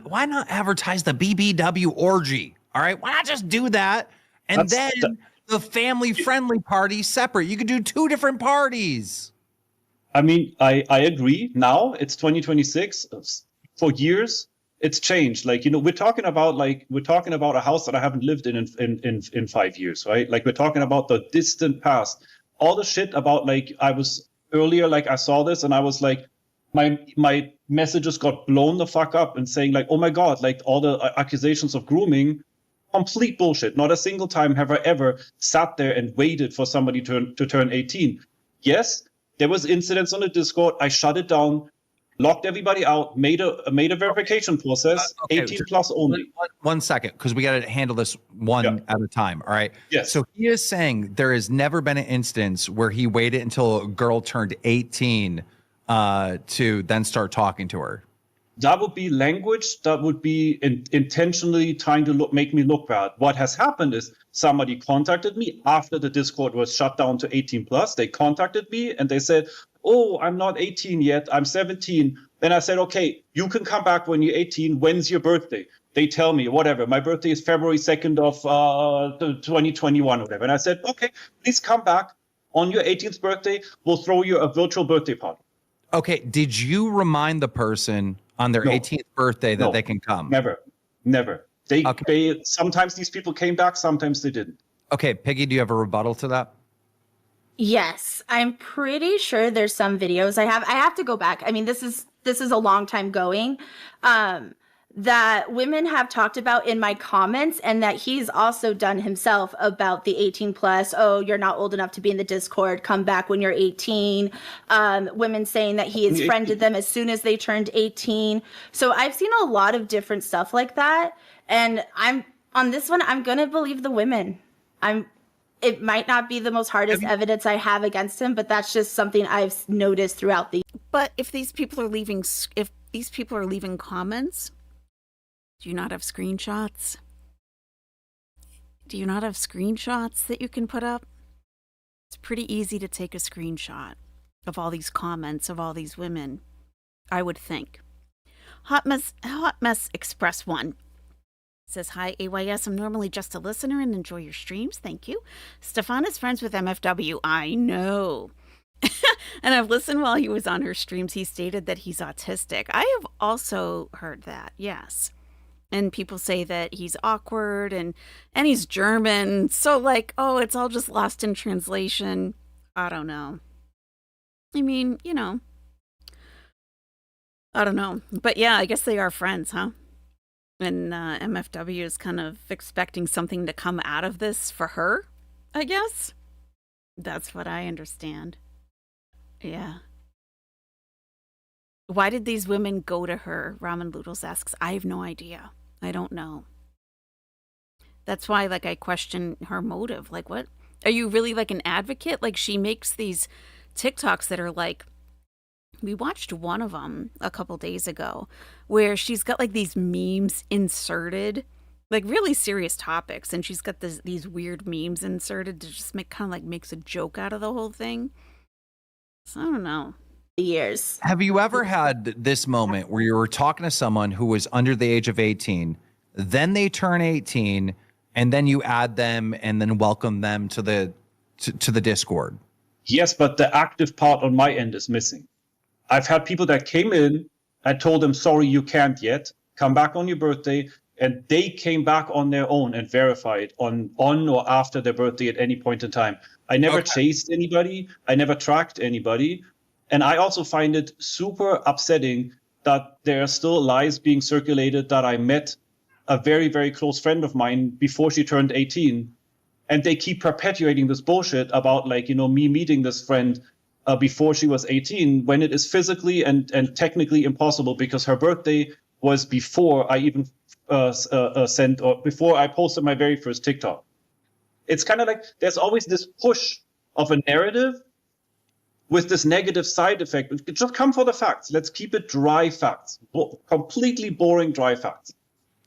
Why not advertise the BBW orgy? All right? Why not just do that? And then the family-friendly party separate. You could do two different parties. I mean, I agree. Now, it's 2026. For years, it's changed. Like, we're talking about a house that I haven't lived in 5 years, right? Like, we're talking about the distant past. All the shit about, like, I was earlier, like, I saw this and I was like, my messages got blown the fuck up and saying, like, oh my God, like, all the accusations of grooming, complete bullshit. Not a single time have I ever sat there and waited for somebody to turn 18. Yes, there was incidents on the Discord. I shut it down. Locked everybody out, made a verification process, 18 plus only. One second, because we got to handle this one at a time, all right? Yes. So he is saying there has never been an instance where he waited until a girl turned 18 to then start talking to her. That would be language that would be intentionally trying to make me look bad. What has happened is somebody contacted me after the Discord was shut down to 18 plus. They contacted me and they said, oh, I'm not 18 yet, I'm 17. Then I said, okay, you can come back when you're 18. When's your birthday? They tell me, whatever. My birthday is February 2nd of 2021 or whatever. And I said, okay, please come back on your 18th birthday, we'll throw you a virtual birthday party. Okay, did you remind the person on their 18th birthday that they can come? Never. They sometimes these people came back, sometimes they didn't. Okay, Piggy, do you have a rebuttal to that? Yes, I'm pretty sure there's some videos I have to go back. I mean, this is a long time going. That women have talked about in my comments, and that he's also done himself about the 18 plus. Oh, you're not old enough to be in the Discord. Come back when you're 18. Women saying that he has friended them as soon as they turned 18. So I've seen a lot of different stuff like that. And on this one, I'm going to believe the women. It might not be the most hardest evidence I have against him, but that's just something I've noticed throughout the. But if these people are leaving comments, do you not have screenshots? Do you not have screenshots that you can put up? It's pretty easy to take a screenshot of all these comments of all these women, I would think. Hot Mess Express 1 says, hi, AYS. I'm normally just a listener and enjoy your streams. Thank you. Stefan is friends with MFW. I know. And I've listened while he was on her streams. He stated that he's autistic. I have also heard that, yes. And people say that he's awkward and he's German. So like, oh, it's all just lost in translation. I don't know. I mean, you know. I don't know. But yeah, I guess they are friends, huh? And MFW is kind of expecting something to come out of this for her, I guess. That's what I understand. Yeah. Why did these women go to her? Ramen Noodles asks. I have no idea. I don't know. That's why, like, I question her motive. Like, what? Are you really, like, an advocate? Like, she makes these TikToks that are, like, we watched one of them a couple days ago where she's got, like, these memes inserted, like, really serious topics, and she's got these weird memes inserted to just kind of, like, makes a joke out of the whole thing. So, I don't know. Years. Have you ever had this moment where you were talking to someone who was under the age of 18, then they turn 18, and then you add them and then welcome them to the Discord? Yes, but the active part on my end is missing. I've had people that came in, I told them, sorry, you can't yet, come back on your birthday, and they came back on their own and verified on or after their birthday at any point in time. I never chased anybody. I never tracked anybody. And I also find it super upsetting that there are still lies being circulated that I met a very, very close friend of mine before she turned 18. And they keep perpetuating this bullshit about, like, you know, me meeting this friend before she was 18, when it is physically and technically impossible, because her birthday was before I even sent, or before I posted my very first TikTok. It's kind of like there's always this push of a narrative with this negative side effect. Just come for the facts. Let's keep it dry facts. Completely boring dry facts.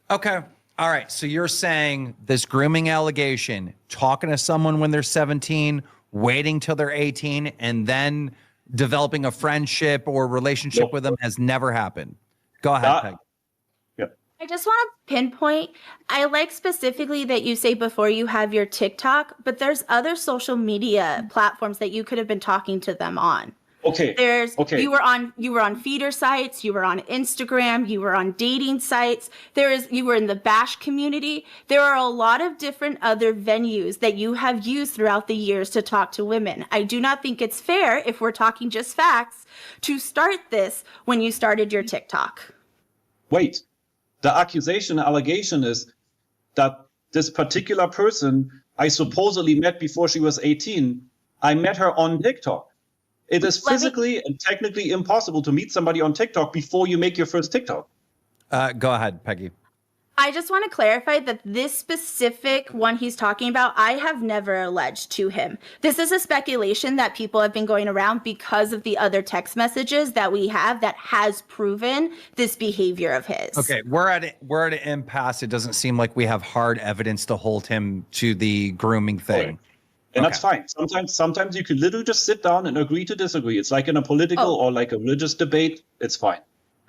Okay. All right. So you're saying this grooming allegation, talking to someone when they're 17, waiting till they're 18, and then developing a friendship or relationship with them has never happened. Go ahead, Peg. I just want to pinpoint, I like specifically that you say before you have your TikTok, but there's other social media platforms that you could have been talking to them on. Okay. You were on feeder sites, you were on Instagram, you were on dating sites. You were in the Bash community. There are a lot of different other venues that you have used throughout the years to talk to women. I do not think it's fair, if we're talking just facts, to start this when you started your TikTok. Wait. The allegation is that this particular person I supposedly met before she was 18, I met her on TikTok. It is physically and technically impossible to meet somebody on TikTok before you make your first TikTok. Go ahead, Peggy. I just want to clarify that this specific one he's talking about, I have never alleged to him. This is a speculation that people have been going around because of the other text messages that we have that has proven this behavior of his. Okay, we're at an impasse. It doesn't seem like we have hard evidence to hold him to the grooming thing. Right. And that's fine. Sometimes you could literally just sit down and agree to disagree. It's like in a political or like a religious debate. It's fine.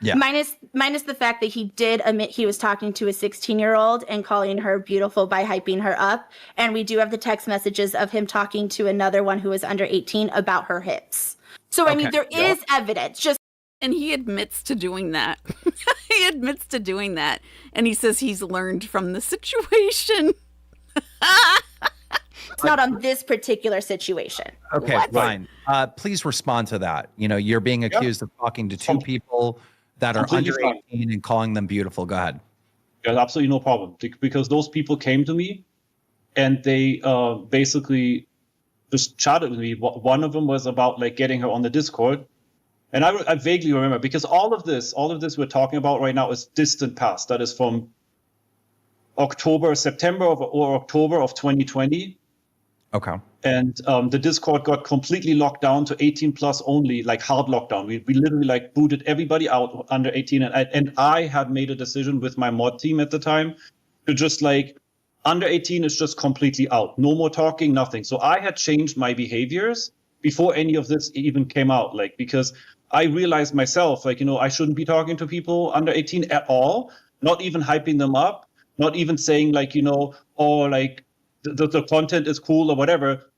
Yeah. Minus the fact that he did admit he was talking to a 16-year-old and calling her beautiful by hyping her up. And we do have the text messages of him talking to another one who was under 18 about her hips. So, I mean, there is evidence. And he admits to doing that. He admits to doing that. And he says he's learned from the situation. It's not on this particular situation. Okay, fine. Please respond to that. You know, you're being accused of talking to two people that are under 18 and calling them beautiful. Go ahead. There's absolutely no problem, because those people came to me and they basically just chatted with me. One of them was about like getting her on the Discord. And I vaguely remember, because all of this we're talking about right now is distant past. That is from September or October of 2020. Okay. And the Discord got completely locked down to 18 plus only, like hard lockdown. We literally like booted everybody out under 18. And I had made a decision with my mod team at the time to just like, under 18 is just completely out. No more talking, nothing. So I had changed my behaviors before any of this even came out, like, because I realized myself, like, you know, I shouldn't be talking to people under 18 at all, not even hyping them up, not even saying like, you know, or like the content is cool or whatever.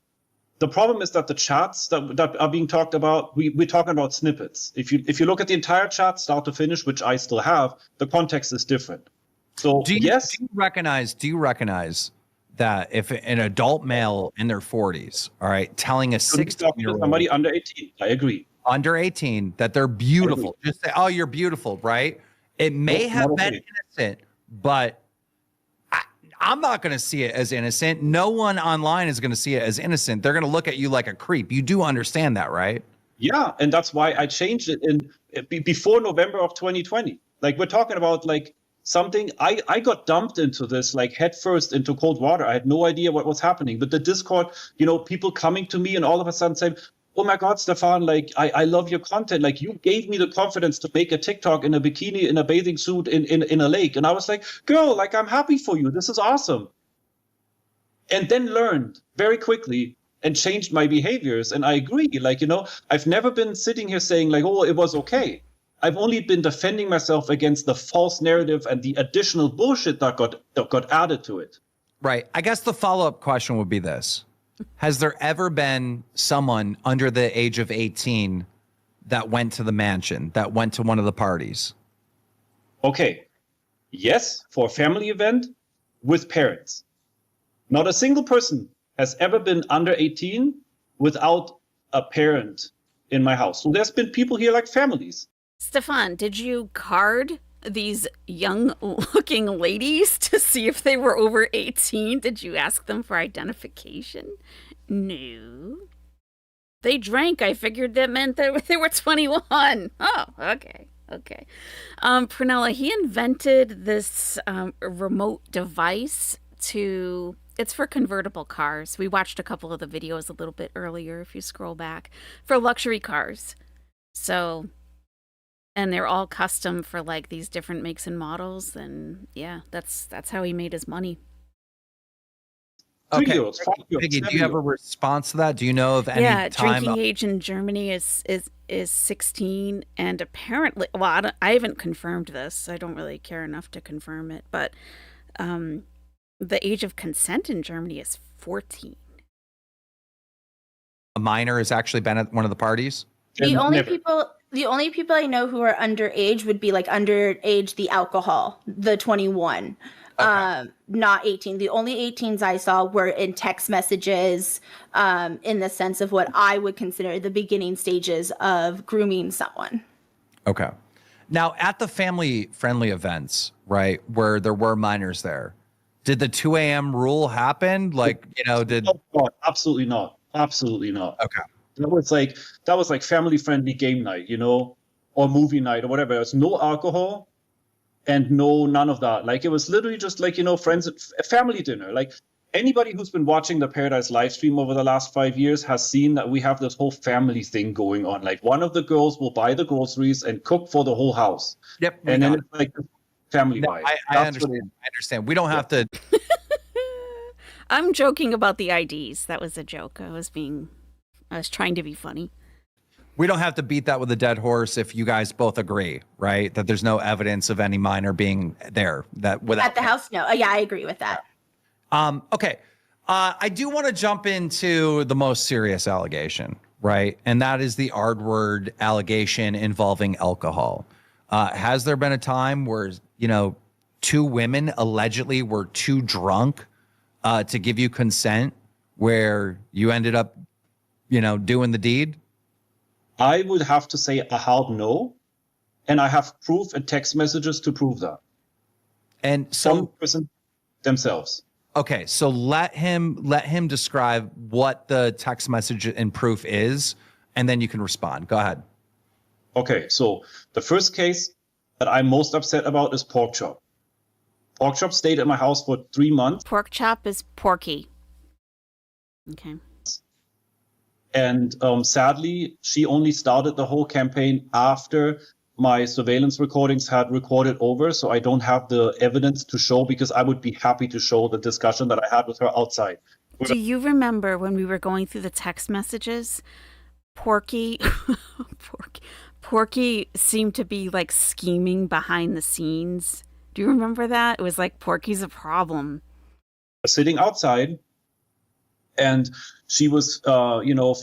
The problem is that the chats that are being talked about, we're talking about snippets. If you look at the entire chat, start to finish, which I still have, the context is different. So do you recognize that if an adult male in their 40s, all right, telling a 16-year-old, somebody under 18, I agree, under 18, that they're beautiful, just say, oh, you're beautiful, right? It may have been innocent, but I'm not going to see it as innocent. No one online is going to see it as innocent. They're going to look at you like a creep. You do understand that, right? Yeah, and that's why I changed it before November of 2020. Like, we're talking about like something, I got dumped into this like head first into cold water. I had no idea what was happening. But the Discord, you know, people coming to me and all of a sudden saying, oh my God, Stefan, like, I love your content. Like, you gave me the confidence to make a TikTok in a bikini, in a bathing suit in a lake. And I was like, girl, like, I'm happy for you. This is awesome. And then learned very quickly and changed my behaviors. And I agree, like, you know, I've never been sitting here saying like, oh, it was okay. I've only been defending myself against the false narrative and the additional bullshit that got added to it. Right. I guess the follow-up question would be this. Has there ever been someone under the age of 18 that went to the mansion, that went to one of the parties? Okay. Yes, for a family event with parents. Not a single person has ever been under 18 without a parent in my house. So there's been people here like families. Stefan, did you card these young-looking ladies to see if they were over 18? Did you ask them for identification? No. They drank. I figured that meant that they were 21. Oh, okay. Okay. Prunella, he invented this remote device it's for convertible cars. We watched a couple of the videos a little bit earlier, if you scroll back, for luxury cars. So... and they're all custom for like these different makes and models, and yeah, that's how he made his money. Okay, Piggy, do you have a response to that? Do you know of any time? Drinking age in Germany is 16, and apparently, well, I haven't confirmed this. I don't really care enough to confirm it, but the age of consent in Germany is 14. A minor has actually been at one of the parties? The only people I know who are underage would be like underage the alcohol, the 21, not 18. The only 18s I saw were in text messages, in the sense of what I would consider the beginning stages of grooming someone. Okay. Now, at the family-friendly events, right, where there were minors there, did the 2 a.m. rule happen? Like, you know, No, absolutely not. Absolutely not. Okay. That was like family friendly game night, you know, or movie night or whatever. There's no alcohol and none of that. Like, it was literally just like, you know, friends, a family dinner. Like, anybody who's been watching the Pearadise live stream over the last 5 years has seen that we have this whole family thing going on. Like, one of the girls will buy the groceries and cook for the whole house. Yep. And then it's like family vibe. I understand. We don't have to. I'm joking about the IDs. That was a joke. I was trying to be funny. We don't have to beat that with a dead horse if you guys both agree, right? That there's no evidence of any minor being there that without At the house, no. Yeah, I agree with that. Okay. I do want to jump into the most serious allegation, right? And that is the R word allegation involving alcohol. Has there been a time where, two women allegedly were too drunk to give you consent, where you ended up, doing the deed? I would have to say a hard no. And I have proof and text messages to prove that. And so person themselves. Okay, so let him describe what the text message and proof is, and then you can respond. Go ahead. Okay, so the first case that I'm most upset about is Pork Chop. Pork Chop stayed at my house for 3 months. Pork Chop is Porky. Okay. And sadly, she only started the whole campaign after my surveillance recordings had recorded over, so I don't have the evidence to show, because I would be happy to show the discussion that I had with her outside. Do you remember when we were going through the text messages? Porky seemed to be like scheming behind the scenes. Do you remember that? It was like Porky's a problem. Sitting outside, and she was,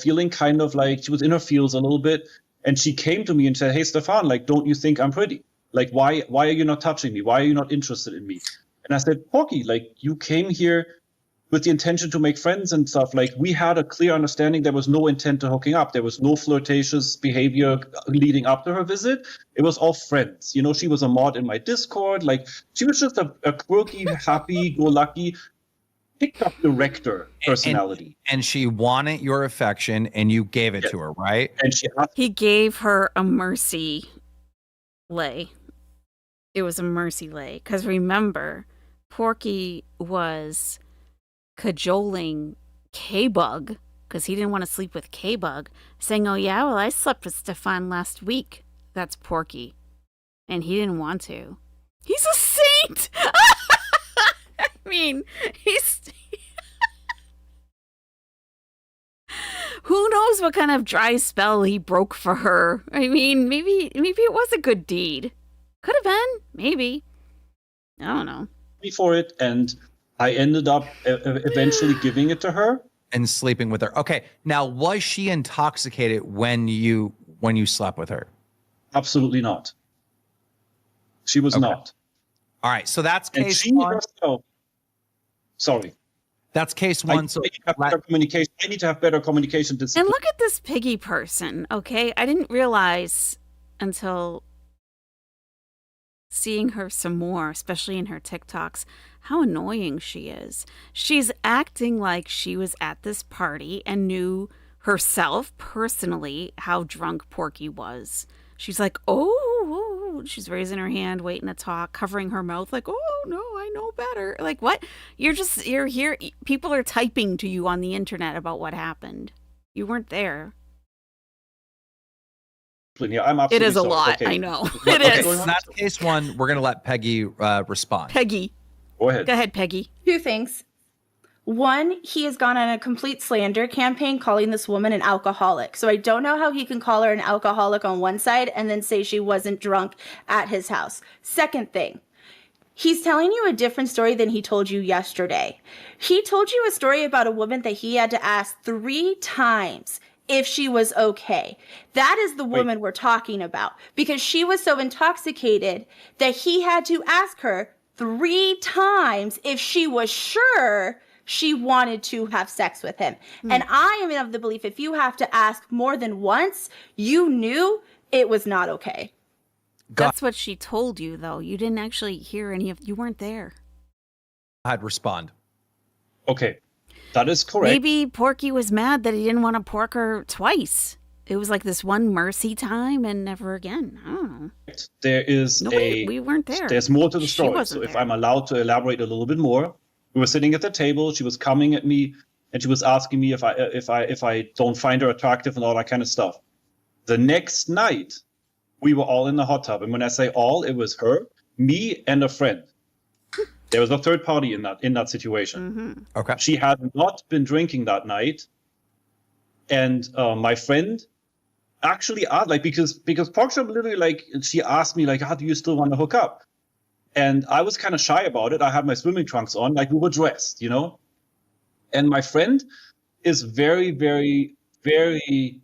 feeling kind of like she was in her feels a little bit. And she came to me and said, "Hey, Stefan, like, don't you think I'm pretty? Like, why are you not touching me? Why are you not interested in me?" And I said, "Porky, like, you came here with the intention to make friends and stuff. Like, we had a clear understanding there was no intent to hooking up. There was no flirtatious behavior leading up to her visit. It was all friends. She was a mod in my Discord. Like, she was just a quirky, happy-go-lucky, TikTok director personality. And she wanted your affection, and you gave it to her, right? And he gave her a mercy lay. It was a mercy lay. Because remember, Porky was cajoling K-Bug, because he didn't want to sleep with K-Bug, saying, "Oh yeah, well, I slept with Stefan last week." That's Porky. And he didn't want to. He's a saint! I mean, he's... Who knows what kind of dry spell he broke for her? I mean, maybe it was a good deed. Could have been, maybe. I don't know. For it, and I ended up eventually giving it to her and sleeping with her. Okay, now was she intoxicated when you slept with her? Absolutely not. She was not. All right, so that's and case she one. Herself, sorry. That's case one. I need to have better communication. And look at this piggy person, okay? I didn't realize until seeing her some more, especially in her TikToks, how annoying she is. She's acting like she was at this party and knew herself personally how drunk Porky was. She's like, oh, she's raising her hand, waiting to talk, covering her mouth like, "Oh, no, I know better." Like, what? You're here. People are typing to you on the internet about what happened. You weren't there. Yeah, I'm absolutely it is a sorry. lot. Okay. I know. It is. So that's case one. We're going to let Peggy respond. Peggy. Go ahead. Go ahead, Peggy. 2 things. One, he has gone on a complete slander campaign calling this woman an alcoholic. So I don't know how he can call her an alcoholic on one side and then say she wasn't drunk at his house. Second thing, he's telling you a different story than he told you yesterday. He told you a story about a woman that he had to ask 3 times if she was okay. That is the woman we're talking about, because she was so intoxicated that he had to ask her 3 times if she was sure she wanted to have sex with him. And I am of the belief if you have to ask more than once, you knew it was not okay. That's what she told you, though. You didn't actually hear you weren't there. I'd respond. Okay, that is correct. Maybe Porky was mad that he didn't want to pork her twice. It was like this one mercy time and never again. I don't know. There is we weren't there. There's more to the She story. wasn't So if there. I'm allowed to elaborate a little bit more, we were sitting at the table. She was coming at me and she was asking me if I don't find her attractive and all that kind of stuff. The next night, we were all in the hot tub, and when I say all, it was her, me, and a friend. There was a third party in that situation. Okay. She had not been drinking that night, and my friend actually asked, like, because Porkchop literally, like, she asked me, like, how do you still want to hook up? And I was kind of shy about it. I had my swimming trunks on, like, we were dressed, you know? And my friend is very, very, very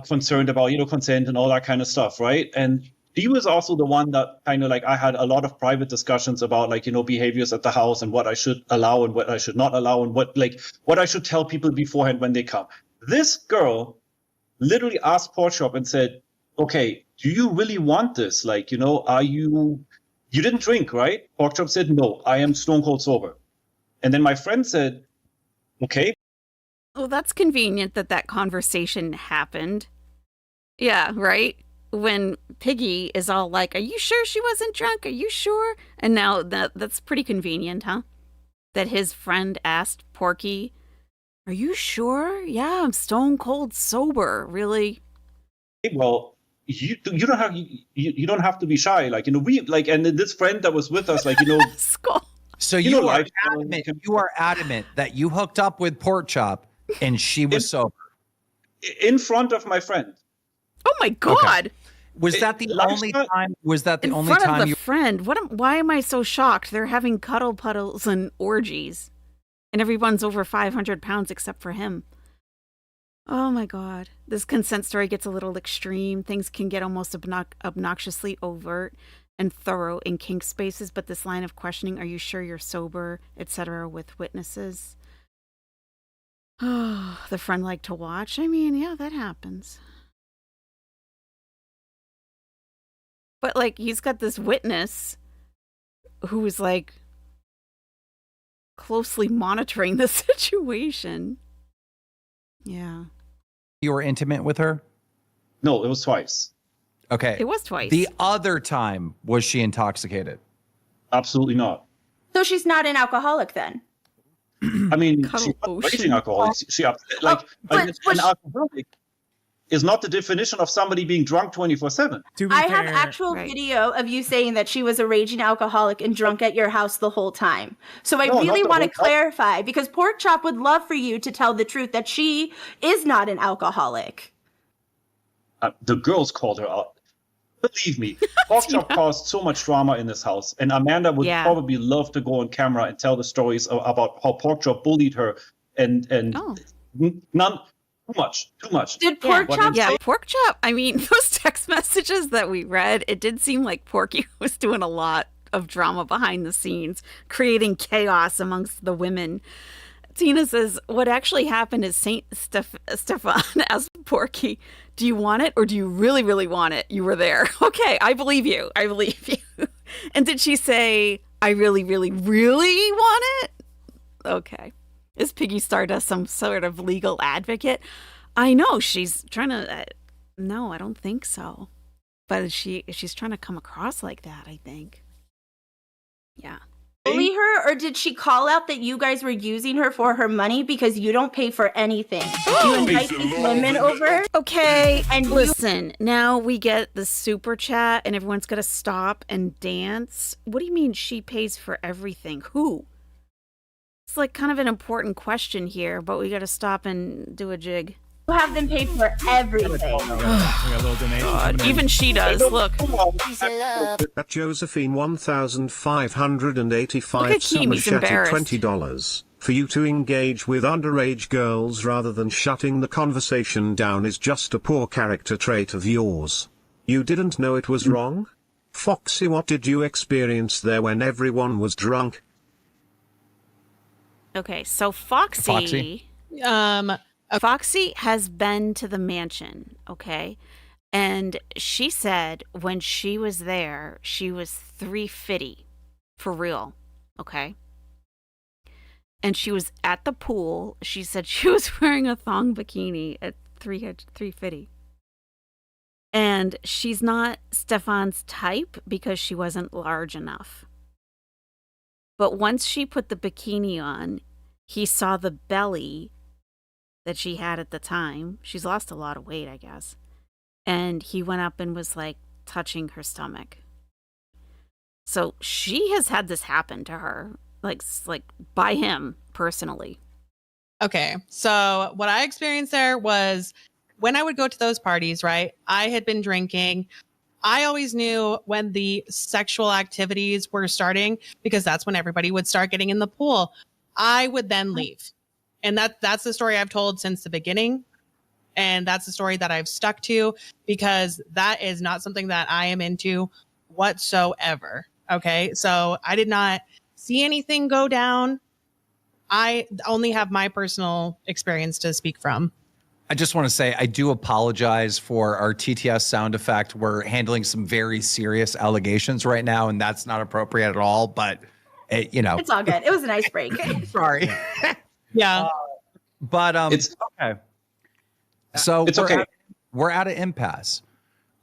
concerned about, you know, consent and all that kind of stuff, right? And he was also the one that kind of, like, I had a lot of private discussions about, like, you know, behaviors at the house and what I should allow and what I should not allow and what I should tell people beforehand when they come. This girl literally asked Porkchop and said, okay, do you really want this? Like, you know, you didn't drink, right? Porkchop said, no, I am stone cold sober. And then my friend said, okay. Well, that's convenient that conversation happened. Yeah, right? When Piggy is all like, are you sure she wasn't drunk? Are you sure? And now that's pretty convenient, huh? That his friend asked Porky, are you sure? Yeah, I'm stone cold sober. Really? Well, you don't have to be shy. Like, you know, and this friend that was with us, like, you know. So you are adamant that you hooked up with Porkchop and she was sober. In front of my friend. Oh my God. Okay. Was that the only time? Was that the only time? In time front of the friend. Why am I so shocked? They're having cuddle puddles and orgies. And everyone's over 500 pounds except for him. Oh my God. This consent story gets a little extreme. Things can get almost obnoxiously overt and thorough in kink spaces, but this line of questioning, are you sure you're sober, etc., with witnesses? Oh, the friend liked to watch. I mean, yeah, that happens. But, like, he's got this witness who is, like, closely monitoring the situation. Yeah. You were intimate with her? No, it was twice. Okay. It was twice. The other time, was she intoxicated? Absolutely not. So she's not an alcoholic then? I mean, she's not raging alcoholic. An alcoholic is not the definition of somebody being drunk 24/7. I have actual video of you saying that she was a raging alcoholic and drunk at your house the whole time. So I really want to clarify, because Porkchop would love for you to tell the truth that she is not an alcoholic. The girls called her out. Believe me, Porkchop caused so much drama in this house, and Amanda would probably love to go on camera and tell the stories about how Porkchop bullied her and none. Too much. Did Porkchop? Yeah, Porkchop. I mean, those text messages that we read, it did seem like Porky was doing a lot of drama behind the scenes, creating chaos amongst the women. Tina says, what actually happened is Saint Stefan asked Porky, do you want it or do you really, really want it? You were there. Okay, I believe you. I believe you. And did she say, I really, really, really want it? Okay. Is Piggy Stardust some sort of legal advocate? I know she's trying to. No, I don't think so. But she's trying to come across like that, I think. Yeah. Bully her, or did she call out that you guys were using her for her money because you don't pay for anything? You invite these women over. Okay, and listen, now we get the super chat and everyone's got to stop and dance. What do you mean she pays for everything? Who? It's like kind of an important question here, but we got to stop and do a jig. You have them pay for everything. God, even she does. Look. At Josephine 1,585 Look at Keem, he's super chatted embarrassed. $20. For you to engage with underage girls rather than shutting the conversation down is just a poor character trait of yours. You didn't know it was wrong? Foxy, what did you experience there when everyone was drunk? Okay, so Foxy has been to the mansion, okay? And she said when she was there, she was 350 for real, okay? And she was at the pool. She said she was wearing a thong bikini at 350. And she's not Stefan's type because she wasn't large enough. But once she put the bikini on, he saw the belly that she had at the time. She's lost a lot of weight, I guess. And he went up and was like touching her stomach. So she has had this happen to her, like by him personally. Okay, so what I experienced there was when I would go to those parties, right, I had been drinking. I always knew when the sexual activities were starting because that's when everybody would start getting in the pool. I would then leave. And that's the story I've told since the beginning. And that's the story that I've stuck to because that is not something that I am into whatsoever. Okay. So I did not see anything go down. I only have my personal experience to speak from. I just want to say I do apologize for our TTS sound effect. We're handling some very serious allegations right now, and that's not appropriate at all. But it's all good. It was a nice break. Sorry. Yeah. But it's okay. So it's okay. We're at an impasse.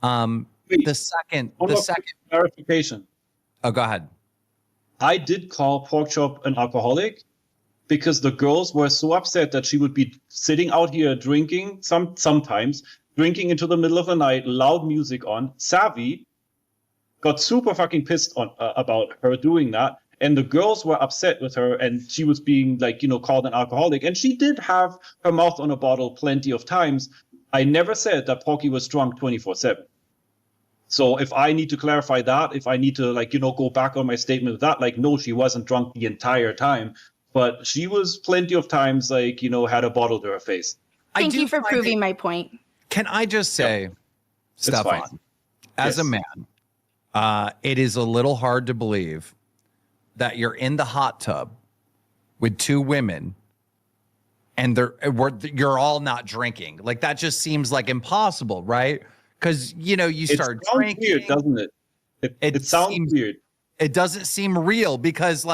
Wait, the second clarification. Oh, go ahead. I did call Porkchop an alcoholic because the girls were so upset that she would be sitting out here drinking sometimes drinking into the middle of the night, loud music on. Savvy got super fucking pissed on about her doing that. And the girls were upset with her, and she was being called an alcoholic. And she did have her mouth on a bottle plenty of times. I never said that Porky was drunk 24/7. So if I need to clarify that, if I need to go back on my statement of that, no, she wasn't drunk the entire time, but she was plenty of times had a bottle to her face. Thank you for proving my point. Can I just say, Stefan, as a man, it is a little hard to believe that you're in the hot tub with two women and you're all not drinking. Like that just seems like impossible, right? Because you start drinking. Weird, doesn't it? It sounds weird. It doesn't seem real because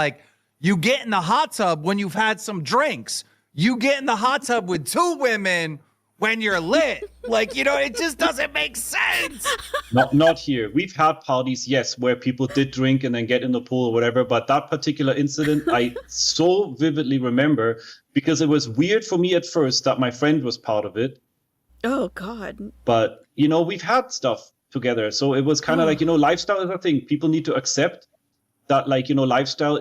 you get in the hot tub when you've had some drinks. You get in the hot tub with two women when you're lit. It just doesn't make sense. Not here. We've had parties, yes, where people did drink and then get in the pool or whatever. But that particular incident, I so vividly remember because it was weird for me at first that my friend was part of it. Oh, God. But, we've had stuff together. So it was kind of lifestyle is a thing. People need to accept that, lifestyle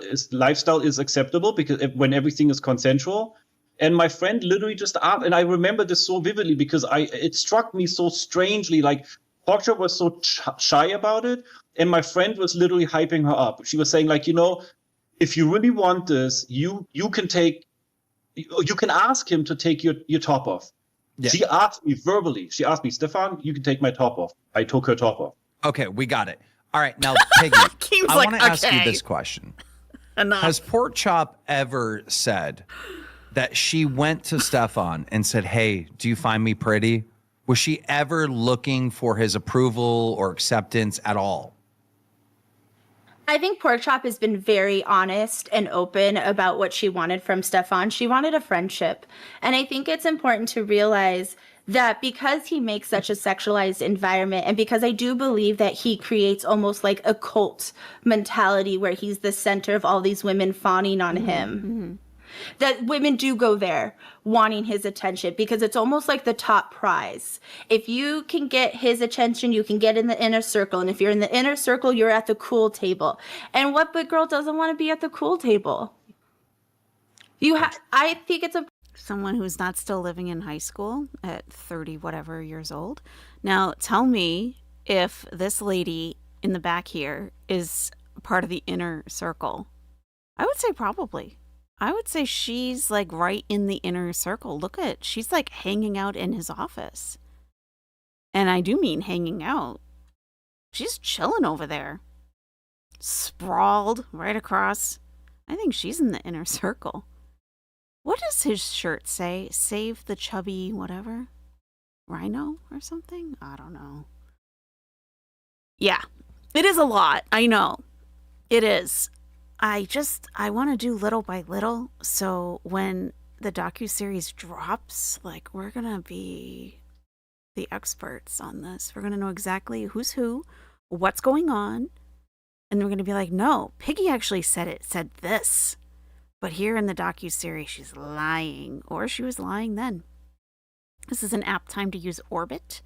is acceptable because when everything is consensual. And my friend literally just asked, and I remember this so vividly because it struck me so strangely. Porkchop was so shy about it, and my friend was literally hyping her up. She was saying, if you really want this, you can ask him to take your top off. Yeah. She asked me verbally. She asked me, Stefan, you can take my top off. I took her top off. Okay, we got it. All right, now Piggy, I want to ask you this question: Has Porkchop ever said that she went to Stefan and said, "Hey, do you find me pretty"? Was she ever looking for his approval or acceptance at all? I think Porkchop has been very honest and open about what she wanted from Stefan. She wanted a friendship. And I think it's important to realize that because he makes such a sexualized environment, and because I do believe that he creates almost like a cult mentality where he's the center of all these women fawning on him, that women do go there wanting his attention because it's almost like the top prize. If you can get his attention, you can get in the inner circle. And if you're in the inner circle, you're at the cool table. And what big girl doesn't want to be at the cool table? I think it's someone who's not still living in high school at 30 whatever years old. Now tell me if this lady in the back here is part of the inner circle. I would say probably. I would say she's right in the inner circle. Look at, she's hanging out in his office. And I do mean hanging out. She's chilling over there. Sprawled right across. I think she's in the inner circle. What does his shirt say? Save the chubby whatever? Rhino or something? I don't know. Yeah, it is a lot. I know. It is. I want to do little by little. So when the docuseries drops, we're going to be the experts on this. We're going to know exactly who's who, what's going on. And we're going to be like, no, Piggy actually said this. But here in the docuseries, she's lying. Or she was lying then. This is an apt time to use Orbit.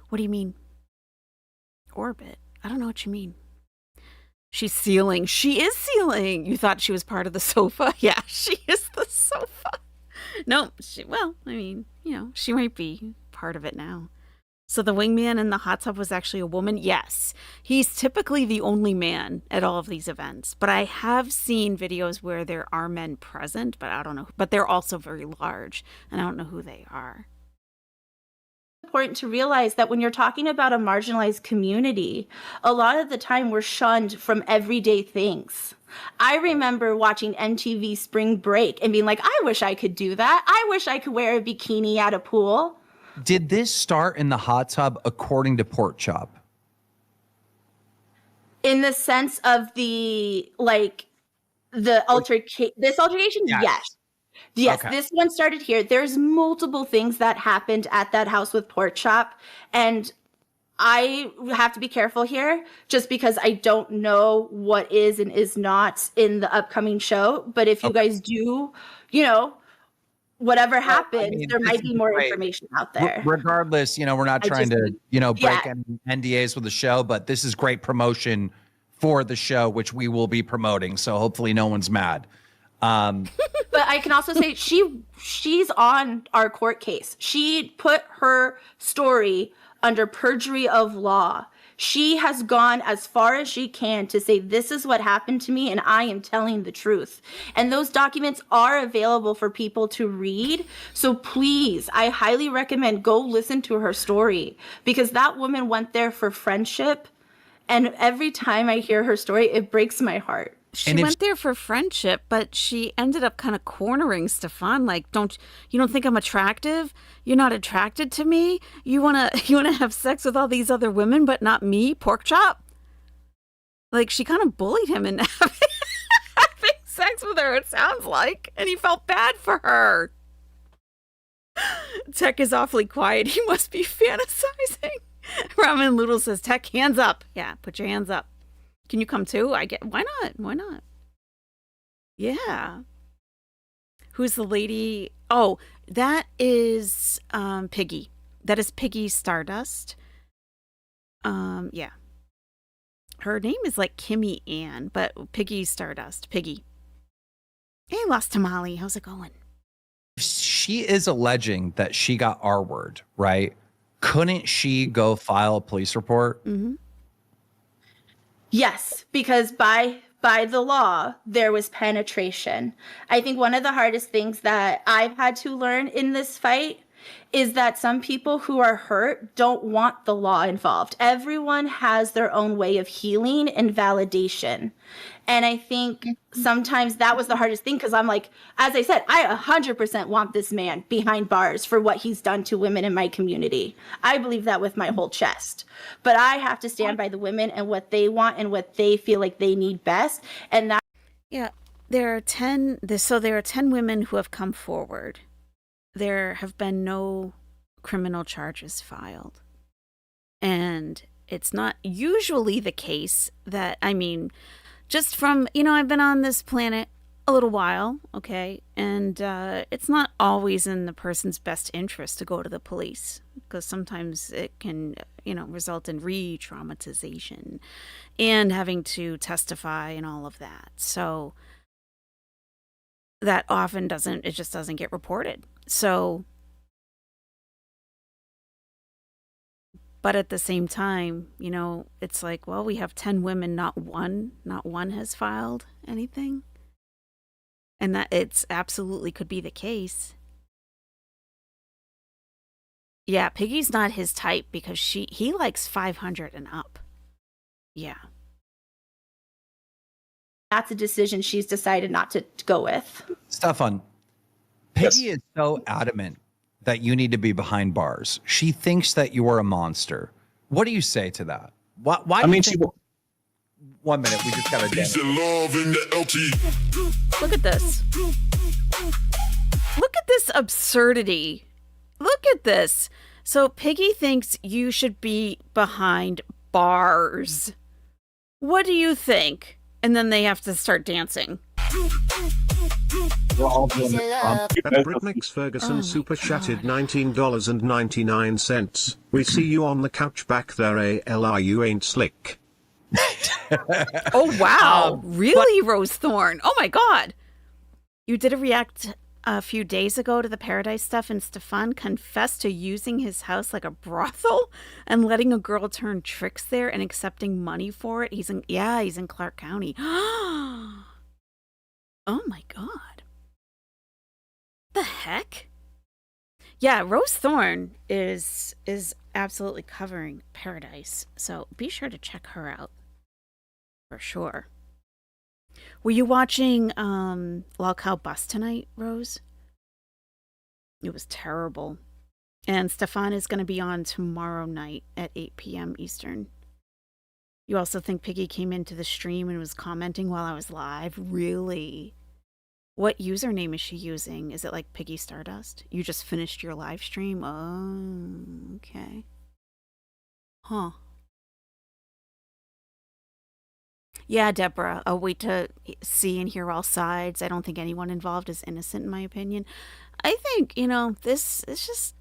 What do you mean? Orbit? I don't know what you mean. She's sealing. She is sealing. You thought she was part of the sofa? Yeah, she is the sofa. No, she might be part of it now. So the wingman in the hot tub was actually a woman? Yes. He's typically the only man at all of these events. But I have seen videos where there are men present, but I don't know. But they're also very large, and I don't know who they are. Important to realize that when you're talking about a marginalized community, a lot of the time we're shunned from everyday things. I remember watching MTV Spring Break and being like, I wish I could do that. I wish I could wear a bikini at a pool. Did this start in the hot tub according to Pork Chop? In the sense of the altercation, this altercation, yes. Yes, Okay. This one started here. There's multiple things that happened at that house with Pork Chop, and I have to be careful here just because I don't know what is and is not in the upcoming show. But if you guys do, whatever happens, there might be more information out there. Regardless, we're not trying to, break any NDAs with the show, but this is great promotion for the show, which we will be promoting. So hopefully no one's mad. But I can also say she's on our court case. She put her story under perjury of law. She has gone as far as she can to say, this is what happened to me, and I am telling the truth. And those documents are available for people to read. So please, I highly recommend go listen to her story, because that woman went there for friendship. And every time I hear her story, it breaks my heart. She went there for friendship, but she ended up kind of cornering Stefan. Like, you don't think I'm attractive? You're not attracted to me? You wanna have sex with all these other women, but not me, Pork Chop? Like, she kind of bullied him into having sex with her, it sounds like. And he felt bad for her. Tech is awfully quiet. He must be fantasizing. Ramen Noodle says, Tech, hands up. Yeah, put your hands up. Can you come too? Why not? Why not? Yeah. Who's the lady? Oh, that is Piggy. That is Piggy Stardust. Yeah. Her name is like Kimmy Ann, but Piggy Stardust. Piggy. Hey, Lost Tamale. How's it going? She is alleging that she got R-word, right? Couldn't she go file a police report? Mm-hmm. Yes, because by the law, there was penetration. I think one of the hardest things that I've had to learn in this fight is that some people who are hurt don't want the law involved. Everyone has their own way of healing and validation. And I think sometimes that was the hardest thing, because I'm like, as I said, I 100% want this man behind bars for what he's done to women in my community. I believe that with my whole chest. But I have to stand by the women and what they want and what they feel like they need best. And that. Yeah, there are 10 women who have come forward. There have been no criminal charges filed. And it's not usually the case that, just from, I've been on this planet a little while, okay? And it's not always in the person's best interest to go to the police, because sometimes it can, result in re-traumatization and having to testify and all of that. So that often just doesn't get reported. So, but at the same time, it's like, well, we have 10 women, not one has filed anything. And that it's absolutely could be the case. Yeah, Piggy's not his type because he likes 500 and up. Yeah. That's a decision she's decided not to go with. Stefan, Piggy is so adamant that you need to be behind bars. She thinks that you are a monster. What do you say to that? Why one minute, we just got to Look at this. Look at this absurdity. Look at this. So Piggy thinks you should be behind bars. What do you think? And then they have to start dancing. Britnix Ferguson super chatted $19.99. We see you on the couch back there, ALI, you ain't slick. Oh, wow. Really, Rose Thorn? Oh, my God. You did a react a few days ago to the Pearadise stuff, and Stefan confessed to using his house like a brothel and letting a girl turn tricks there and accepting money for it. He's in Clark County. Oh my God. The heck? Yeah, Rose Thorne is absolutely covering Pearadise, so be sure to check her out for sure. Were you watching Log Cow Bus tonight, Rose? It was terrible. And Stefan is going to be on tomorrow night at 8 p.m. Eastern. You also think Piggy came into the stream and was commenting while I was live? Really? What username is she using? Is it like Piggy Stardust? You just finished your live stream? Oh, okay. Huh. Yeah, Deborah, I'll wait to see and hear all sides. I don't think anyone involved is innocent, in my opinion. I think, this is just...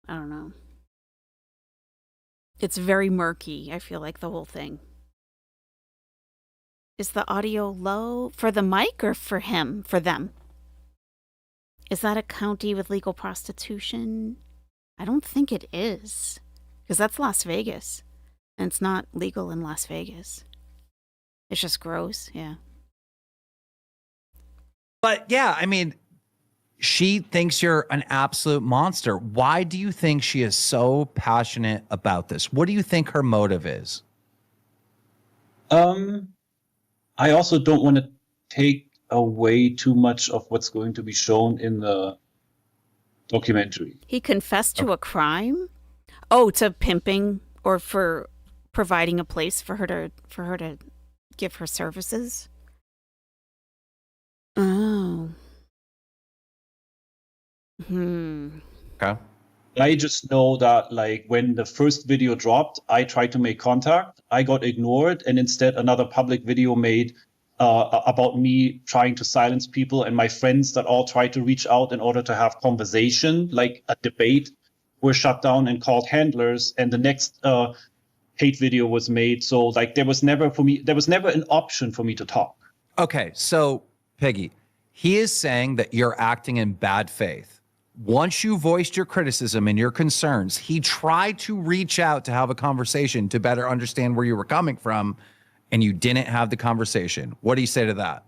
I don't know. It's very murky, I feel like, the whole thing. Is the audio low for the mic or for him? For them? Is that a county with legal prostitution? I don't think it is. Because that's Las Vegas. And it's not legal in Las Vegas. It's just gross, yeah. But yeah, I mean, she thinks you're an absolute monster. Why do you think she is so passionate about this? What do you think her motive is? I also don't want to take away too much of what's going to be shown in the documentary. He confessed to a crime? Oh, to pimping or for providing a place for her to give her services? Oh. Okay. I just know that, like, when the first video dropped, I tried to make contact. I got ignored, and instead another public video made about me trying to silence people, and my friends that all tried to reach out in order to have conversation, like a debate, were shut down and called handlers. And the next hate video was made. So, like, there was never an option for me to talk. Okay, so Piggy, he is saying that you're acting in bad faith. Once you voiced your criticism and your concerns, he tried to reach out to have a conversation to better understand where you were coming from, and you didn't have the conversation. What do you say to that?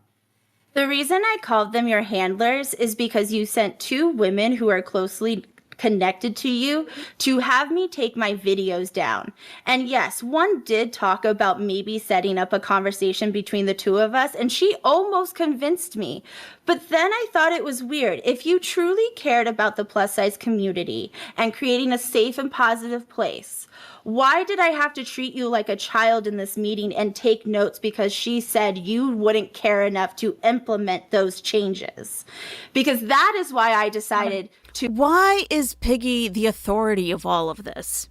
The reason I called them your handlers is because you sent two women who are closely connected to you to have me take my videos down. And yes, one did talk about maybe setting up a conversation between the two of us, and she almost convinced me. But then I thought it was weird. If you truly cared about the plus size community and creating a safe and positive place, why did I have to treat you like a child in this meeting and take notes because she said you wouldn't care enough to implement those changes? Because that is why I decided to... Why is Piggy the authority of all of this?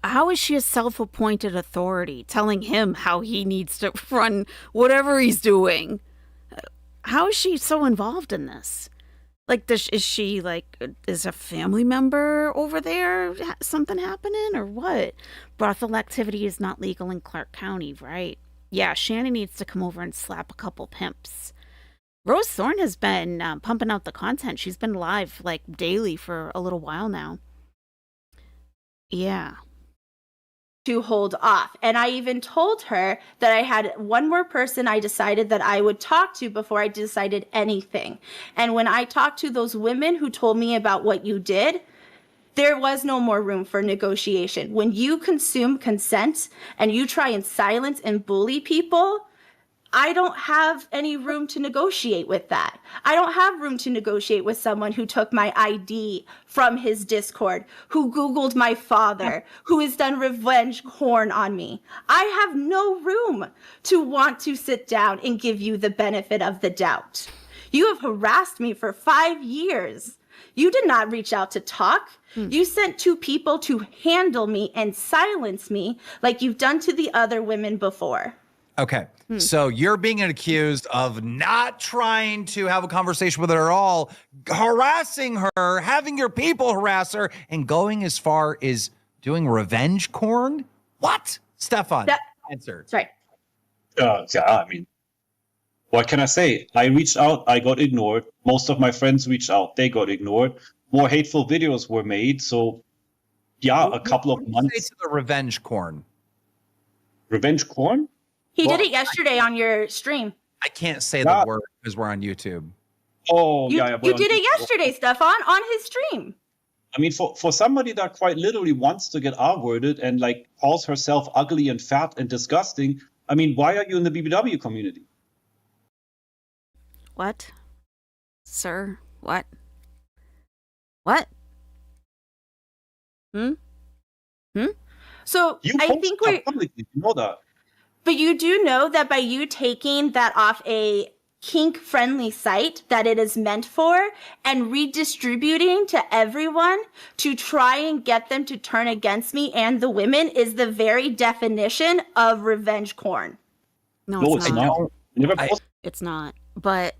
How is she a self-appointed authority telling him how he needs to run whatever he's doing? How is she so involved in this? Like, is a family member over there something happening or what? Brothel activity is not legal in Clark County, right? Yeah, Shannon needs to come over and slap a couple pimps. Rose Thorne has been pumping out the content. She's been live like daily for a little while now. Yeah. To hold off. And I even told her that I had one more person I decided that I would talk to before I decided anything. And when I talked to those women who told me about what you did, there was no more room for negotiation. When you consume consent and you try and silence and bully people, I don't have any room to negotiate with that. I don't have room to negotiate with someone who took my ID from his Discord, who Googled my father, who has done revenge porn on me. I have no room to want to sit down and give you the benefit of the doubt. You have harassed me for 5 years. You did not reach out to talk. You sent two people to handle me and silence me like you've done to the other women before. Okay, so you're being accused of not trying to have a conversation with her at all, harassing her, having your people harass her, and going as far as doing revenge porn? What? Stefan, answer. That's right. Yeah, I mean, What can I say? I reached out, I got ignored. Most of my friends reached out, they got ignored. More hateful videos were made. So, yeah, a couple of months. Say to the revenge corn. Revenge corn? He did it yesterday on your stream. I can't say the word because we're on YouTube. Oh, You did it yesterday, Stefan, on his stream. I mean, for somebody that quite literally wants to get R-worded and like calls herself ugly and fat and disgusting, I mean, why are you in the BBW community? What? Sir? What? What? So You I post think stuff we're publicly, you know that. But you do know that by you taking that off a kink-friendly site that it is meant for and redistributing to everyone to try and get them to turn against me and the women is the very definition of revenge corn. No, it's not. Never It's not. But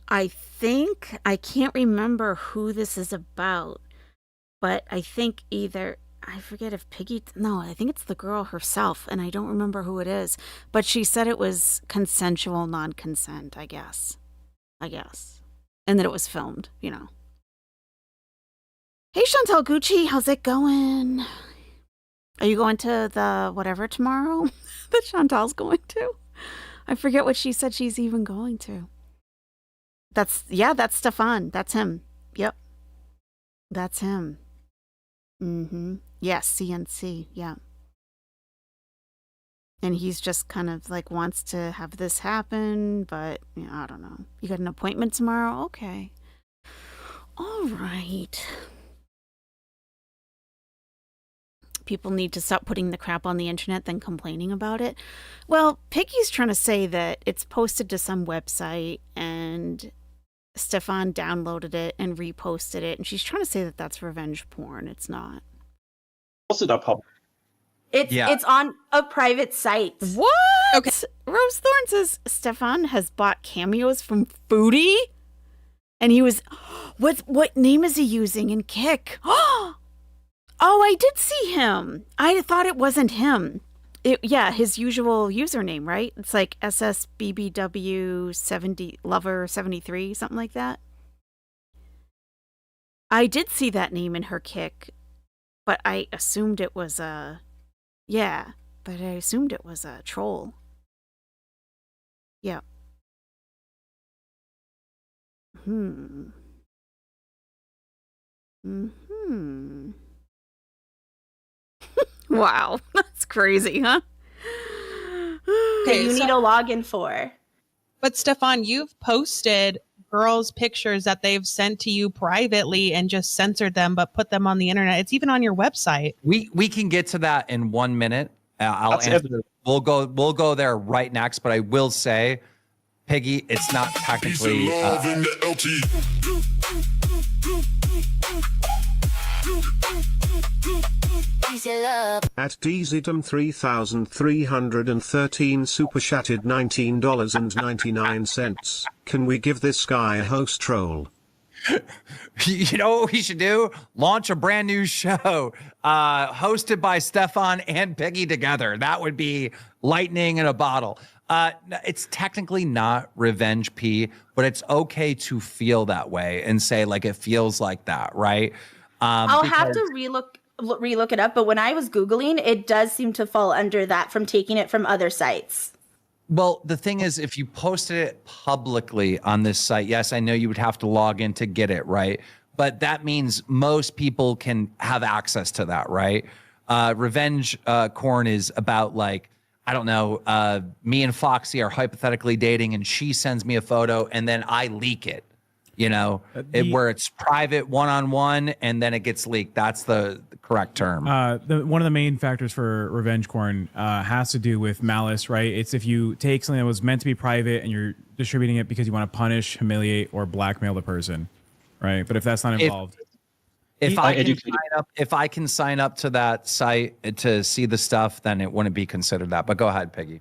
I think, I can't remember who this is about, but I think either, I forget if no, I think it's the girl herself, and I don't remember who it is, but she said it was consensual non-consent, I guess. And that it was filmed, you know. Hey, Chantal Gucci, how's it going? Are you going to the whatever tomorrow that Chantal's going to? I forget what she said she's even going to. That's Stefan. That's him. Yep. That's him. Yes, CNC. Yeah. And he's just kind of like wants to have this happen, but you know, I don't know. You got an appointment tomorrow? Okay. All right. People need to stop putting the crap on the internet than complaining about it. Well, Piggy's trying to say that it's posted to some website and Stefan downloaded it and reposted it, and she's trying to say that that's revenge porn. It's not. Posted up public. It's on a private site. What? Okay. Rose Thorne says Stefan has bought cameos from Foodie, and he was. What name is he using in Kick? Oh, I did see him. I thought it wasn't him. His usual username, right? It's like SSBBW70 Lover 73, something like that. I did see that name in her Kick, but I assumed it was a troll. Yeah. Wow, that's crazy, huh? Okay, you need a login for. But Stefan, you've posted girls' pictures that they've sent to you privately and just censored them, but put them on the internet. It's even on your website. We can get to that in 1 minute. I'll answer. We'll go there right next. But I will say, Piggy, it's not technically. At DZDM 3313 super chatted $19.99. Can we give this guy a host troll? You know what we should do? Launch a brand new show hosted by Stefan and Piggy together. That would be lightning in a bottle. It's technically not revenge P, but it's okay to feel that way and say like it feels like that, right? I'll have to relook it up, but when I was Googling, it does seem to fall under that from taking it from other sites. Well, the thing is, if you posted it publicly on this site, yes, I know you would have to log in to get it, right? But that means most people can have access to that, right? Revenge corn is about like, I don't know, me and Foxy are hypothetically dating and she sends me a photo and then I leak it, you know, where it's private one-on-one and then it gets leaked. That's the correct term. One of the main factors for revenge corn has to do with malice, right? It's if you take something that was meant to be private and you're distributing it because you want to punish, humiliate, or blackmail the person, right? But if that's not involved. If I can sign up to that site to see the stuff, then it wouldn't be considered that. But go ahead, Piggy.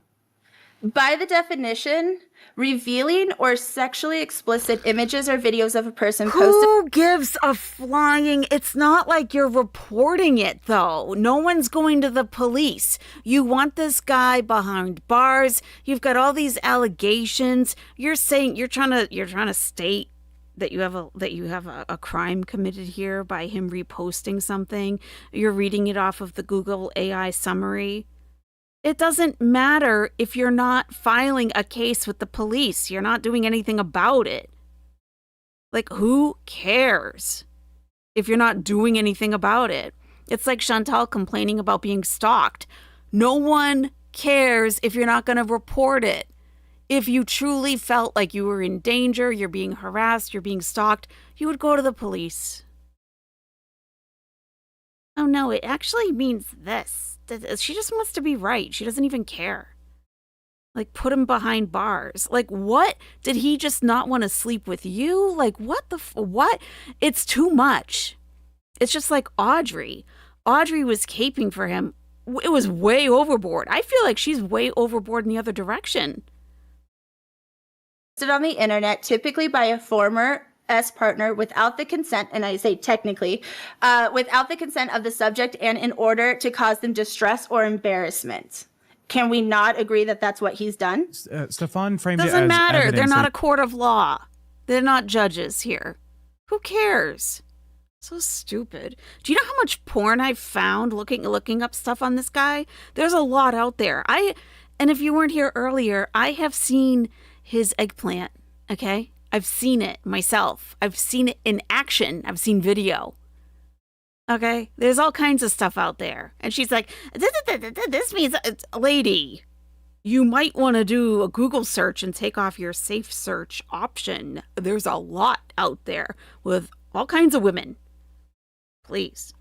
By the definition, revealing or sexually explicit images or videos of a person posted. Who gives a flying? It's not like you're reporting it, though. No one's going to the police. You want this guy behind bars. You've got all these allegations. You're saying you're trying to state that you have a crime committed here by him reposting something. You're reading it off of the Google AI summary. It doesn't matter if you're not filing a case with the police. You're not doing anything about it. Like, who cares if you're not doing anything about it? It's like Chantal complaining about being stalked. No one cares if you're not going to report it. If you truly felt like you were in danger, you're being harassed, you're being stalked, you would go to the police. Oh no, it actually means this. She just wants to be right. She doesn't even care. Like, put him behind bars. Like, what? Did he just not want to sleep with you? Like, what what? It's too much. It's just like Audrey. Audrey was caping for him. It was way overboard. I feel like she's way overboard in the other direction. On the internet, typically by a former partner without the consent, and I say technically, without the consent of the subject and in order to cause them distress or embarrassment. Can we not agree that that's what he's done? Stefan framed Doesn't it as matter. evidence They're not that- a court of law. They're not judges here. Who cares? So stupid. Do you know how much porn I've found looking up stuff on this guy? There's a lot out there. And if you weren't here earlier, I have seen his eggplant, okay? I've seen it myself. I've seen it in action. I've seen video. Okay? There's all kinds of stuff out there. And she's like, this means, lady, you might want to do a Google search and take off your safe search option. There's a lot out there with all kinds of women. Please.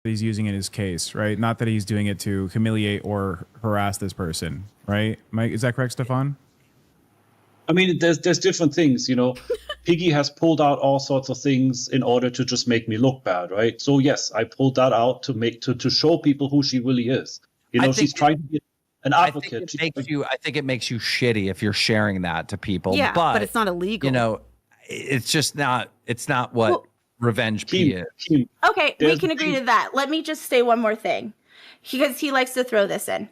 He's using in his case, right? Not that he's doing it to humiliate or harass this person, right? Mike, is that correct, Stefan? I mean, there's different things, you know. Piggy has pulled out all sorts of things in order to just make me look bad, right? So yes, I pulled that out to show people who she really is. You know, she's trying to be an advocate. I think it makes you shitty if you're sharing that to people. Yeah, but it's not illegal. You know, it's just not. It's not what revenge P is. Okay, we can agree to that. Let me just say one more thing, because he likes to throw this in.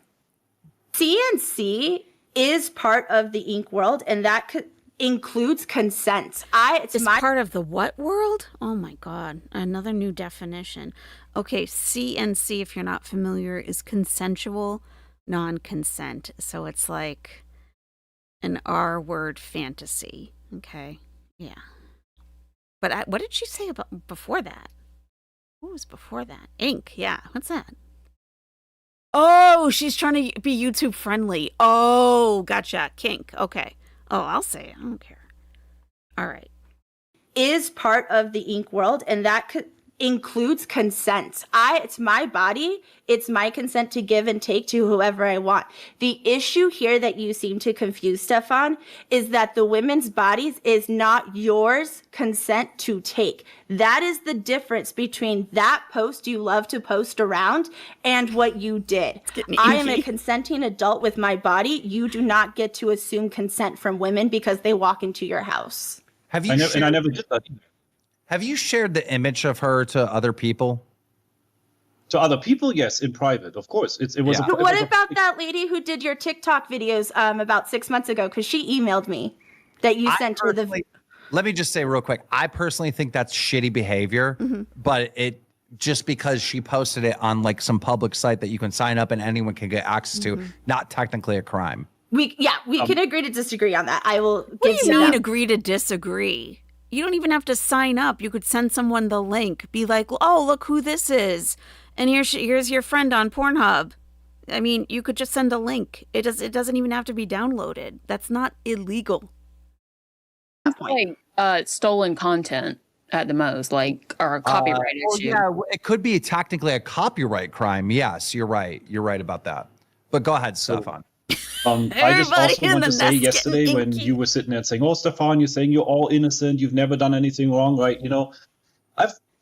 CNC is part of the ink world, and that includes consent. It's part of the what world? Oh my God, another new definition. Okay, CNC, if you're not familiar, is consensual non-consent. So it's like an R-word fantasy. Okay, yeah. But what did she say about before that? What was before that? Ink, yeah. What's that? Oh, she's trying to be YouTube friendly. Oh, gotcha. Kink. Okay. Oh, I'll say it. I don't care. All right. Is part of the ink world, and that includes consent. It's my body. It's my consent to give and take to whoever I want. The issue here that you seem to confuse, Stefan, is that the women's bodies is not yours consent to take. That is the difference between that post you love to post around and what you did. I am a consenting adult with my body. You do not get to assume consent from women because they walk into your house. Have you? And I never did that. Have you shared the image of her to other people? To other people, yes, in private, of course. It was. Yeah. What about that lady who did your TikTok videos about 6 months ago? Because she emailed me that you sent her the. Let me just say real quick. I personally think that's shitty behavior, but it just because she posted it on like some public site that you can sign up and anyone can get access to, not technically a crime. We can agree to disagree on that. I will. What do you mean agree to disagree? You don't even have to sign up. You could send someone the link. Be like, oh, look who this is. And here's your friend on Pornhub. I mean, you could just send a link. It doesn't even have to be downloaded. That's not illegal. Like stolen content at the most, like, or a copyright issue. Yeah, it could be technically a copyright crime. Yes, you're right. You're right about that. But go ahead, Stefan. I just also want to say yesterday when you were sitting there saying, "Oh, Stefan, you're saying you're all innocent. You've never done anything wrong, right?" You know,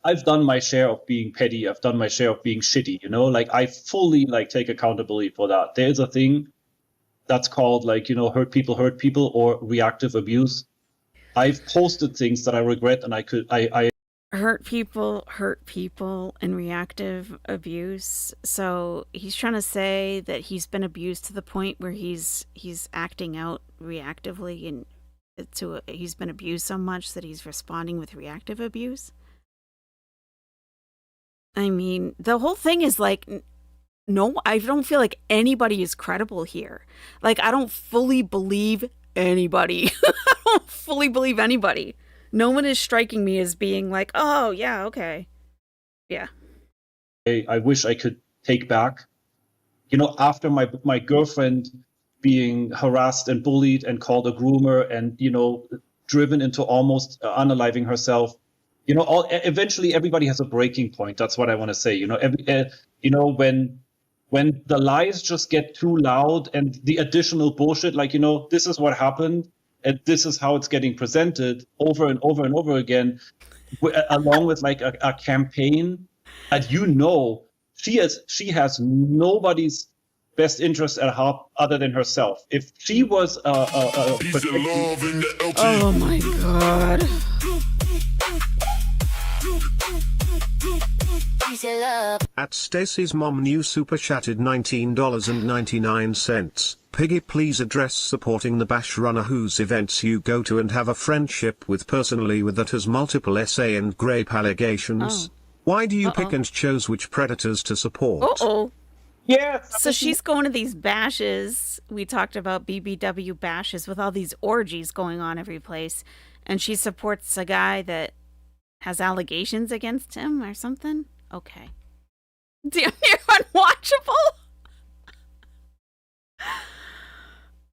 I've done my share of being petty. I've done my share of being shitty. You know, like I fully like take accountability for that. There's a thing. That's called like, hurt people or reactive abuse. I've posted things that I regret and I hurt people, and reactive abuse. So he's trying to say that he's been abused to the point where he's acting out reactively, and he's been abused so much that he's responding with reactive abuse. I mean, the whole thing is like, no, I don't feel like anybody is credible here. Like, I don't fully believe anybody. I don't fully believe anybody. No one is striking me as being like, oh, yeah, okay. Yeah. I wish I could take back. After my girlfriend being harassed and bullied and called a groomer and, driven into almost unaliving herself, eventually everybody has a breaking point. That's what I want to say. When the lies just get too loud and the additional bullshit, like, this is what happened and this is how it's getting presented over and over and over again, along with like a campaign that she has nobody's best interest at heart other than herself. If she was oh my god. At Stacy's mom new super chatted $19.99. Piggy, please address supporting the bash runner whose events you go to and have a friendship with personally with that has multiple SA and grape allegations. Why do you pick and chose which predators to support? Yeah. So she's going to these bashes. We talked about BBW bashes with all these orgies going on every place. And she supports a guy that has allegations against him or something. Okay. Damn near unwatchable.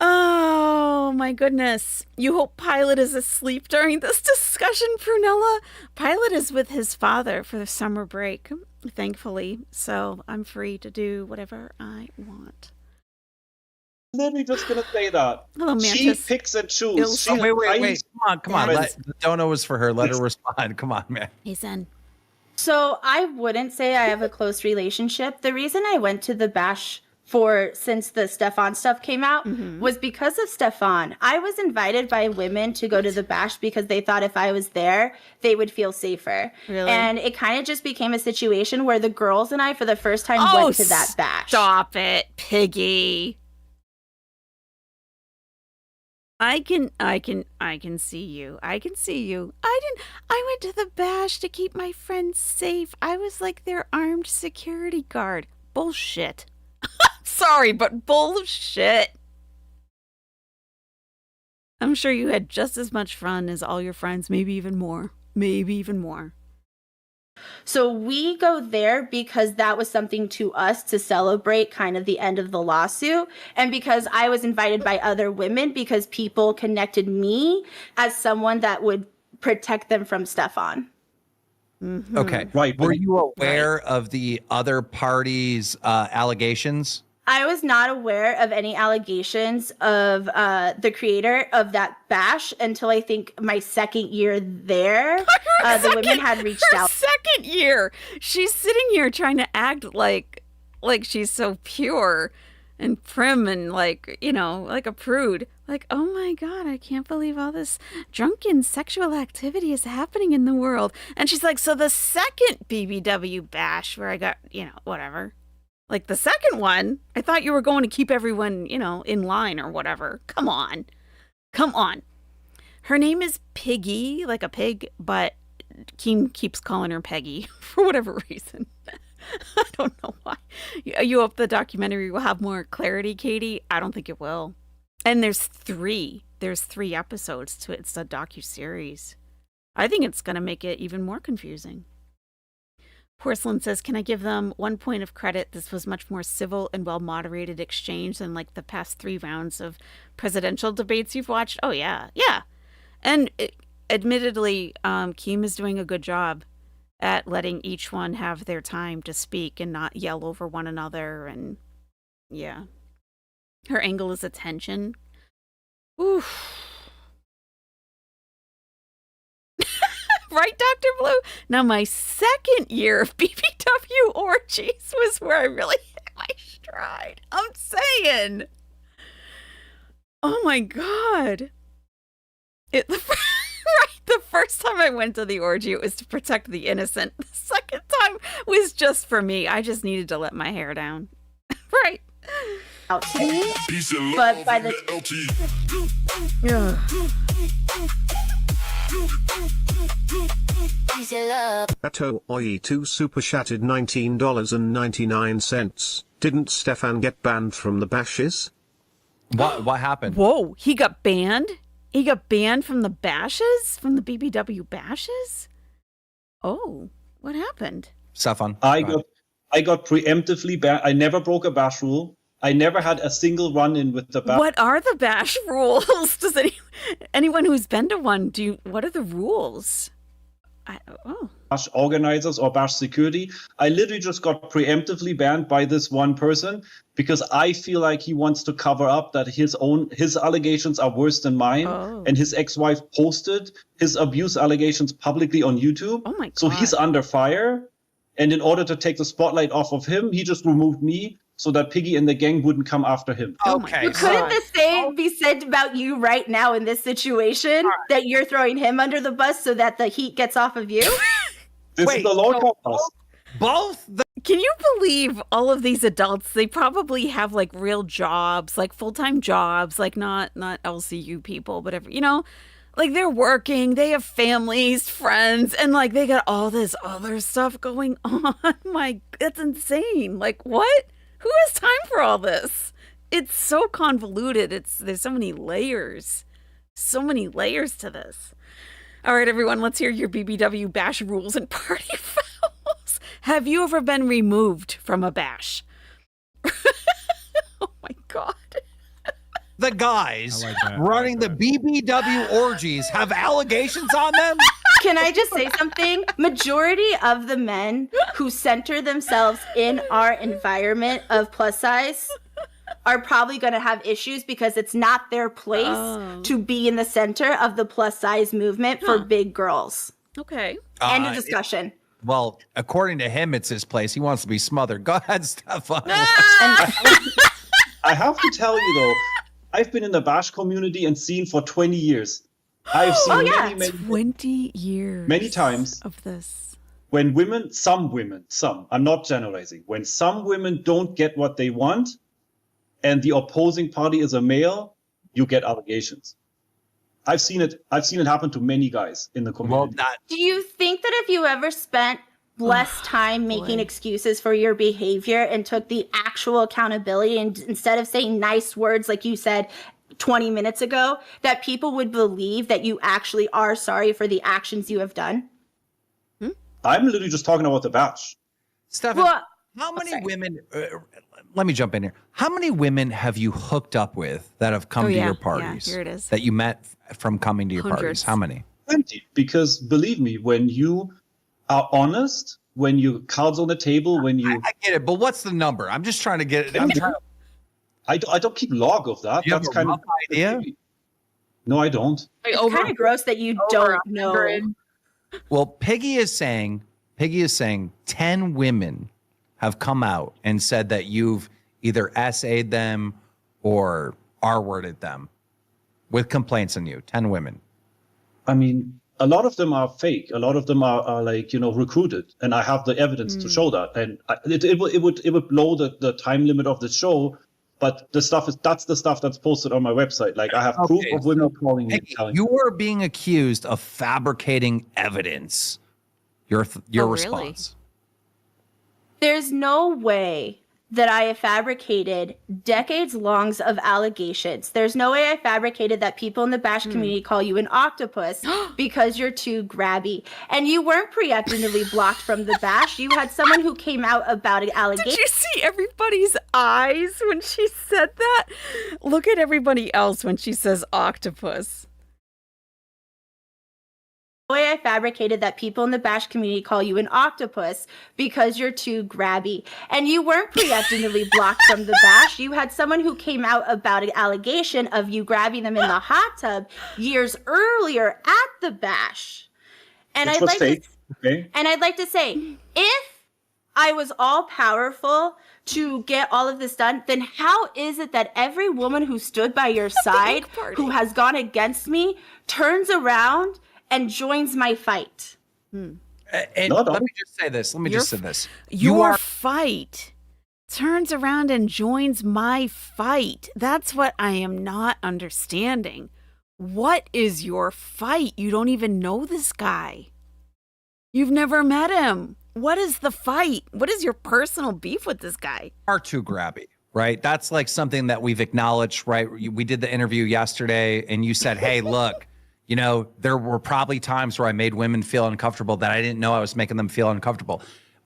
Oh my goodness. You hope Pilot is asleep during this discussion, Prunella. Pilot is with his father for the summer break, thankfully. So I'm free to do whatever I want. Literally just gonna say that. Hello, she Mantis. picks and chooses. Wait. Come on. The dono is for her. Let her respond. Come on, man. He's in. So I wouldn't say I have a close relationship. The reason I went to the bash since the Stefan stuff came out was because of Stefan. I was invited by women to go to the bash because they thought if I was there, they would feel safer. Really? And it kind of just became a situation where the girls and I, for the first time, went to that bash. Stop it, Piggy. I can see you. I went to the bash to keep my friends safe. I was like their armed security guard. Bullshit. Sorry, but bullshit. I'm sure you had just as much fun as all your friends, maybe even more. So we go there because that was something to us to celebrate kind of the end of the lawsuit. And because I was invited by other women because people connected me as someone that would protect them from Stefan. Okay. Right. Were you aware of the other party's allegations? I was not aware of any allegations of the creator of that bash until I think my second year there. The women had reached out. Second year. She's sitting here trying to act like she's so pure and prim and like a prude. Like, oh my God, I can't believe all this drunken sexual activity is happening in the world. And she's like, so the second BBW bash where I got, whatever. Like the second one, I thought you were going to keep everyone, in line or whatever. Come on. Her name is Piggy, like a pig, but Keem keeps calling her Peggy for whatever reason. I don't know why. You hope the documentary will have more clarity, Katie? I don't think it will. And there's three episodes to it. It's a docuseries. I think it's going to make it even more confusing. Porcelain says, can I give them 1 point of credit? This was much more civil and well-moderated exchange than like the past 3 rounds of presidential debates you've watched. Oh, yeah. Yeah. And admittedly, Keem is doing a good job at letting each one have their time to speak and not yell over one another. And yeah. Her angle is attention. Oof. Right, Dr. Blue? Now, my second year of BBW orgies was where I really hit my stride. I'm saying. Oh my God. The first time I went to the orgy, it was to protect the innocent. The second time was just for me. I just needed to let my hair down. Right. Out to me, but by the Ato OE2 super chatted $19.99. Didn't Stefan get banned from the bashes? What happened? Whoa, he got banned? He got banned from the bashes? From the BBW bashes? Oh, what happened? Stefan. I got preemptively banned. I never broke a bash rule. I never had a single run-in with the bash. What are the bash rules? Does anyone who's been to one, what are the rules? Bash organizers or bash security. I literally just got preemptively banned by this one person because I feel like he wants to cover up that his allegations are worse than mine, and his ex-wife posted his abuse allegations publicly on YouTube. Oh my God. So he's under fire, and in order to take the spotlight off of him, he just removed me so that Piggy and the gang wouldn't come after him. Okay. Couldn't the same be said about you right now in this situation? That you're throwing him under the bus so that the heat gets off of you? This is the Lord bus. Both? Can you believe all of these adults? They probably have like real jobs, like full-time jobs, like not LCU people, whatever, like they're working, they have families, friends, and like they got all this other stuff going on. That's insane. Like what? Who has time for all this? It's so convoluted. There's so many layers. So many layers to this. All right, everyone, let's hear your BBW bash rules and party fouls. Have you ever been removed from a bash? Oh my God. The guys running the BBW orgies have allegations on them? Can I just say something? Majority of the men who center themselves in our environment of plus size are probably going to have issues because it's not their place to be in the center of the plus size movement for big girls. Okay. End of discussion. Well, according to him, it's his place. He wants to be smothered. Go ahead, Stefan. I have to tell you, though, I've been in the bash community and seen for 20 years. I've seen many 20 years many times of this. When some women, I'm not generalizing, when some women don't get what they want and the opposing party is a male, you get allegations. I've seen it happen to many guys in the community. Do you think that if you ever spent less time making excuses for your behavior and took the actual accountability, and instead of saying nice words like you said 20 minutes ago, that people would believe that you actually are sorry for the actions you have done? I'm literally just talking about the bash. Stefan, how many women, let me jump in here. How many women have you hooked up with that have come to your parties? Here it is. That you met from coming to your parties? How many? Plenty. Because believe me, when you are honest, when you cards on the table, when you... I get it, but what's the number? I'm just trying to get it. I don't keep log of that. That's kind of idea. No, I don't. It's kind of gross that you don't know. Well, Piggy is saying 10 women have come out and said that you've either SA'd them or R-worded them with complaints on you. 10 women. I mean, a lot of them are fake. A lot of them are like, recruited, and I have the evidence to show that. And it would blow the time limit of the show. But that's the stuff that's posted on my website. Like I have proof of women calling me. You are being accused of fabricating evidence. Your response. Really? There's no way that I have fabricated decades longs of allegations. There's no way I fabricated that people in the bash community call you an octopus because you're too grabby. And you weren't preemptively blocked from the bash. You had someone who came out about an allegation. Did you see everybody's eyes when she said that? Look at everybody else when she says octopus. The way I fabricated that people in the bash community call you an octopus because you're too grabby. And you weren't preemptively blocked from the bash. You had someone who came out about an allegation of you grabbing them in the hot tub years earlier at the bash. And I'd like to say, if I was all powerful to get all of this done, then how is it that every woman who stood by your side, who has gone against me, turns around and joins my fight? And let me just say this. Your fight turns around and joins my fight. That's what I am not understanding. What is your fight? You don't even know this guy. You've never met him. What is the fight? What is your personal beef with this guy? Are too grabby, right? That's like something that we've acknowledged, right? We did the interview yesterday and you said, hey, look, you know, there were probably times where I made women feel uncomfortable that I didn't know I was making them feel uncomfortable.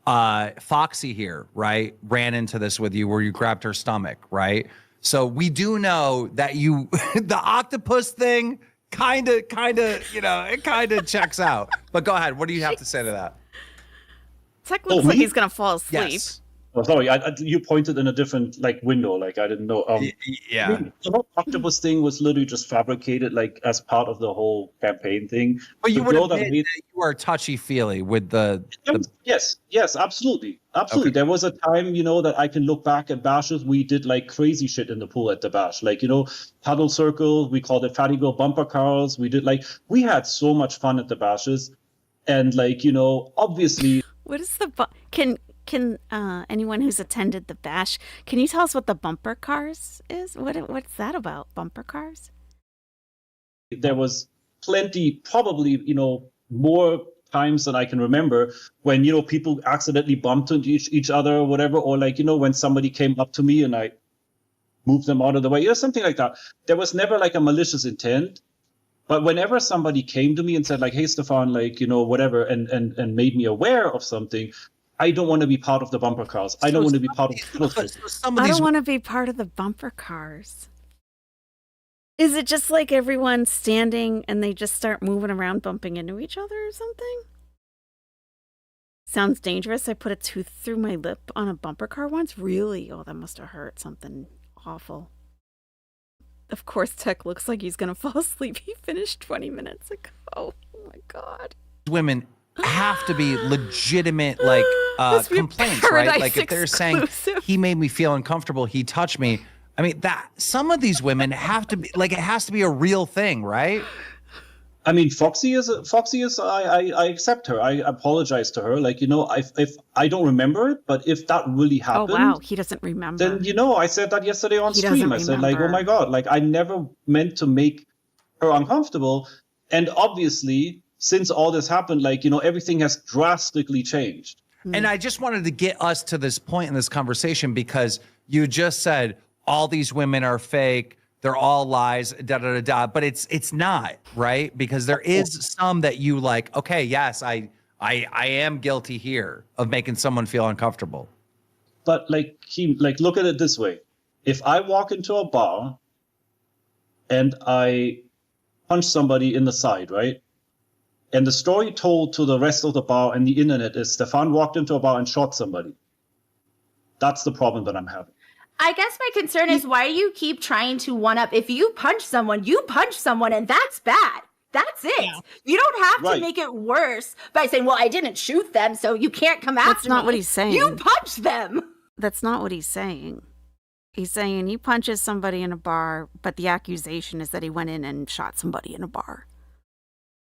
Foxy here, right, ran into this with you where you grabbed her stomach, right? So we do know that you, the octopus thing, kind of, you know, it kind of checks out. But go ahead. What do you have to say to that? Tech looks like he's going to fall asleep. Yes. Oh, sorry, you pointed in a different like window, like I didn't know. Yeah. I mean, the whole octopus thing was literally just fabricated, like as part of the whole campaign thing. But you The would girl admit that made- that you are touchy-feely with the Yes, absolutely. Okay. There was a time, you know, that I can look back at bashes. We did like crazy shit in the pool at the bash, like, you know, paddle circle. We called it fatty girl bumper cars. We had so much fun at the bashes, and like, you know, obviously. What is the can anyone who's attended the bash, can you tell us what the bumper cars is? What's that about? Bumper cars? There was plenty, probably, you know, more times than I can remember when, you know, people accidentally bumped into each other or whatever, or like, you know, when somebody came up to me and I moved them out of the way, you know, something like that. There was never like a malicious intent. But whenever somebody came to me and said like, hey, Stefan, like, you know, whatever, and made me aware of something, I don't want to be part of the bumper cars. I don't want to be part of I don't want to be part of the bumper cars. Is it just like everyone standing and they just start moving around, bumping into each other or something? Sounds dangerous. I put a tooth through my lip on a bumper car once. Really? Oh, that must have hurt. Something awful. Of course, Tech looks like he's going to fall asleep. He finished 20 minutes ago. Oh my God. women have to be legitimate, like complaints, right? Like if they're saying he made me feel uncomfortable, he touched me. I mean, that some of these women have to be like, it has to be a real thing, right? I mean, Foxy is. I accept her. I apologize to her. Like, you know, if I don't remember it, but if that really happened, oh wow, he doesn't remember. Then, you know, I said that yesterday on stream. I said like, oh my God, like I never meant to make her uncomfortable, and obviously, since all this happened, like, you know, everything has drastically changed. And I just wanted to get us to this point in this conversation because you just said all these women are fake. They're all lies, da da da da. But it's not, right? Because there is some that you like. Okay, yes, I am guilty here of making someone feel uncomfortable. But like look at it this way: if I walk into a bar and I punch somebody in the side, right? And the story told to the rest of the bar and the internet is Stefan walked into a bar and shot somebody. That's the problem that I'm having. I guess my concern is why you keep trying to one up. If you punch someone, and that's bad. That's it. Yeah. You don't have to make it worse by saying, well, I didn't shoot them, so you can't come after me. That's not what he's saying. You punched them. That's not what he's saying. He's saying he punches somebody in a bar, but the accusation is that he went in and shot somebody in a bar.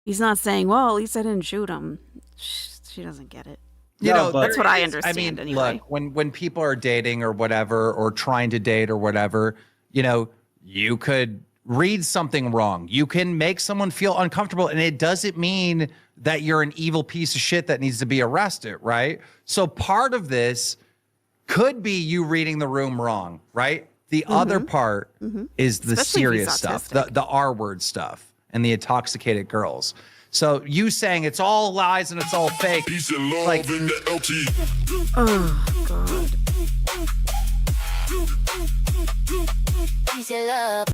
He's not saying, well, at least I didn't shoot him. She doesn't get it. You know, that's what I understand anyway. Look, when people are dating or whatever, or trying to date or whatever, you know, you could read something wrong. You can make someone feel uncomfortable, and it doesn't mean that you're an evil piece of shit that needs to be arrested, right? So part of this could be you reading the room wrong, right? The other part is the Especially serious stuff, the R word stuff, and the intoxicated girls. So you saying it's all lies and it's all fake. Peace and love like, in the LT. Oh, God.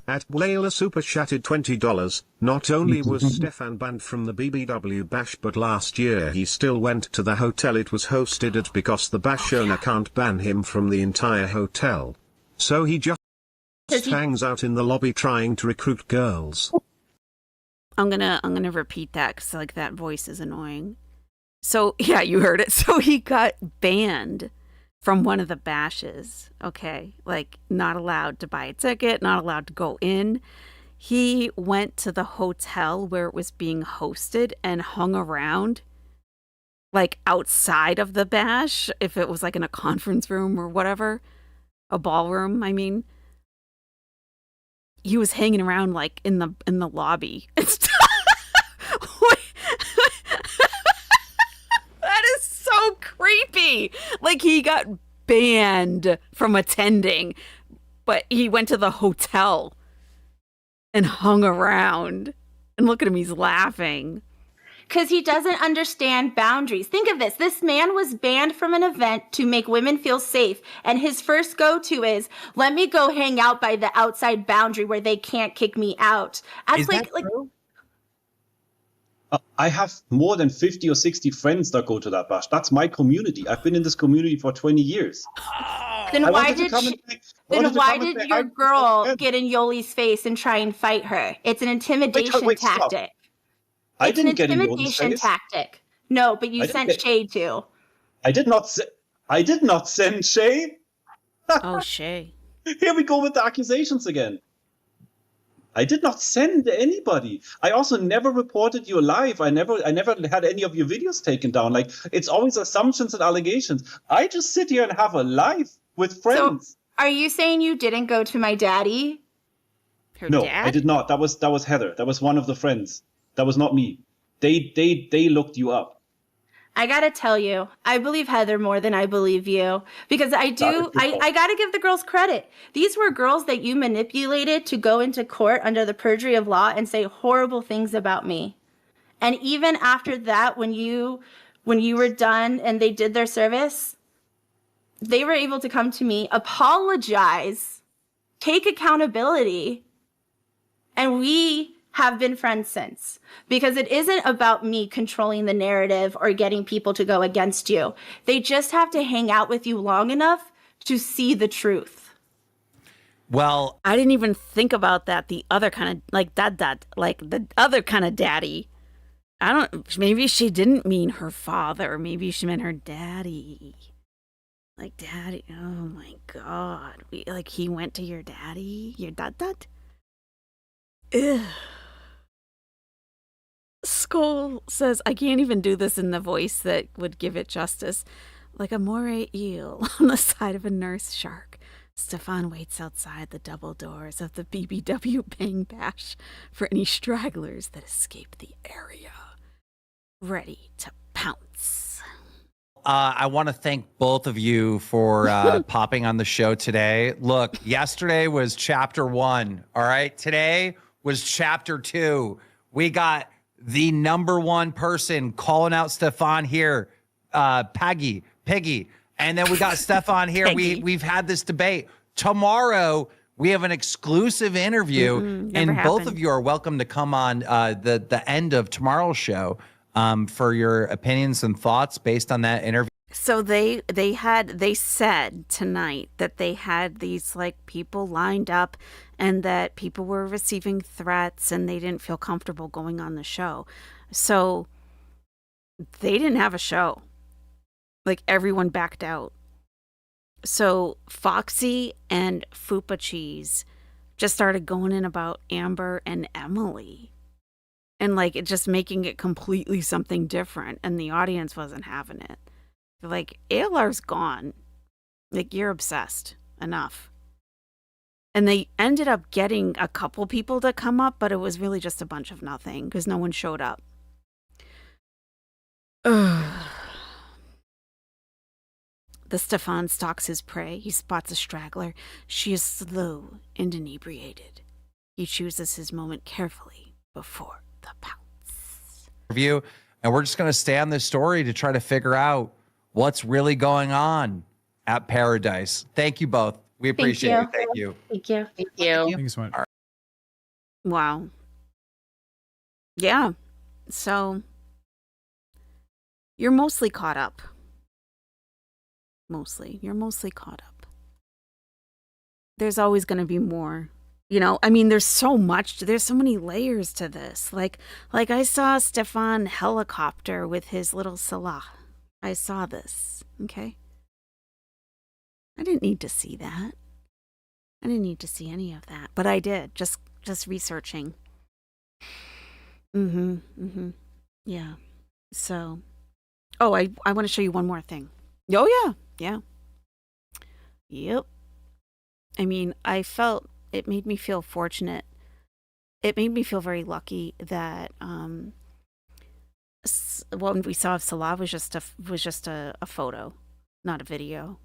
At Layla Super Chatted $20. Not only was Stefan banned from the BBW bash, but last year he still went to the hotel it was hosted at because the bash owner can't ban him from the entire hotel. So he just hangs out in the lobby trying to recruit girls. I'm gonna repeat that because like that voice is annoying. So, yeah, you heard it. So he got banned from one of the bashes. Okay. Like, not allowed to buy a ticket, not allowed to go in. He went to the hotel where it was being hosted and hung around, like, outside of the bash, if it was like in a conference room or whatever, a ballroom, I mean. He was hanging around like in the lobby. That is so creepy. Like, he got banned from attending, but he went to the hotel and hung around. And look at him, he's laughing. Because he doesn't understand boundaries. Think of this. This man was banned from an event to make women feel safe. And his first go-to is, let me go hang out by the outside boundary where they can't kick me out. Is that true? I have more than 50 or 60 friends that go to that bash. That's my community. I've been in this community for 20 years. Then why did your girl get in Yoli's face and try and fight her? It's an intimidation stop. tactic. I didn't get in Yoli's Intimidation face. tactic. No, but you sent shade too. I did not send shade. Oh, Shay. Here we go with the accusations again. I did not send anybody. I also never reported you live. I never had any of your videos taken down. Like, it's always assumptions and allegations. I just sit here and have a life with friends. So, are you saying you didn't go to my daddy? No, I did not. That was Heather. That was one of the friends. That was not me. They looked you up. I gotta tell you, I believe Heather more than I believe you. Because I gotta give the girls credit. These were girls that you manipulated to go into court under the perjury of law and say horrible things about me. And even after that, when you were done and they did their service, they were able to come to me, apologize, take accountability, and we have been friends since. Because it isn't about me controlling the narrative or getting people to go against you. They just have to hang out with you long enough to see the truth. Well, I didn't even think about that. The other kind of, like that, like the other kind of daddy. Maybe she didn't mean her father. Maybe she meant her daddy. Like, daddy, oh my God. He went to your daddy? Your dad? Ugh. Skull says, I can't even do this in the voice that would give it justice. Like a moray eel on the side of a nurse shark, Stefan waits outside the double doors of the BBW Bang Bash for any stragglers that escape the area, ready to pounce. I want to thank both of you for popping on the show today. Look, yesterday was chapter 1. All right. Today was chapter 2. We got the number 1 person calling out Stefan here, Piggy. And then we got Stefan here. We've had this debate. Tomorrow, we have an exclusive interview, and both of you are welcome to come on the end of tomorrow's show for your opinions and thoughts based on that interview. So they said tonight that they had these like people lined up and that people were receiving threats and they didn't feel comfortable going on the show. So they didn't have a show. Like, everyone backed out. So Foxy and Fupa Cheese just started going in about Amber and Emily. And like it just making it completely something different, and the audience wasn't having it. They're like, ALR's gone. Like, you're obsessed. Enough. And they ended up getting a couple people to come up, but it was really just a bunch of nothing because no one showed up. Ugh. The Stefan stalks his prey. He spots a straggler. She is slow and inebriated. He chooses his moment carefully before the pounce. Review, and we're just going to stay on this story to try to figure out what's really going on at Pearadise. Thank you both. We appreciate it. Thank you. Thank you. Thank you so much. Wow. Yeah. So you're mostly caught up. You're mostly caught up. There's always going to be more I mean, there's so many layers to this. Like I saw Stefan helicopter with his little Salah. I saw this, okay? I didn't need to see that. I didn't need to see any of that, but I did, just researching. Yeah. So, I want to show you one more thing. Oh, yeah. Yep. I mean, it made me feel fortunate. It made me feel very lucky that what we saw of Salah was just a photo, not a video,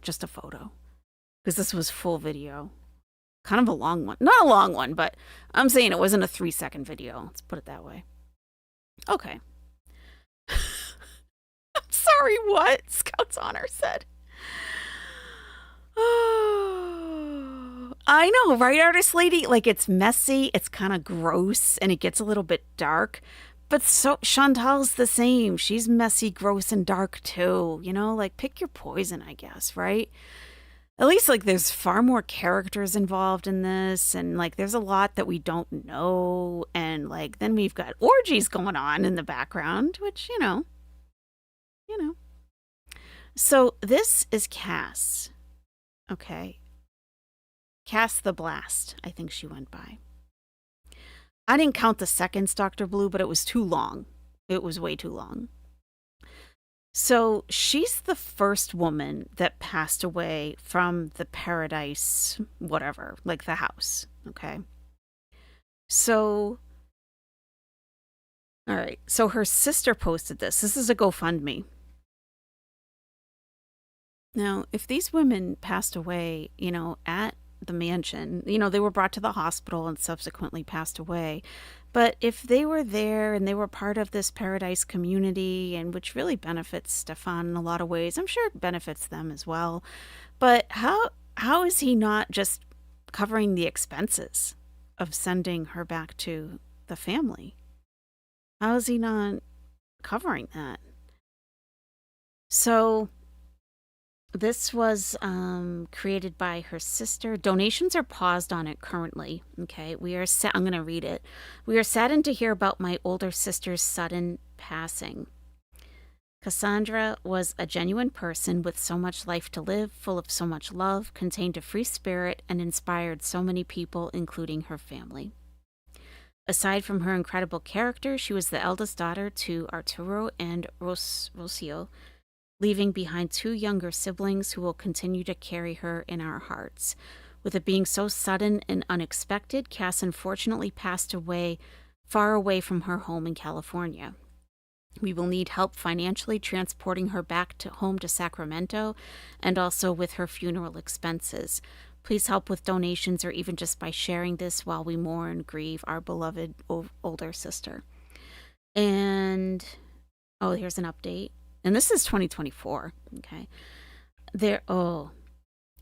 just a photo, because this was full video, kind of a long one, not a long one, but I'm saying it wasn't a 3-second video. Let's put it that way. Okay. I'm sorry. What? Scout's Honor said. I know, right, Artist Lady? Like, it's messy, it's kind of gross, and it gets a little bit dark. But so Chantal's the same. She's messy, gross, and dark too. Pick your poison, I guess, right? At least, there's far more characters involved in this, and, there's a lot that we don't know, and, then we've got orgies going on in the background, which, So, this is Cass. Okay. Cass the Blast, I think she went by. I didn't count the seconds, Dr. Blue, but it was too long. It was way too long. So she's the first woman that passed away from the Pearadise, whatever, the house, okay? So, all right. So her sister posted this. This is a GoFundMe. Now, if these women passed away, at the mansion, they were brought to the hospital and subsequently passed away. But if they were there and they were part of this Pearadise community, and which really benefits Stefan in a lot of ways, I'm sure it benefits them as well. But how is he not just covering the expenses of sending her back to the family? How is he not covering that? So this was created by her sister. Donations are paused on it currently. Okay, I'm going to read it. We are saddened to hear about my older sister's sudden passing. Cassandra was a genuine person with so much life to live, full of so much love, contained a free spirit, and inspired so many people, including her family. Aside from her incredible character, she was the eldest daughter to Arturo and Rocio, leaving behind 2 younger siblings who will continue to carry her in our hearts. With it being so sudden and unexpected, Cass unfortunately passed away far away from her home in California. We will need help financially transporting her back home to Sacramento, and also with her funeral expenses. Please help with donations or even just by sharing this while we mourn and grieve our beloved older sister. And, here's an update. And this is 2024, okay? There are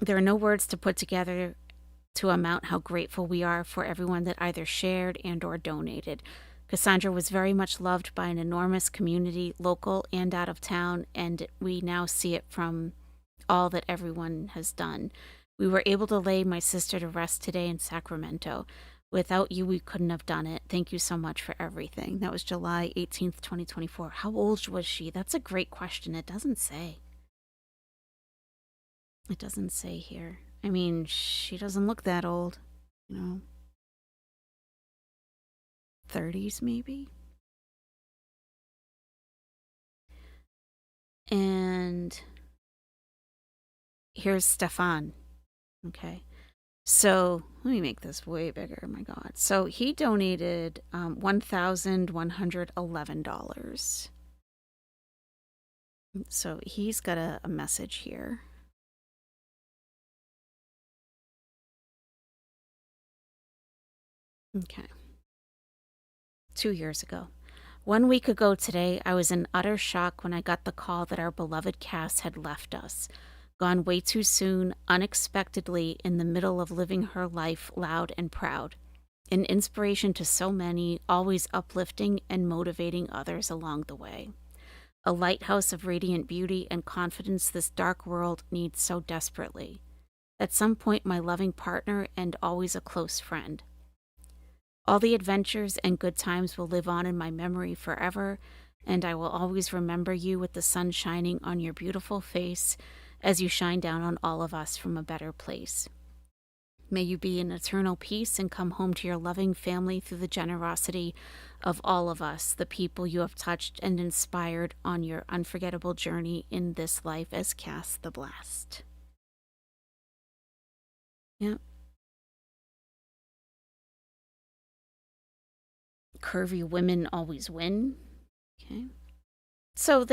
no words to put together to amount how grateful we are for everyone that either shared and or donated. Cassandra was very much loved by an enormous community, local and out of town, and we now see it from all that everyone has done. We were able to lay my sister to rest today in Sacramento. Without you, we couldn't have done it. Thank you so much for everything. That was July 18th, 2024. How old was she? That's a great question. It doesn't say. It doesn't say here. I mean, she doesn't look that old, 30s maybe? And here's Stefan. Okay. So let me make this way bigger. Oh my God. So he donated $1,111. So he's got a message here. Okay. 2 years ago. 1 week ago today, I was in utter shock when I got the call that our beloved Cass had left us. Gone way too soon, unexpectedly, in the middle of living her life loud and proud. An inspiration to so many, always uplifting and motivating others along the way. A lighthouse of radiant beauty and confidence this dark world needs so desperately. At some point, my loving partner and always a close friend. All the adventures and good times will live on in my memory forever, and I will always remember you with the sun shining on your beautiful face as you shine down on all of us from a better place. May you be in eternal peace and come home to your loving family through the generosity of all of us, the people you have touched and inspired on your unforgettable journey in this life as Cass the Blast. Yep. Curvy women always win. Okay. So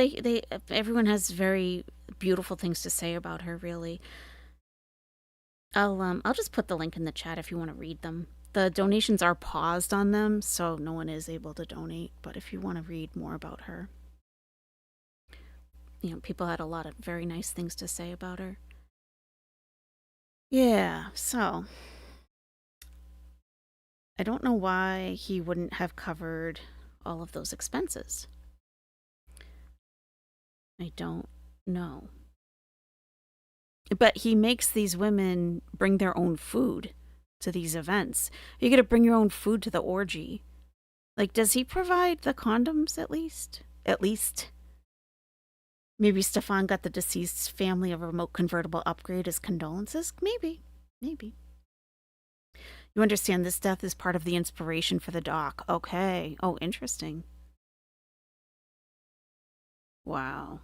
everyone has very beautiful things to say about her, really. I'll just put the link in the chat if you want to read them. The donations are paused on them, so no one is able to donate, but if you want to read more about her. You know, people had a lot of very nice things to say about her. Yeah, so I don't know why he wouldn't have covered all of those expenses. I don't know. But he makes these women bring their own food to these events. You got to bring your own food to the orgy. Like, does he provide the condoms at least? At least. Maybe Stefan got the deceased's family a remote convertible upgrade as condolences? Maybe. Maybe. You understand this death is part of the inspiration for the doc. Okay. Oh, interesting. Wow.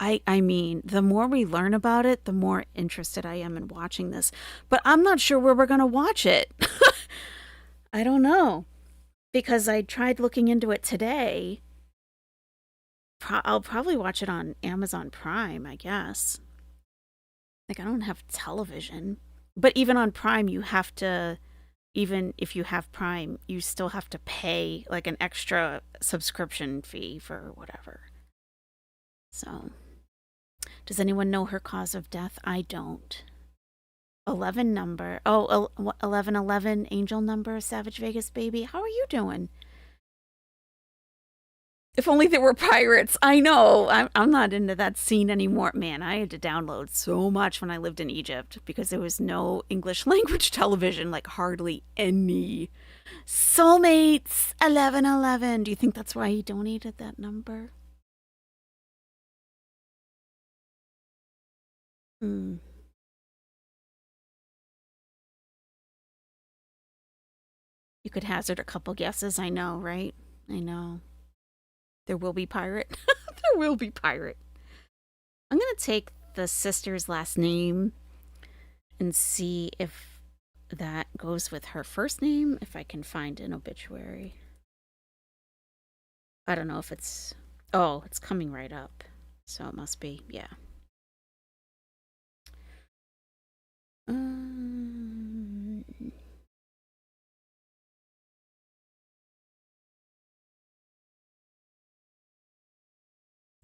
I mean, the more we learn about it, the more interested I am in watching this. But I'm not sure where we're going to watch it. I don't know. Because I tried looking into it today. I'll probably watch it on Amazon Prime, I guess. Like, I don't have television. But even on Prime, you have to, even if you have Prime, you still have to pay like an extra subscription fee for whatever. So, does anyone know her cause of death? I don't. 11 number. Oh, 1111 angel number, Savage Vegas baby. How are you doing? If only there were pirates. I know. I'm not into that scene anymore. Man, I had to download so much when I lived in Egypt because there was no English language television, like hardly any. Soulmates 1111. Do you think that's why he donated that number? You could hazard a couple guesses. I know, right? I know. There will be pirate. There will be pirate. I'm going to take the sister's last name and see if that goes with her first name, if I can find an obituary. I don't know if it's... Oh, it's coming right up. So it must be, yeah.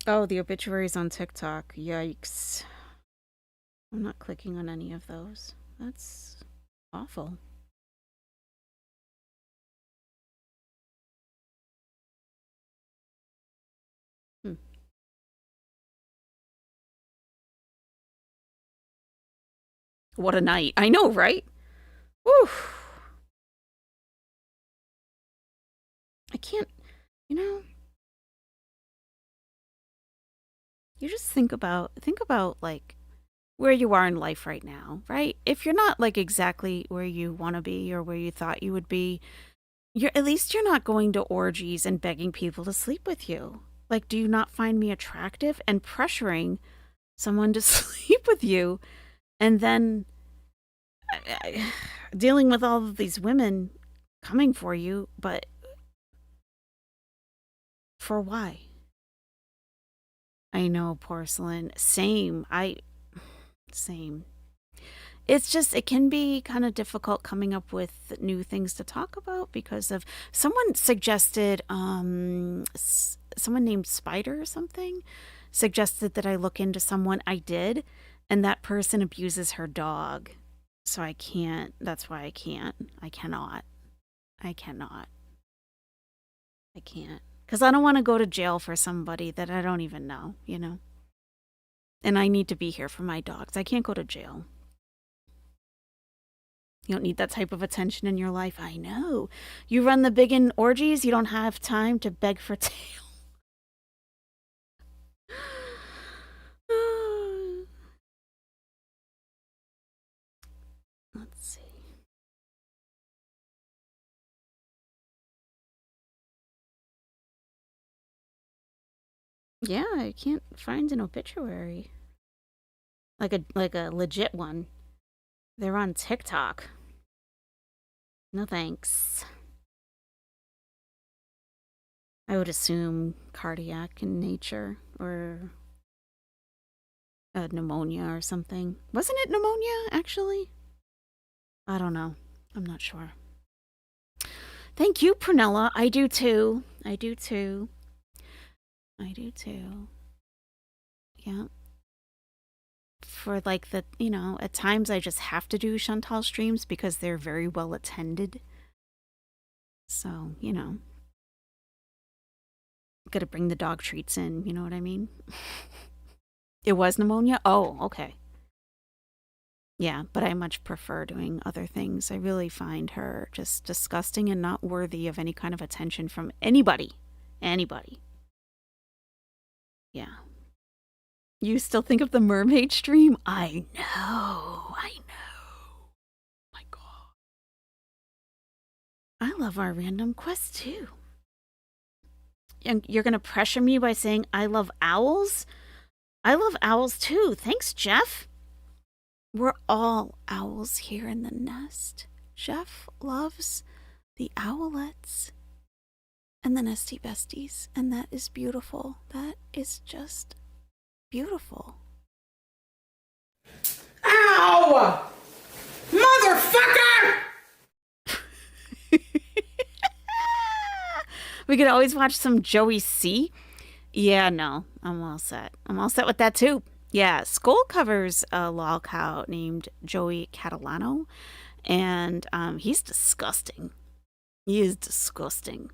Oh, the obituaries on TikTok. Yikes. I'm not clicking on any of those. That's awful. What a night. I know, right? Whew. I can't, you know... You just think about like where you are in life right now, right? If you're not like exactly where you want to be or where you thought you would be, at least you're not going to orgies and begging people to sleep with you. Like, do you not find me attractive? And pressuring someone to sleep with you and then dealing with all of these women coming for you, but for why? I know, porcelain. Same. Same. It's just, it can be kind of difficult coming up with new things to talk about because of someone suggested, someone named Spider or something suggested that I look into someone. I did, and that person abuses her dog. So I can't, that's why I can't. I cannot. Because I don't want to go to jail for somebody that I don't even know, you know? And I need to be here for my dogs. I can't go to jail. You don't need that type of attention in your life. I know. You run the big in orgies, you don't have time to beg for tail. Let's see. Yeah, I can't find an obituary. Like a legit one. They're on TikTok. No thanks. I would assume cardiac in nature or pneumonia or something. Wasn't it pneumonia, actually? I don't know. I'm not sure. Thank you, Prunella. I do too. I do too. I do too. Yeah. For like the, you know, at times I just have to do Chantal streams because they're very well attended. So, you know. Gotta bring the dog treats in, you know what I mean? It was pneumonia? Oh, okay. Yeah, but I much prefer doing other things. I really find her just disgusting and not worthy of any kind of attention from anybody. Anybody. Yeah. You still think of the mermaid stream? I know. I know. My God. I love our random quest too. And you're going to pressure me by saying I love owls? I love owls too. Thanks, Jeff. We're all owls here in the nest. Jeff loves the owlettes and the Nestie Besties, and that is beautiful. That is just beautiful. Ow! Motherfucker! We could always watch some Joey C. Yeah, no, I'm all set. I'm all set with that too. Yeah, Skull covers a lol cow named Joey Catalano, and he's disgusting. He is disgusting.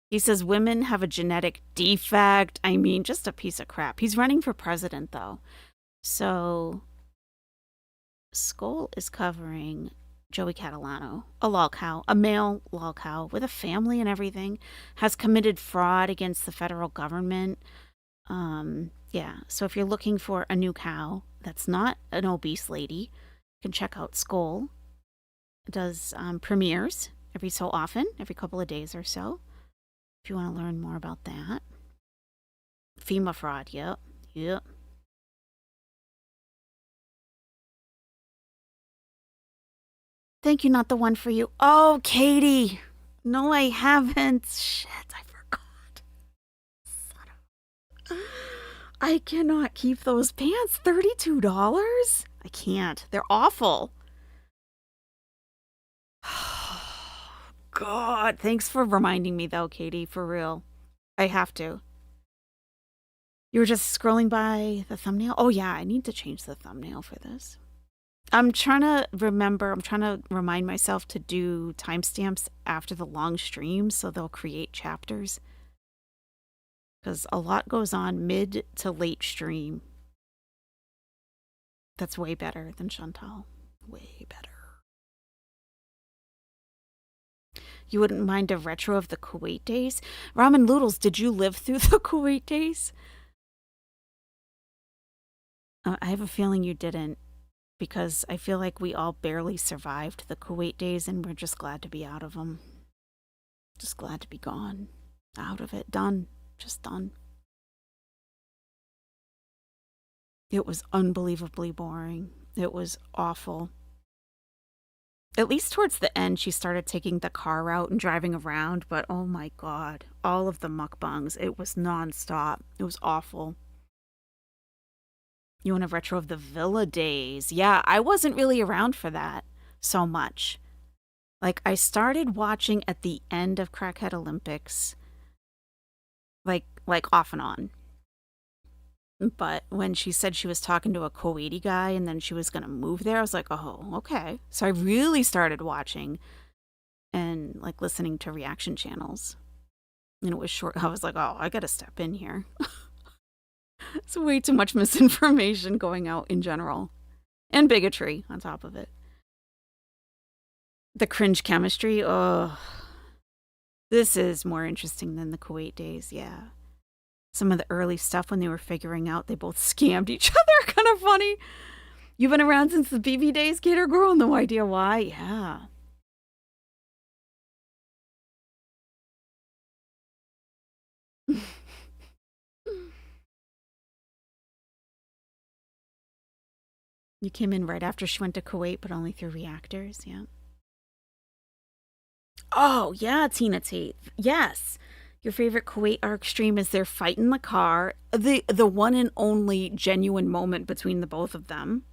He says women have a genetic defect. I mean, just a piece of crap. He's running for president, though. So, Skull is covering Joey Catalano, a lol cow, a male lol cow with a family and everything, has committed fraud against the federal government. Yeah, so if you're looking for a new cow that's not an obese lady, you can check out Skull. It does premieres every so often, every couple of days or so, if you want to learn more about that. FEMA fraud, yep. Thank you, not the one for you. Oh, Katie. No, I haven't. Shit, I forgot. Son of... I cannot keep those pants. $32? I can't. They're awful. God, thanks for reminding me, though, Katie, for real. I have to. You were just scrolling by the thumbnail? Oh, yeah, I need to change the thumbnail for this. I'm trying to remind myself to do timestamps after the long streams so they'll create chapters. Because a lot goes on mid to late stream. That's way better than Chantal. Way better. You wouldn't mind a retro of the Kuwait days? Ramen Noodles, did you live through the Kuwait days? I have a feeling you didn't. Because I feel like we all barely survived the Kuwait days and we're just glad to be out of them. Just glad to be gone. Out of it. Done. Just done. It was unbelievably boring. It was awful. At least towards the end, she started taking the car out and driving around, but oh my God, all of the mukbangs, it was nonstop. It was awful. You want a retro of the Villa days? Yeah, I wasn't really around for that so much. Like, I started watching at the end of Crackhead Olympics, like off and on. But when she said she was talking to a Kuwaiti guy and then she was going to move there, I was like, oh, okay. So I really started watching and like listening to reaction channels. And it was short. I was like, oh, I got to step in here. It's way too much misinformation going out in general. And bigotry on top of it. The cringe chemistry. Oh, this is more interesting than the Kuwait days. Yeah. Some of the early stuff when they were figuring out they both scammed each other. Kind of funny. You've been around since the BB days, Gator Girl? No idea why. Yeah. You came in right after she went to Kuwait, but only through reactors. Yeah. Oh, yeah, Tina Tate. Yes. Your favorite Kuwait arc stream is their fight in the car. The one and only genuine moment between the both of them.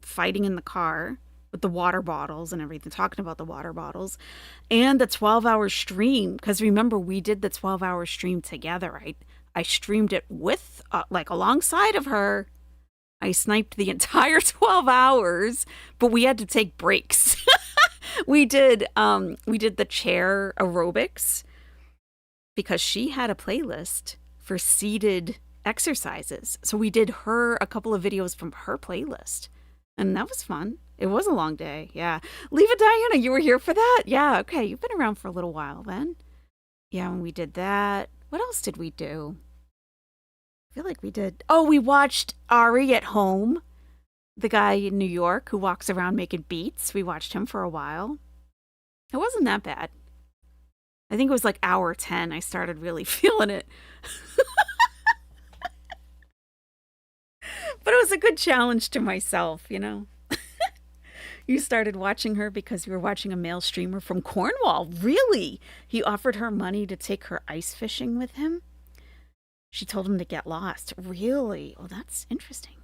Fighting in the car with the water bottles and everything, talking about the water bottles. And the 12-hour stream. Because remember, we did the 12-hour stream together. I streamed it with, like, alongside of her. I sniped the entire 12 hours, but we had to take breaks. We did the chair aerobics because she had a playlist for seated exercises. So we did her a couple of videos from her playlist, and that was fun. It was a long day. Yeah. Leave it, Diana. You were here for that? Yeah. Okay. You've been around for a little while then. Yeah. When we did that, what else did we do? I feel like we did. Oh, we watched Ari at Home. The guy in New York who walks around making beats. We watched him for a while. It wasn't that bad. I think it was like hour 10. I started really feeling it. But it was a good challenge to myself, you know. You started watching her because you were watching a male streamer from Cornwall. Really? He offered her money to take her ice fishing with him. She told him to get lost. Really? Oh, that's interesting.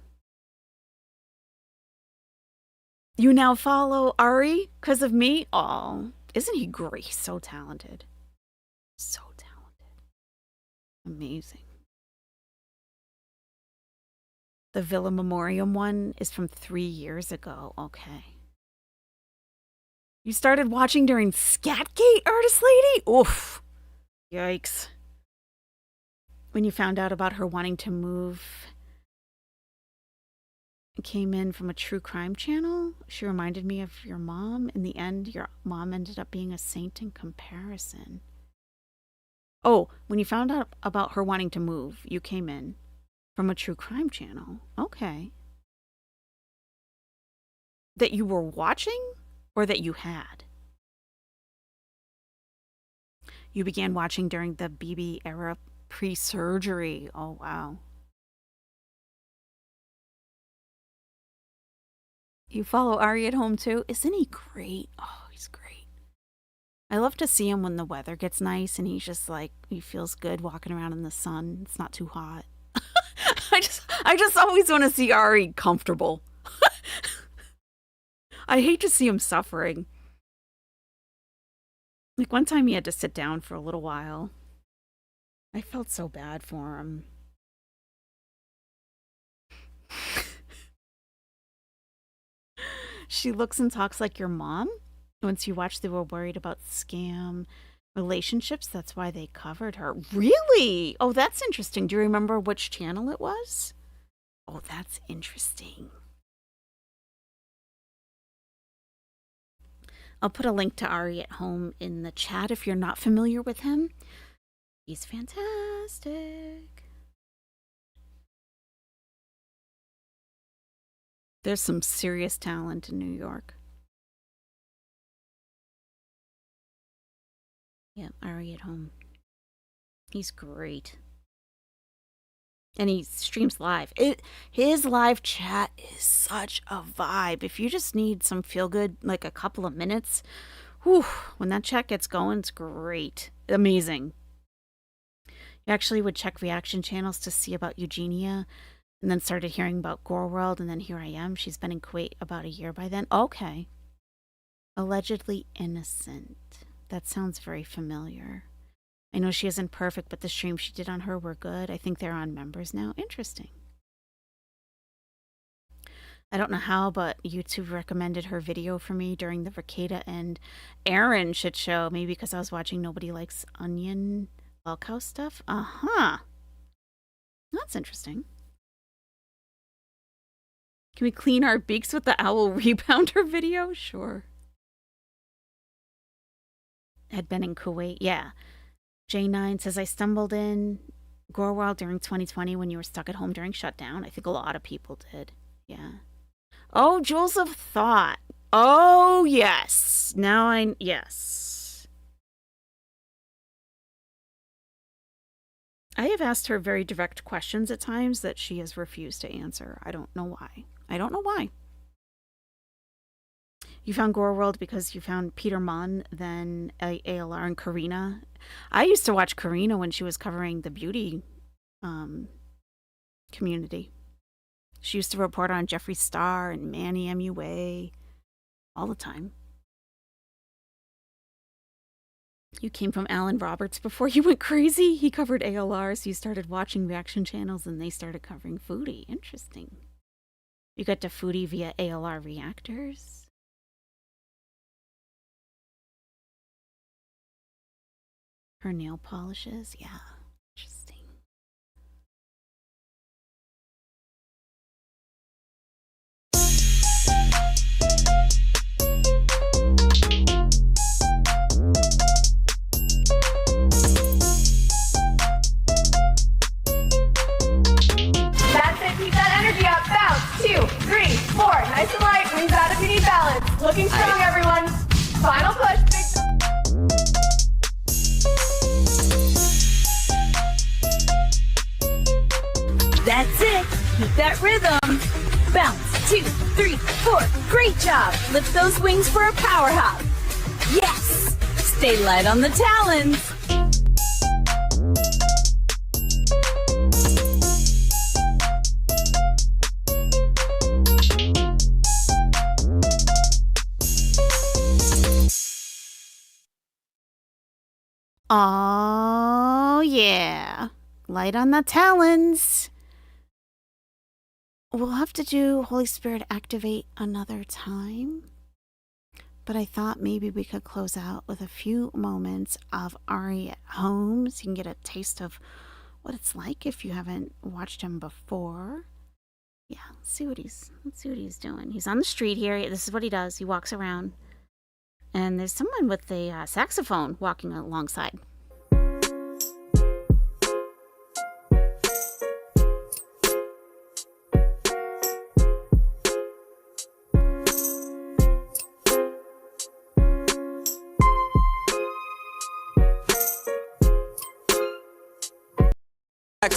You now follow Ari because of me? Oh, isn't he great? So talented. So talented. Amazing. The Villa Memoriam one is from 3 years ago. Okay. You started watching during Scatgate, Artist Lady? Oof. Yikes. When you found out about her wanting to move, came in from a true crime channel. She reminded me of your mom. In the end, your mom ended up being a saint in comparison. Oh, when you found out about her wanting to move, you came in from a true crime channel. Okay. That you were watching or that you had? You began watching during the BB era pre-surgery. Oh, wow. You follow Ari at Home too? Isn't he great? Oh, he's great. I love to see him when the weather gets nice and he's just like, he feels good walking around in the sun. It's not too hot. I just always want to see Ari comfortable. I hate to see him suffering. Like one time he had to sit down for a little while. I felt so bad for him. She looks and talks like your mom. Once you watched, they were worried about scam relationships. That's why they covered her. Really? Oh, that's interesting. Do you remember which channel it was? Oh, that's interesting. I'll put a link to Ari at Home in the chat if you're not familiar with him. He's fantastic. There's some serious talent in New York. Yeah, Ari at Home. He's great. And he streams live. His live chat is such a vibe. If you just need some feel good, like a couple of minutes, whew, when that chat gets going, it's great. Amazing. You actually would check reaction channels to see about Eugenia, and then started hearing about Gore World, and then here I am. She's been in Kuwait about a year by then. Okay. Allegedly innocent. That sounds very familiar. I know she isn't perfect, but the streams she did on her were good. I think they're on members now. Interesting. I don't know how, but YouTube recommended her video for me during the Verkada and Aaron shit show. Maybe because I was watching Nobody Likes Onion Loghouse stuff. Uh-huh. That's interesting. Can we clean our beaks with the owl rebounder video? Sure. had been in Kuwait. Yeah. J9 says, I stumbled in Grow World during 2020 when you were stuck at home during shutdown. I think a lot of people did. Yeah. Oh, Jewels of Thought. Oh, yes. Yes. I have asked her very direct questions at times that she has refused to answer. I don't know why. You found Gore World because you found Peter Munn, then ALR and Karina. I used to watch Karina when she was covering the beauty community. She used to report on Jeffree Star and Manny MUA all the time. You came from Alan Roberts before you went crazy. He covered ALR, so you started watching reaction channels and they started covering Foodie. Interesting. You got to Foodie via ALR reactors. Her nail polishes, yeah. Interesting. That's it, keep that energy up. Bounce, 2, 3, 4. Nice and light, wings out if you need balance. Looking strong, everyone. Final push, big. That's it. Keep that rhythm. Bounce. 2, 3, 4. Great job. Lift those wings for a power hop. Yes. Stay light on the talons. Oh, yeah. Light on the talons. We'll have to do Holy Spirit Activate another time. But I thought maybe we could close out with a few moments of Ari at home so you can get a taste of what it's like if you haven't watched him before. Yeah, let's see what he's doing. He's on the street here. This is what he does. He walks around. And there's someone with a saxophone walking alongside.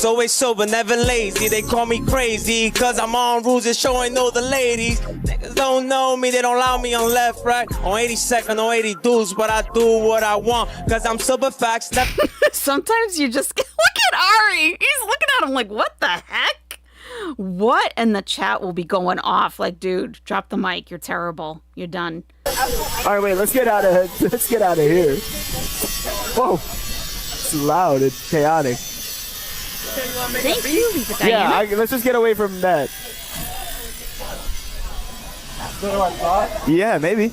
Always sober, never lazy. They call me crazy, cause I'm on rules and show I know the ladies. Niggas don't know me, they don't allow me on left, right, on 82nd, on 80 dudes, but I do what I want, cause I'm super facts. Sometimes you just look at Ari. He's looking at him like, what the heck? What? And the chat will be going off like, dude, drop the mic. You're terrible. You're done. All right, wait, let's get out of here. Whoa, it's loud, it's chaotic. Thank you, Lisa Diana. Yeah, let's just get away from that. Yeah, maybe.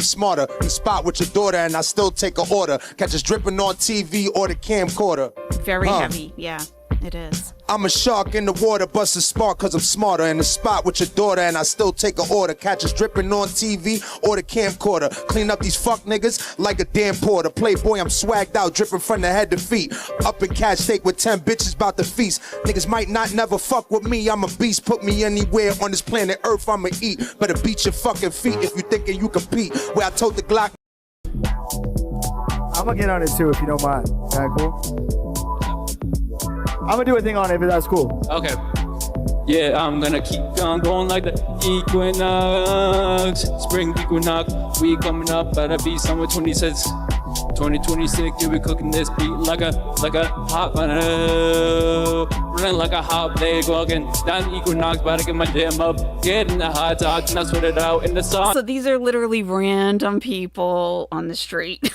Smarter, you spot with your daughter and I still take an order. Catch us dripping on TV or the camcorder. Very heavy, yeah, it is. I'm a shark in the water, bust a spark cause I'm smarter. In the spot with your daughter and I still take an order. Catch us dripping on TV or the camcorder. Clean up these fuck niggas like a damn porter. Playboy, I'm swagged out, dripping from the head to feet. Up in catch steak with 10 bitches about to feast. Niggas might not never fuck with me, I'm a beast. Put me anywhere on this planet Earth, I'ma eat. Better beat your fucking feet if you thinking you compete. Where I told the Glock. I'm gonna get on it too if you don't mind. Alright, cool? I'm gonna do a thing on it if that's cool. Okay. Yeah, I'm gonna keep on going like the equinox. Spring equinox, we coming up, better be somewhere 26. 2026, you be cooking this beat like a hot runner. Running like a hot blade, walking down equinox, about to get my jam up. Get in the hot dogs, and I sweat it out in the sun. So these are literally random people on the street.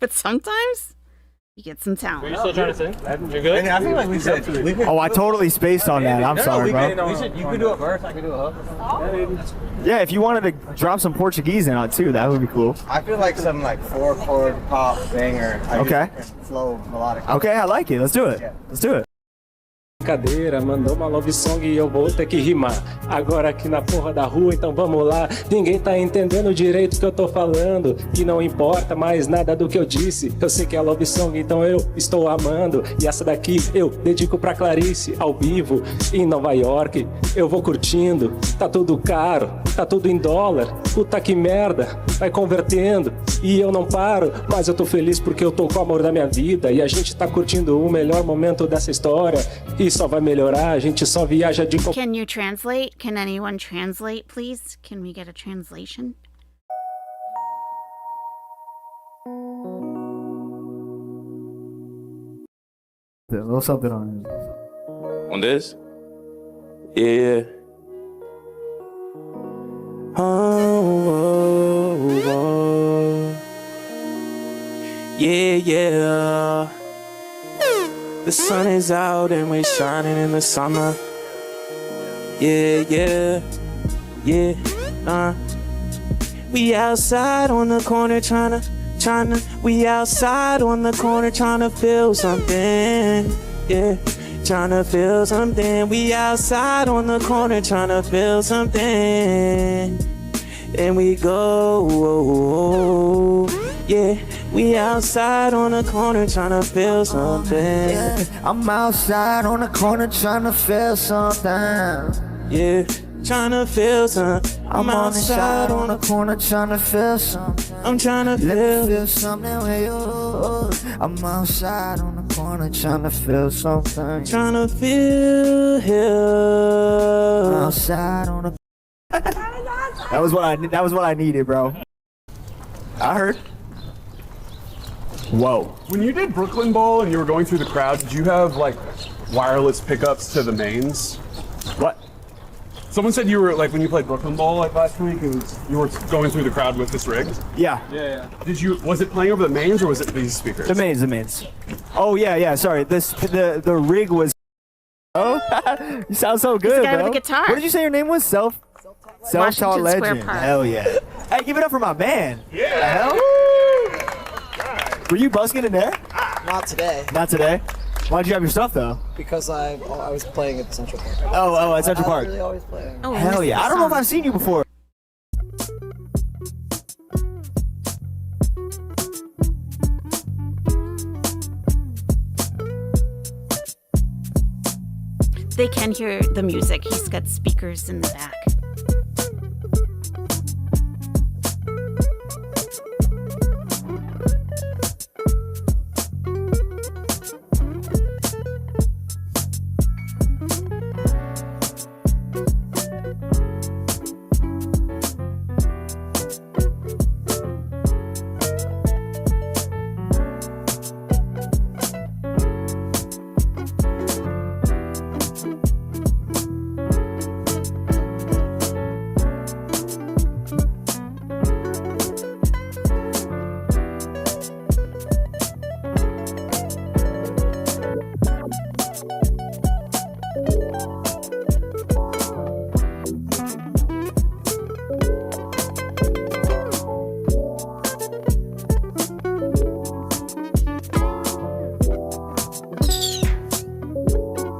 But sometimes you get some talent. Are you still trying to sing? You're good? I feel like we said. Oh, I totally spaced on that. I'm sorry, bro. You can do a verse, I can do a hook. Yeah, if you wanted to drop some Portuguese in on it too, that would be cool. I feel like some like 4-chord pop banger. Okay. Flow melodic. Okay, I like it. Let's do it. Let's do it. Cadeira, mandou uma love song e eu vou ter que rimar. Agora aqui na porra da rua, então vamos lá. Ninguém tá entendendo direito o que eu tô falando. E não importa mais nada do que eu disse. Eu sei que é love song, então eu estou amando. E essa daqui eu dedico pra Clarice, ao vivo, em Nova York. Eu vou curtindo, tá tudo caro, tá tudo em dólar. Puta que merda, vai convertendo. E eu não paro, mas eu tô feliz porque eu tô com o amor da minha vida. E a gente tá curtindo o melhor momento dessa história. E só vai melhorar, a gente só viaja de... Can you translate? Can anyone translate, please? Can we get a translation? A little something on it. On this? Yeah. Oh. Yeah. The sun is out and we're shining in the summer. Yeah. We outside on the corner tryna. We outside on the corner tryna feel something. Yeah, tryna feel something. We outside on the corner tryna feel something. And we go. Yeah, we outside on the corner tryna feel something. Yeah, I'm outside on the corner tryna feel something. Yeah, tryna feel something. I'm outside on the corner tryna feel something. I'm tryna feel something with you. I'm outside on the corner tryna feel something. Tryna feel here. I'm outside on the. That was what I needed, bro. I heard. Whoa. When you did Brooklyn Bowl and you were going through the crowd, did you have like wireless pickups to the mains? What? Someone said you were like when you played Brooklyn Bowl like last week, you were going through the crowd with this rig. Yeah. Was it playing over the mains or was it these speakers? The mains. Oh yeah. Sorry. The rig was. Oh, you sound so good, He's the guy bro. with the guitar. What did you say your name was? Self-taught Washington Square legend. Park. Hell yeah. Hey, give it up for my man. Yeah. The hell? Were you busking in there? Not today. Not today. Why'd you have your stuff though? Because I was playing at Central Park. Oh, at Central Park. I really always play. Oh, hell yeah. I don't know if I've seen you before. They can hear the music. He's got speakers in the back.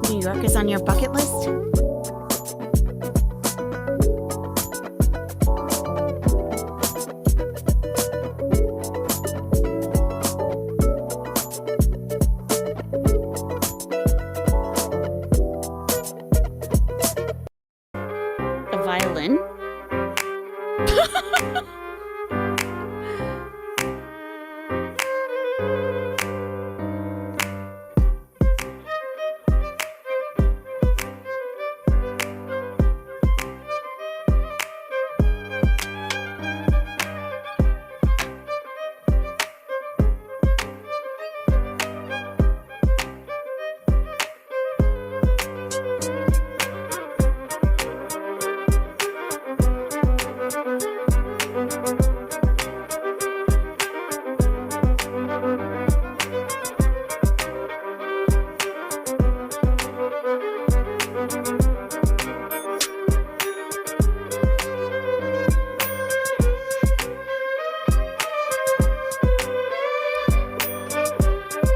New York is on your bucket list? A violin?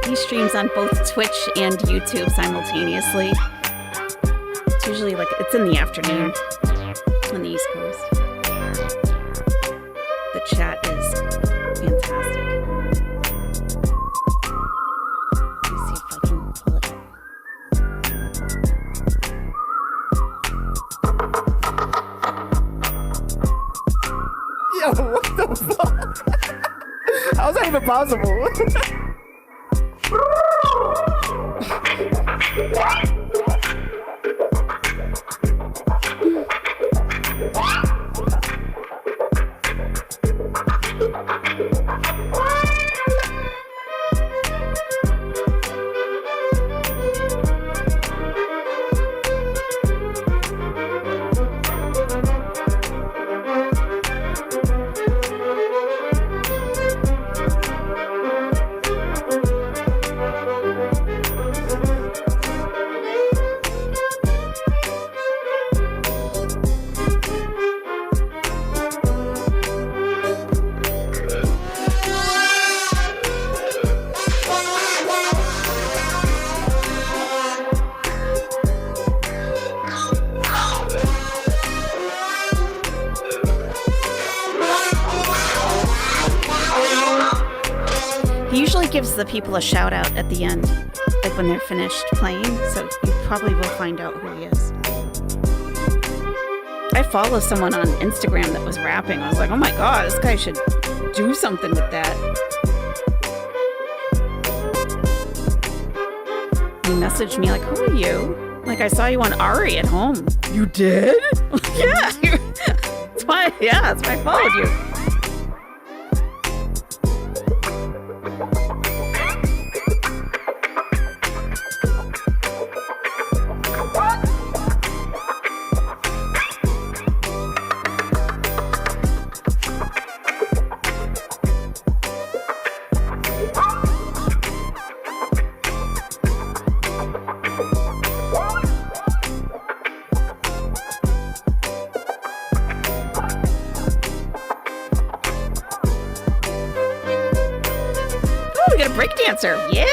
He streams on both Twitch and YouTube simultaneously. usually like it's in the afternoon on the East Coast. The chat is fantastic. Let me see if I can pull it up. Yo, what the fuck? How's that even possible? Gives the people a shout out at the end, like when they're finished playing, so you probably will find out who he is. I follow someone on Instagram that was rapping. I was like, oh my god, this guy should do something with that. He messaged me like, who are you? Like, I saw you on Ari at home. You did? Yeah. That's why I followed you. Breakdancer, yeah.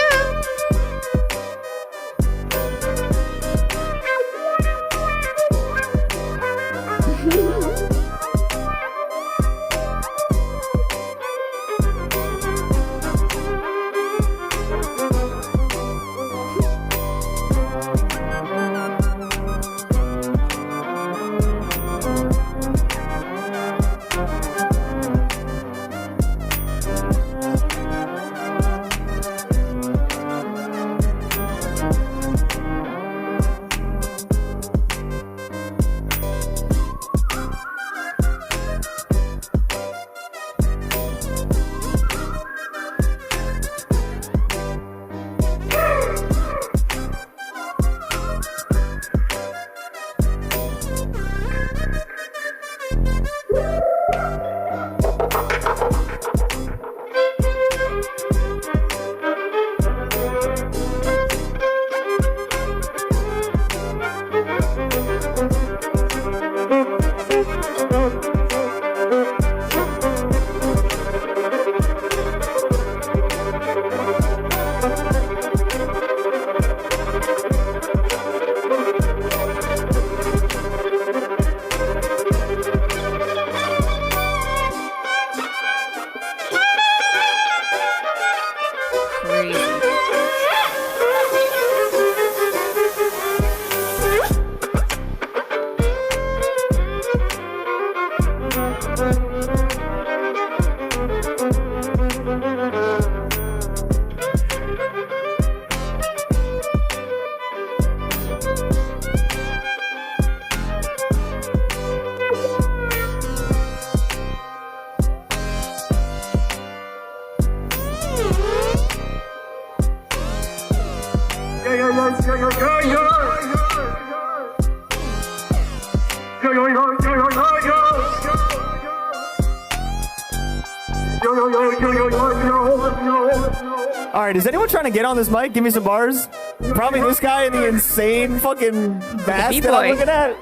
All right, is anyone trying to get on this mic? Give me some bars. Probably this guy in the insane fucking mask that I'm looking at.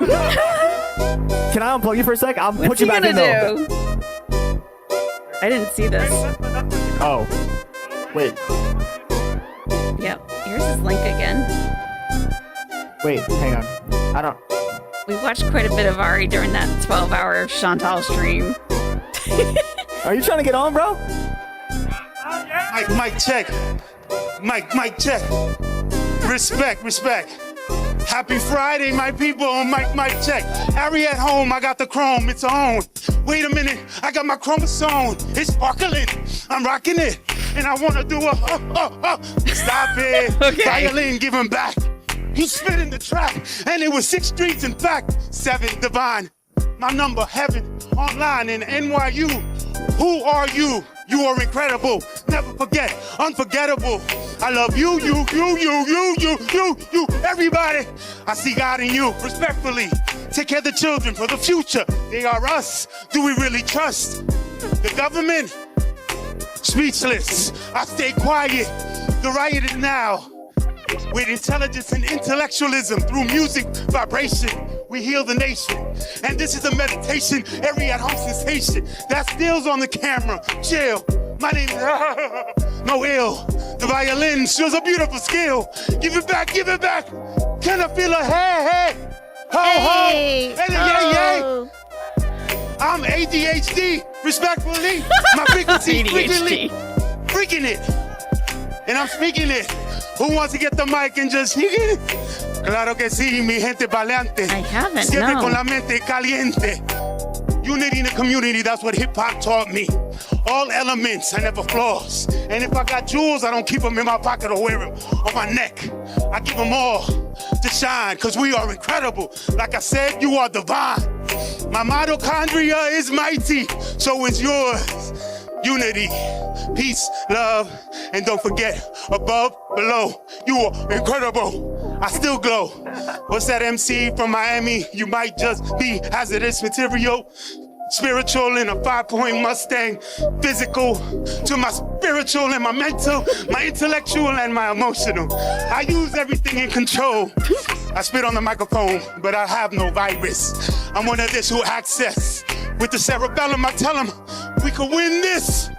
Can I unplug you for a sec? I'll put you back in though. I didn't see this. Oh, wait. Yep, here's his link again. Wait, hang on. I don't. We watched quite a bit of Ari during that 12-hour Chantal stream. Are you trying to get on, bro? Mic check. Mic check. Respect. Happy Friday, my people. Mic check. Ari at home, I got the chrome, it's on. Wait a minute, I got my chromosome. It's sparkling, I'm rocking it. And I wanna do a stop it. Okay. Violin giving back. He spit in the trap, and it was 6 streets, in fact, 7 divine. My number, heaven, online in NYU. Who are you? You are incredible. Never forget, unforgettable. I love you, everybody. I see God in you, respectfully. Take care of the children for the future. They are us. Do we really trust the government? Speechless. I stay quiet. The riot is now. With intelligence and intellectualism, through music, vibration, we heal the nation. And this is a meditation, every at-home sensation. That still's on the camera. Chill. My name is No Ill. The violin shows a beautiful skill. Give it back. Can I feel a hey? Ho, Hey. ho. Hey, yay. I'm ADHD, respectfully. My frequency freaking it. And I'm speaking it. Who wants to get the mic and just hit it? Claro que sí, mi gente valiente. I haven't, Siempre no. con la mente caliente. Unity in the community, that's what hip-hop taught me. All elements, I never flaws. And if I got jewels, I don't keep them in my pocket or wear them on my neck. I give them all to shine, because we are incredible. Like I said, you are divine. My mitochondria is mighty, so is yours. Unity, peace, love, and don't forget, above, below, you are incredible. I still glow. What's that MC from Miami? You might just be hazardous material. Spiritual in a 5-point Mustang. Physical to my spiritual and my mental, my intellectual and my emotional. I use everything in control. I spit on the microphone, but I have no virus. I'm one of this who access. With the cerebellum, I tell them we could win this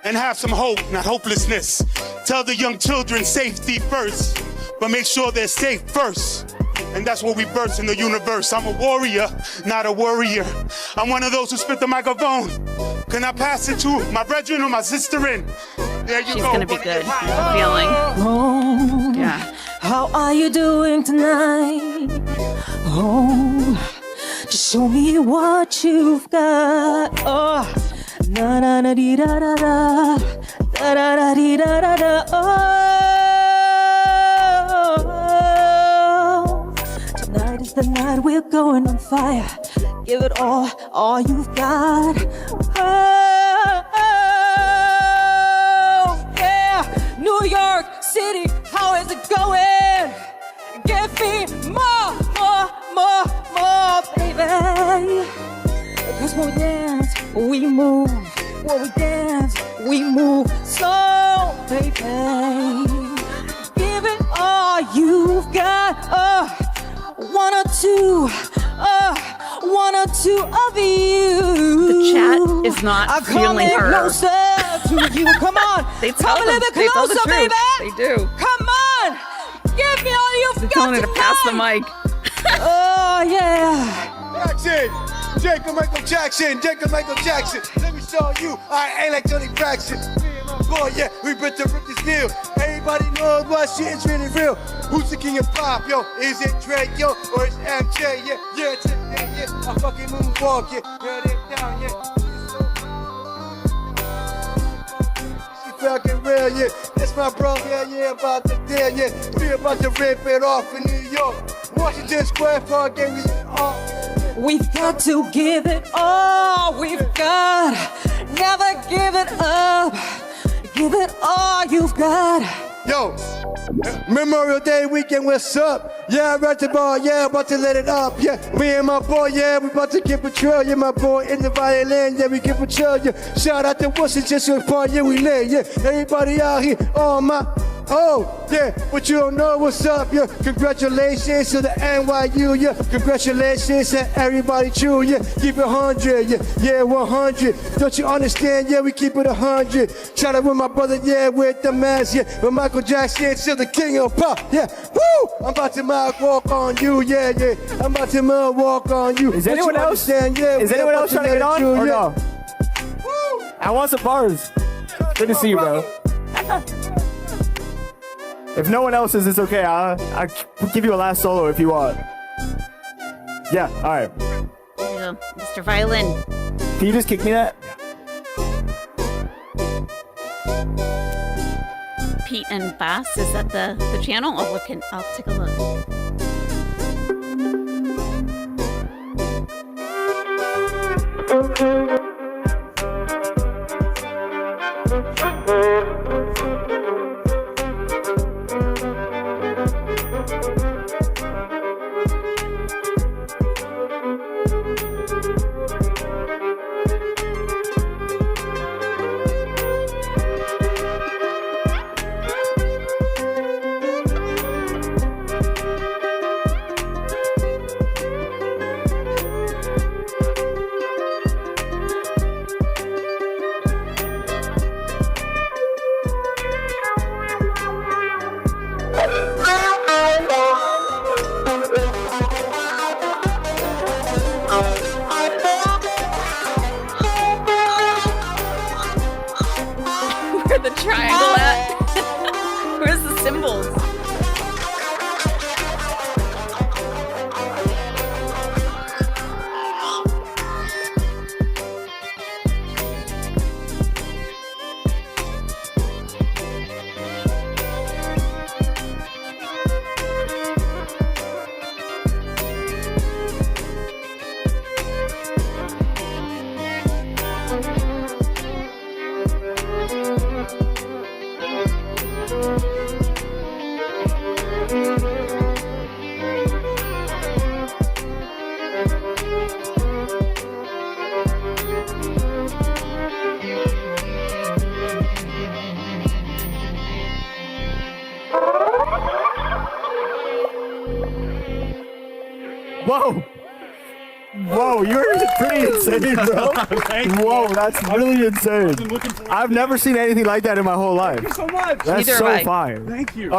and have some hope, not hopelessness. Tell the young children safety first, but make sure they're safe first. And that's what we burst in the universe. I'm a warrior, not a worrier. I'm one of those who spit the microphone. Can I pass it to my brethren or my sister in? There you She's go. gonna be good. I have a feeling. Oh, Yeah. how are you doing tonight? Oh, just show me what you've got. Oh, na na na dee da da da, da da da dee da da da. Oh, tonight is the night we're going on fire. Give it all you've got. Oh, yeah, New York City, how is it going? Give me more, baby. Because when we dance, we move. When we dance, we move. So, baby, give it all you've got. One or two of you. The chat is not feeling her. Closer to you. Come on. They tell Come a them. little They tell the closer, truth. baby. They do. Come on. Give me all you've They're got telling her to pass the tonight. mic. Oh, yeah. Jackson, Jacob Michael Jackson. Let me show you, I ain't like Tony Braxton. Me and my boy, yeah, we been to rip this deal. Everybody knows what shit is really real. Who's the king of pop, yo? Is it Drake, yo, or is MJ? Yeah, today, yeah. I fucking moonwalk, yeah, run it down, yeah. She fucking real, yeah. That's my bro, yeah, about the deal, yeah. We about to rip it off in New York. Washington Square Park, and we all. We've got to give it all we've got. Never give it up. Give it all you've got. Yo, Memorial Day weekend, what's up? Yeah, right the ball, yeah, about to let it up. Yeah, me and my boy, yeah, we about to get patrol. Yeah, my boy in the violin, yeah, we get patrol. Yeah, shout out to Washington Square Park, yeah, we lay. Yeah, everybody out here, all my Oh, yeah, but you don't know what's up, yeah. Congratulations to the NYU, yeah. Congratulations to everybody true, yeah. Keep it 100, yeah, yeah, 100. Don't you understand, yeah, we keep it 100. Try to win my brother, yeah, with the mask, yeah. But Michael Jackson still the king of pop, yeah. Woo! I'm about to walk on you, yeah, yeah. I'm about to walk on you. Is anyone else? Yeah, is anyone else trying to get on you, or yeah. no? I want some bars. Good to see you, bro. If no one else is, it's okay. I'll give you a last solo if you want. Yeah, all right. There you go, Mr. Violin. Can you just kick me that? Pete and Bass, is that the channel? I'll take a look. Where the triangle at? Where's the symbols? Whoa! Whoa, you're pretty insane, bro. Whoa, that's really insane. I've never seen anything like that in my whole life. Thank you so much. That's Neither so have I. fire. Thank you.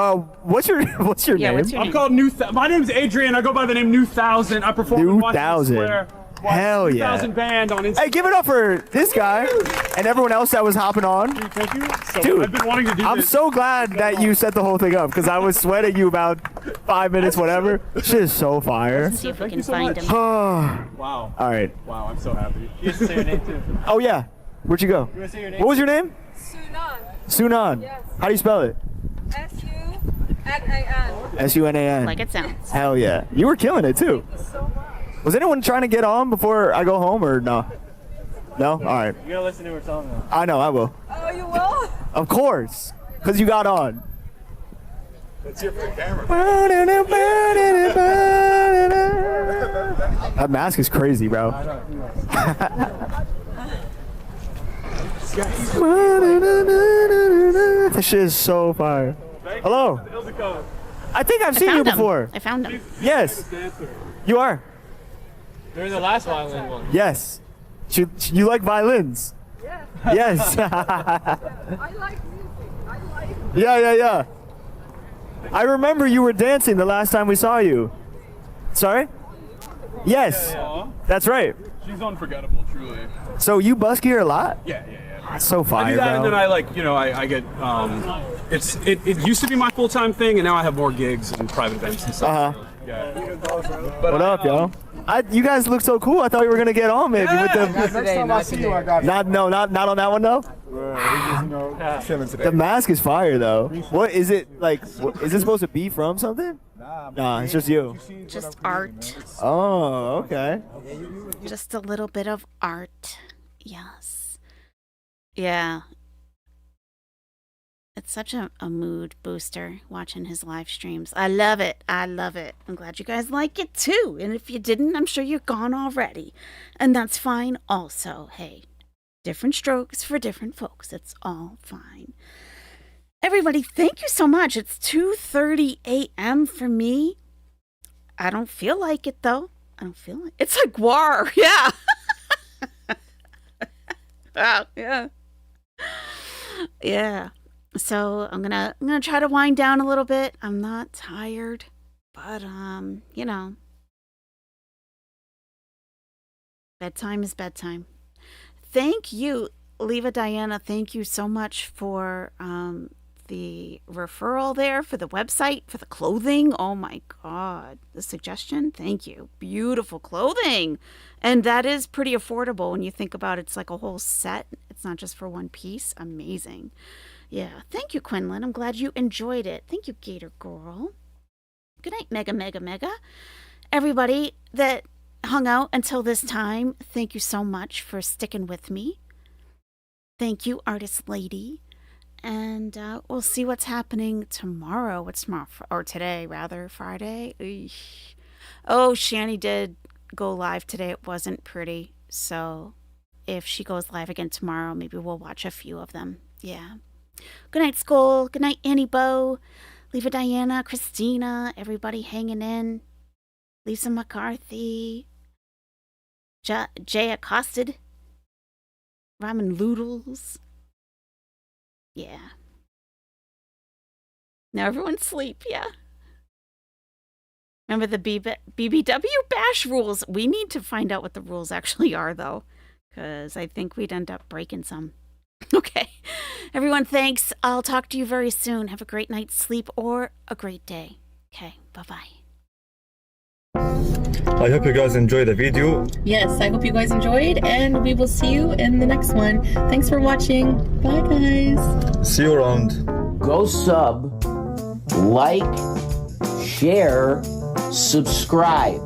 What's your name? I'm called my name's Adrian. I go by the name New Thousand. I perform in Washington 2000. Square. Hell yeah. 2000 band on Instagram. Hey, give it up for this guy and everyone else that was hopping on. Thank you. So, Dude, I've been wanting to do I'm this. so glad that you set the whole thing up because I was sweating you about 5 minutes, whatever. Shit is so fire. Let's see if we can find him. Wow. All right. Wow, I'm so happy. You have to say your name too. Oh, yeah. Where'd you go? You want to say your name? What was your name? Sunan. Sunan. Yes. How do you spell it? S-U-N-A-N. S-U-N-A-N. Like it sounds. Hell yeah. You were killing it too. Was anyone trying to get on before I go home or no? No? All right. You gotta listen to her song though. I know, I will. Oh, you will? Of course. Because you got on. Let's hear for the camera. That mask is crazy, bro. That shit is so fire. Hello. I think I've seen you found him. before. I found him. Yes. You are. During the last violin one. Yes. You like violins? Yes. I like music. I like. Yeah. I remember you were dancing the last time we saw you. Sorry? Yes. Yeah. That's right. She's unforgettable, truly. So you busk here a lot? Yeah. That's so fire, I do that, bro. and then I I get it used to be my full-time thing, and now I have more gigs and private events and stuff. Yeah. What up, yo? You guys look so cool. I thought we were gonna get on maybe with them. Next time I see you, I got Not on that one though. The mask is fire though. What is it like? Is it supposed to be from something? Nah, it's just you. Just art. Oh, okay. Just a little bit of art. Yes. Yeah. It's such a mood booster watching his live streams. I love it. I'm glad you guys like it too. And if you didn't, I'm sure you're gone already. And that's fine also. Hey, different strokes for different folks. It's all fine. Everybody, thank you so much. It's 2:30 a.m. for me. I don't feel like it, though. I don't feel like it's like war. Yeah. Yeah. Yeah. So I'm gonna try to wind down a little bit. I'm not tired, but you know, bedtime is bedtime. Thank you, Leva Diana. Thank you so much for the referral there, for the website, for the clothing. Oh my God, the suggestion. Thank you. Beautiful clothing, and that is pretty affordable when you think about it. It's like a whole set. It's not just for one piece. Amazing. Yeah, thank you, Quinlan. I'm glad you enjoyed it. Thank you, Gator Girl. Good night, Mega. Everybody that hung out until this time, thank you so much for sticking with me. Thank you, Artist Lady. And we'll see what's happening tomorrow. What's tomorrow? Or today, rather. Friday? Eesh. Oh, Shani did go live today. It wasn't pretty. So if she goes live again tomorrow, maybe we'll watch a few of them. Yeah. Good night, Skull. Good night, Annie Bo, Leva Diana, Christina, everybody hanging in. Lisa McCarthy, Jay Accosted, Ramen Loodles. Yeah. Now everyone sleep, yeah. Remember the BBW bash rules? We need to find out what the rules actually are, though, because I think we'd end up breaking some. Okay. Everyone, thanks. I'll talk to you very soon. Have a great night's sleep or a great day. Okay, bye-bye. I hope you guys enjoyed the video. Yes, I hope you guys enjoyed, and we will see you in the next one. Thanks for watching. Bye, guys. See you around. Go sub, like, share, subscribe.